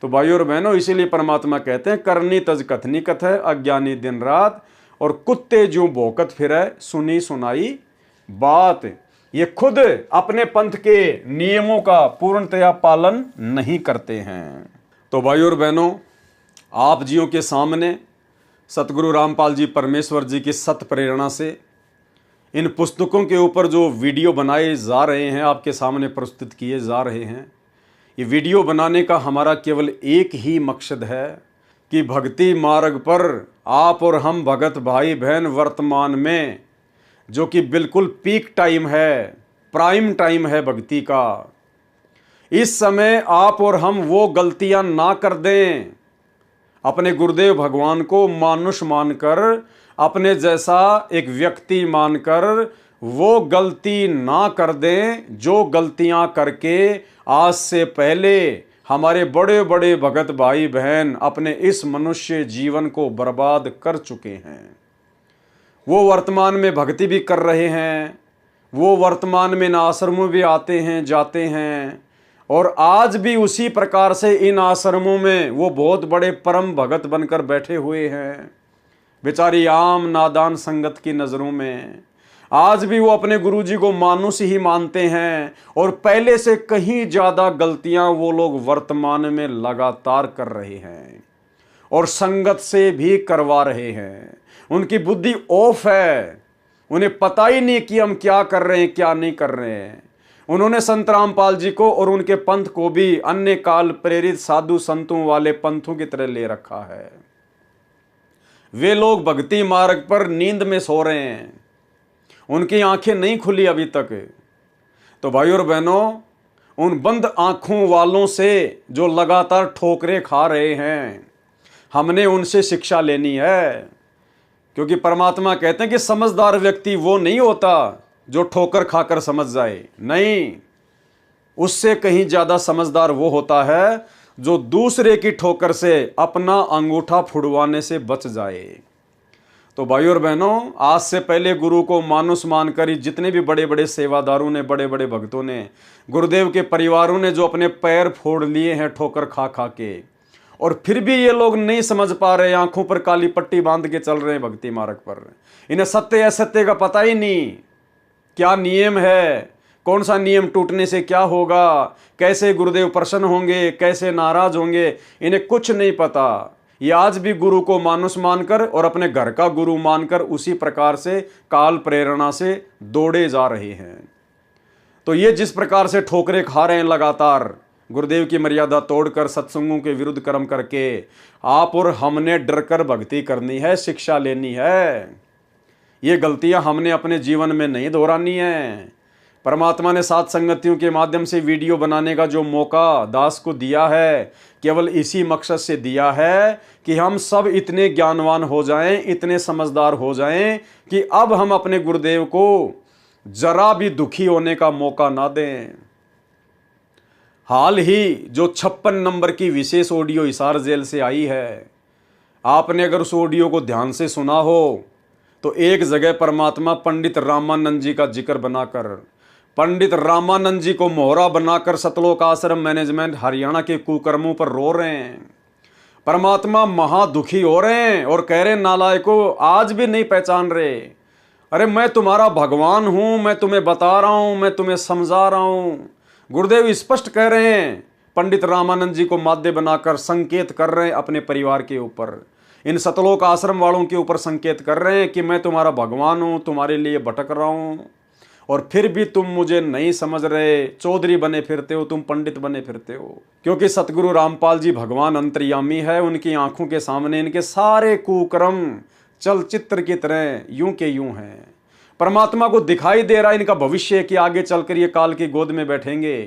तो भाइयों और बहनों, इसीलिए परमात्मा कहते हैं, करनी तज कथनी कथ है, अज्ञानी दिन रात, और कुत्ते जो भौंकत फिरे, सुनी सुनाई बात। ये खुद अपने पंथ के नियमों का पूर्णतया पालन नहीं करते हैं। तो भाइयों और बहनों, आप जियों के सामने सतगुरु रामपाल जी परमेश्वर जी की सत प्रेरणा से इन पुस्तकों के ऊपर जो वीडियो बनाए जा रहे हैं, आपके सामने प्रस्तुत किए जा रहे हैं। ये वीडियो बनाने का हमारा केवल एक ही मकसद है कि भक्ति मार्ग पर आप और हम भगत भाई बहन वर्तमान में, जो कि बिल्कुल पीक टाइम है, प्राइम टाइम है भक्ति का, इस समय आप और हम वो गलतियां ना कर दें। अपने गुरुदेव भगवान को मानुष मानकर, अपने जैसा एक व्यक्ति मानकर वो गलती ना कर दें जो गलतियां करके आज से पहले हमारे बड़े बड़े भगत भाई बहन अपने इस मनुष्य जीवन को बर्बाद कर चुके हैं। वो वर्तमान में भक्ति भी कर रहे हैं, वो वर्तमान में इन आश्रमों भी आते हैं जाते हैं, और आज भी उसी प्रकार से इन आश्रमों में वो बहुत बड़े परम भगत बनकर बैठे हुए हैं। बेचारी आम नादान संगत की नज़रों में आज भी वो अपने गुरुजी को मानुष ही मानते हैं, और पहले से कहीं ज़्यादा गलतियां वो लोग वर्तमान में लगातार कर रहे हैं और संगत से भी करवा रहे हैं। उनकी बुद्धि ऑफ है, उन्हें पता ही नहीं कि हम क्या कर रहे हैं क्या नहीं कर रहे हैं। उन्होंने संत रामपाल जी को और उनके पंथ को भी अन्य काल प्रेरित साधु संतों वाले पंथों की तरह ले रखा है। वे लोग भक्ति मार्ग पर नींद में सो रहे हैं, उनकी आंखें नहीं खुली अभी तक। तो भाई और बहनों, उन बंद आंखों वालों से जो लगातार ठोकरें खा रहे हैं, हमने उनसे शिक्षा लेनी है। क्योंकि परमात्मा कहते हैं कि समझदार व्यक्ति वो नहीं होता जो ठोकर खाकर समझ जाए, नहीं, उससे कहीं ज्यादा समझदार वो होता है जो दूसरे की ठोकर से अपना अंगूठा फुड़वाने से बच जाए। तो भाई और बहनों, आज से पहले गुरु को मानुष मानकर ही जितने भी बड़े बड़े सेवादारों ने, बड़े बड़े भक्तों ने, गुरुदेव के परिवारों ने जो अपने पैर फोड़ लिए हैं ठोकर खा खा के, और फिर भी ये लोग नहीं समझ पा रहे, आंखों पर काली पट्टी बांध के चल रहे हैं भक्ति मार्ग पर। इन्हें सत्य असत्य का पता ही नहीं, क्या नियम है, कौन सा नियम टूटने से क्या होगा, कैसे गुरुदेव प्रसन्न होंगे, कैसे नाराज होंगे, इन्हें कुछ नहीं पता। ये आज भी गुरु को मानुष मानकर और अपने घर का गुरु मानकर उसी प्रकार से काल प्रेरणा से दौड़े जा रहे हैं। तो ये जिस प्रकार से ठोकरें खा रहे हैं लगातार, गुरुदेव की मर्यादा तोड़कर, सत्संगों के विरुद्ध कर्म करके, आप और हमने डरकर भक्ति करनी है, शिक्षा लेनी है। ये गलतियां हमने अपने जीवन में नहीं दोहरानी है। परमात्मा ने सात संगतियों के माध्यम से वीडियो बनाने का जो मौका दास को दिया है, केवल इसी मकसद से दिया है कि हम सब इतने ज्ञानवान हो जाएं, इतने समझदार हो जाएं कि अब हम अपने गुरुदेव को जरा भी दुखी होने का मौका ना दें। हाल ही जो 56 नंबर की विशेष ऑडियो हिसार जेल से आई है, आपने अगर उस ऑडियो को ध्यान से सुना हो तो एक जगह परमात्मा पंडित रामानंद जी का जिक्र बनाकर, पंडित रामानंद जी को मोहरा बनाकर सतलोक आश्रम मैनेजमेंट हरियाणा के कुकर्मों पर रो रहे हैं। परमात्मा महादुखी हो रहे हैं और कह रहे हैं, नालायकों, आज भी नहीं पहचान रहे। अरे मैं तुम्हारा भगवान हूं, मैं तुम्हें बता रहा हूं, मैं तुम्हें समझा रहा हूं। गुरुदेव स्पष्ट कह रहे हैं, पंडित रामानंद जी को माध्य बनाकर संकेत कर रहे हैं अपने परिवार के ऊपर, इन सतलोक आश्रम वालों के ऊपर संकेत कर रहे हैं कि मैं तुम्हारा भगवान हूं, तुम्हारे लिए भटक रहा हूं, और फिर भी तुम मुझे नहीं समझ रहे, चौधरी बने फिरते हो, तुम पंडित बने फिरते हो। क्योंकि सतगुरु रामपाल जी भगवान अंतर्यामी है, उनकी आंखों के सामने इनके सारे कुकर्म चलचित्र की तरह यूं के यूं हैं। परमात्मा को दिखाई दे रहा है इनका भविष्य कि आगे चलकर ये काल की गोद में बैठेंगे।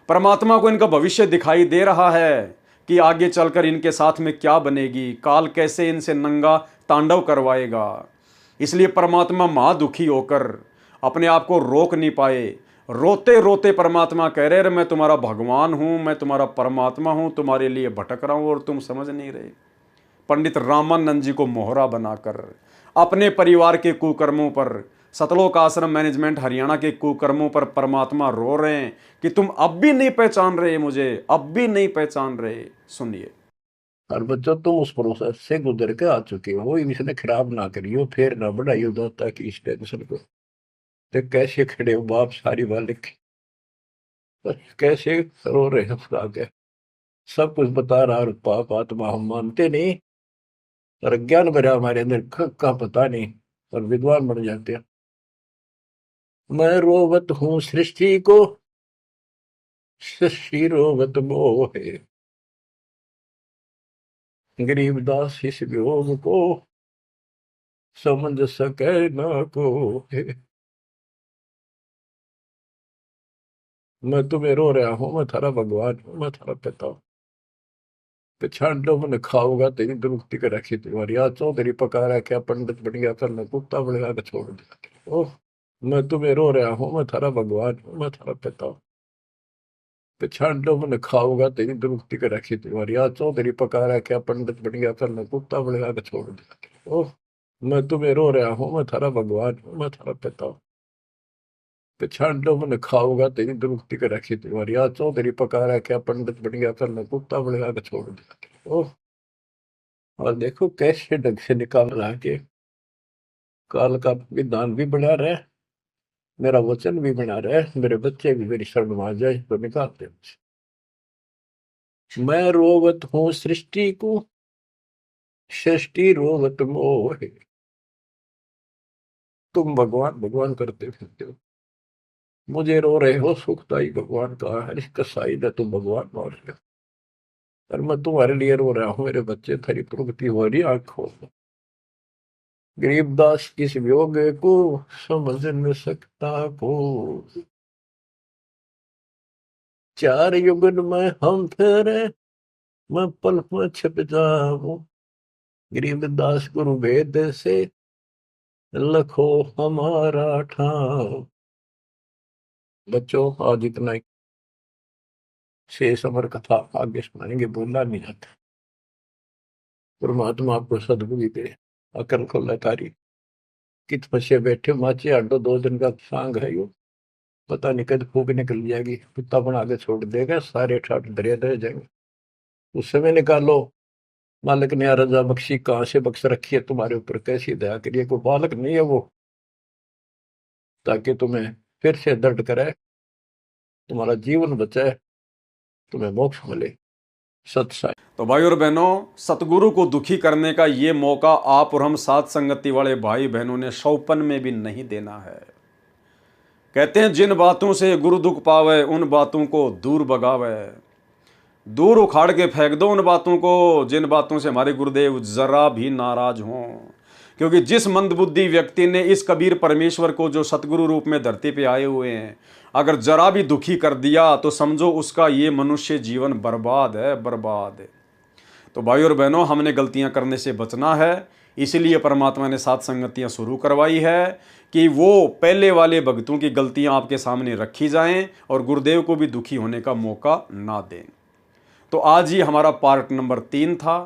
परमात्मा को इनका भविष्य दिखाई दे रहा है कि आगे चलकर इनके साथ में क्या बनेगी, काल कैसे इनसे नंगा तांडव करवाएगा। इसलिए परमात्मा महादुखी होकर अपने आप को रोक नहीं पाए। रोते रोते परमात्मा कह रहे हैं, मैं तुम्हारा भगवान हूं, मैं तुम्हारा परमात्मा हूं, तुम्हारे लिए भटक रहा हूं और तुम समझ नहीं रहे। पंडित रामानंद जी को मोहरा बनाकर अपने परिवार के कुकर्मों पर, सतलोक आश्रम मैनेजमेंट हरियाणा के कुकर्मों पर परमात्मा रो रहे हैं कि तुम अब भी नहीं पहचान रहे मुझे, अब भी नहीं पहचान रहे। सुनिए। और बच्चों, तुम उस प्रोसेस से गुजर के आ चुके हो, इसने खराब ना करियो, फिर ना बढ़ाइयो दाता की इस टेंशन को। तो कैसे खड़े हो बाप, सारी बात लिखी, कैसे रो रहे हो आगे, सब कुछ बता रहा, और पाप आत्मा हम मानते नहीं, और ज्ञान भरा हमारे अंदर का पता नहीं, और विद्वान बन जाते हैं। मैं रोवत हूँ सृष्टि को, सृष्टि रोवत मोहे, गरीबदास इस वियोग को समझ सके ना को। मैं तुम्हें रो रहा हूँ, मैं थारा भगवान हूँ, मैं थारा पिता हूँ। पिछाड़ो मन खाऊंगा तेरी दुरुक्ति कर रखी तुम्हारी, आज चौधरी पका रहा, क्या पंडित बन गया, करना कुत्ता बन गया, छोड़ दिया। ओह, मैं तुम्हें रो रहा हूँ, मैं थारा भगवान हूँ, मैं थारा पिता हूँ। पिछाड़ो मन खाऊंगा तेरी दुरुक्ति कर रखी तुम्हारी, आज चौधरी पका रहा, क्या पंडित बन गया, करना कुत्ता बन गया, छोड़ दिया। ओह, मैं तुम्हें रो रहा हूँ, मैं थारा भगवान हूँ, मैं थारा पिता हूँ। पिछाड़ो मन खाऊंगा तेरी दुरुक्ति कर रखी तुम्हारी, आज चौधरी पका रहा, क्या पंडित बन गया, करना कुत्ता बन गया, छोड़ दिया। ओह, और देखो कैसे ढंग से निकाल रहा के, काल का विधान भी बना रहा है, मेरा वचन भी बना रहा है, मेरे बच्चे भी मेरी शरण में आ जाए तो निकालते हैं। मैं रोवत हूँ सृष्टि को, सृष्टि रोवत मोहे। तुम भगवान भगवान करते फिरते हो, मुझे रो रहे हो, सुखदाई भगवान का है, कसाई ने तुम भगवान मार लिया। और मैं तुम्हारे लिए रो रहा हूँ मेरे बच्चे, तेरी प्रगति हो रही आंखों में। गरीबदास किस वियोग को समझ न सकता को, चार युगन में हम फेरे, मैं पल में छिप जाऊं। गरीबदास गुरु वेद से लखो हमारा ठाव। बच्चों आज इतना ही, शेष अमर कथा आगे सुनाएंगे, बोलना नहीं जाता। परमात्मा आपको सद्बुद्धि दे, अकल को लतारी। कित फंसे बैठे माचे आडो, 2 दिन का सांग है यो, पता नहीं कद फूक निकल जाएगी, कुत्ता बना के छोड़ देगा, सारे ठाट दरिया रह जाएंगे। उस समय निकालो, मालिक ने रजा बख्शी, कहां से बख्श रखी है तुम्हारे ऊपर, कैसी दया करिए, कोई बालक नहीं है वो, ताकि तुम्हें फिर से दर्द करे, तुम्हारा जीवन बचाए, तुम्हें मोक्ष मिले। सत्साई। तो भाई और बहनों, सतगुरु को दुखी करने का ये मौका आप और हम साथ संगति वाले भाई बहनों ने शौपन में भी नहीं देना है। कहते हैं जिन बातों से गुरु दुख पावे, उन बातों को दूर भगावे। दूर उखाड़ के फेंक दो उन बातों को जिन बातों से हमारे गुरुदेव जरा भी नाराज हों। क्योंकि जिस मंदबुद्धि व्यक्ति ने इस कबीर परमेश्वर को, जो सतगुरु रूप में धरती पे आए हुए हैं, अगर जरा भी दुखी कर दिया तो समझो उसका ये मनुष्य जीवन बर्बाद है, बर्बाद है। तो भाई और बहनों, हमने गलतियां करने से बचना है, इसीलिए परमात्मा ने सात संगतियां शुरू करवाई है कि वो पहले वाले भक्तों की गलतियां आपके सामने रखी जाएं और गुरुदेव को भी दुखी होने का मौका ना दें। तो आज ही हमारा पार्ट नंबर 3 था।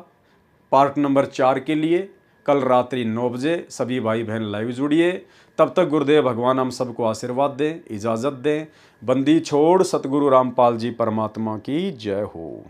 पार्ट नंबर 4 के लिए कल रात्रि 9 बजे सभी भाई बहन लाइव जुड़िए। तब तक गुरुदेव भगवान हम सबको आशीर्वाद दें, इजाज़त दें। बंदी छोड़ सतगुरु रामपाल जी परमात्मा की जय हो।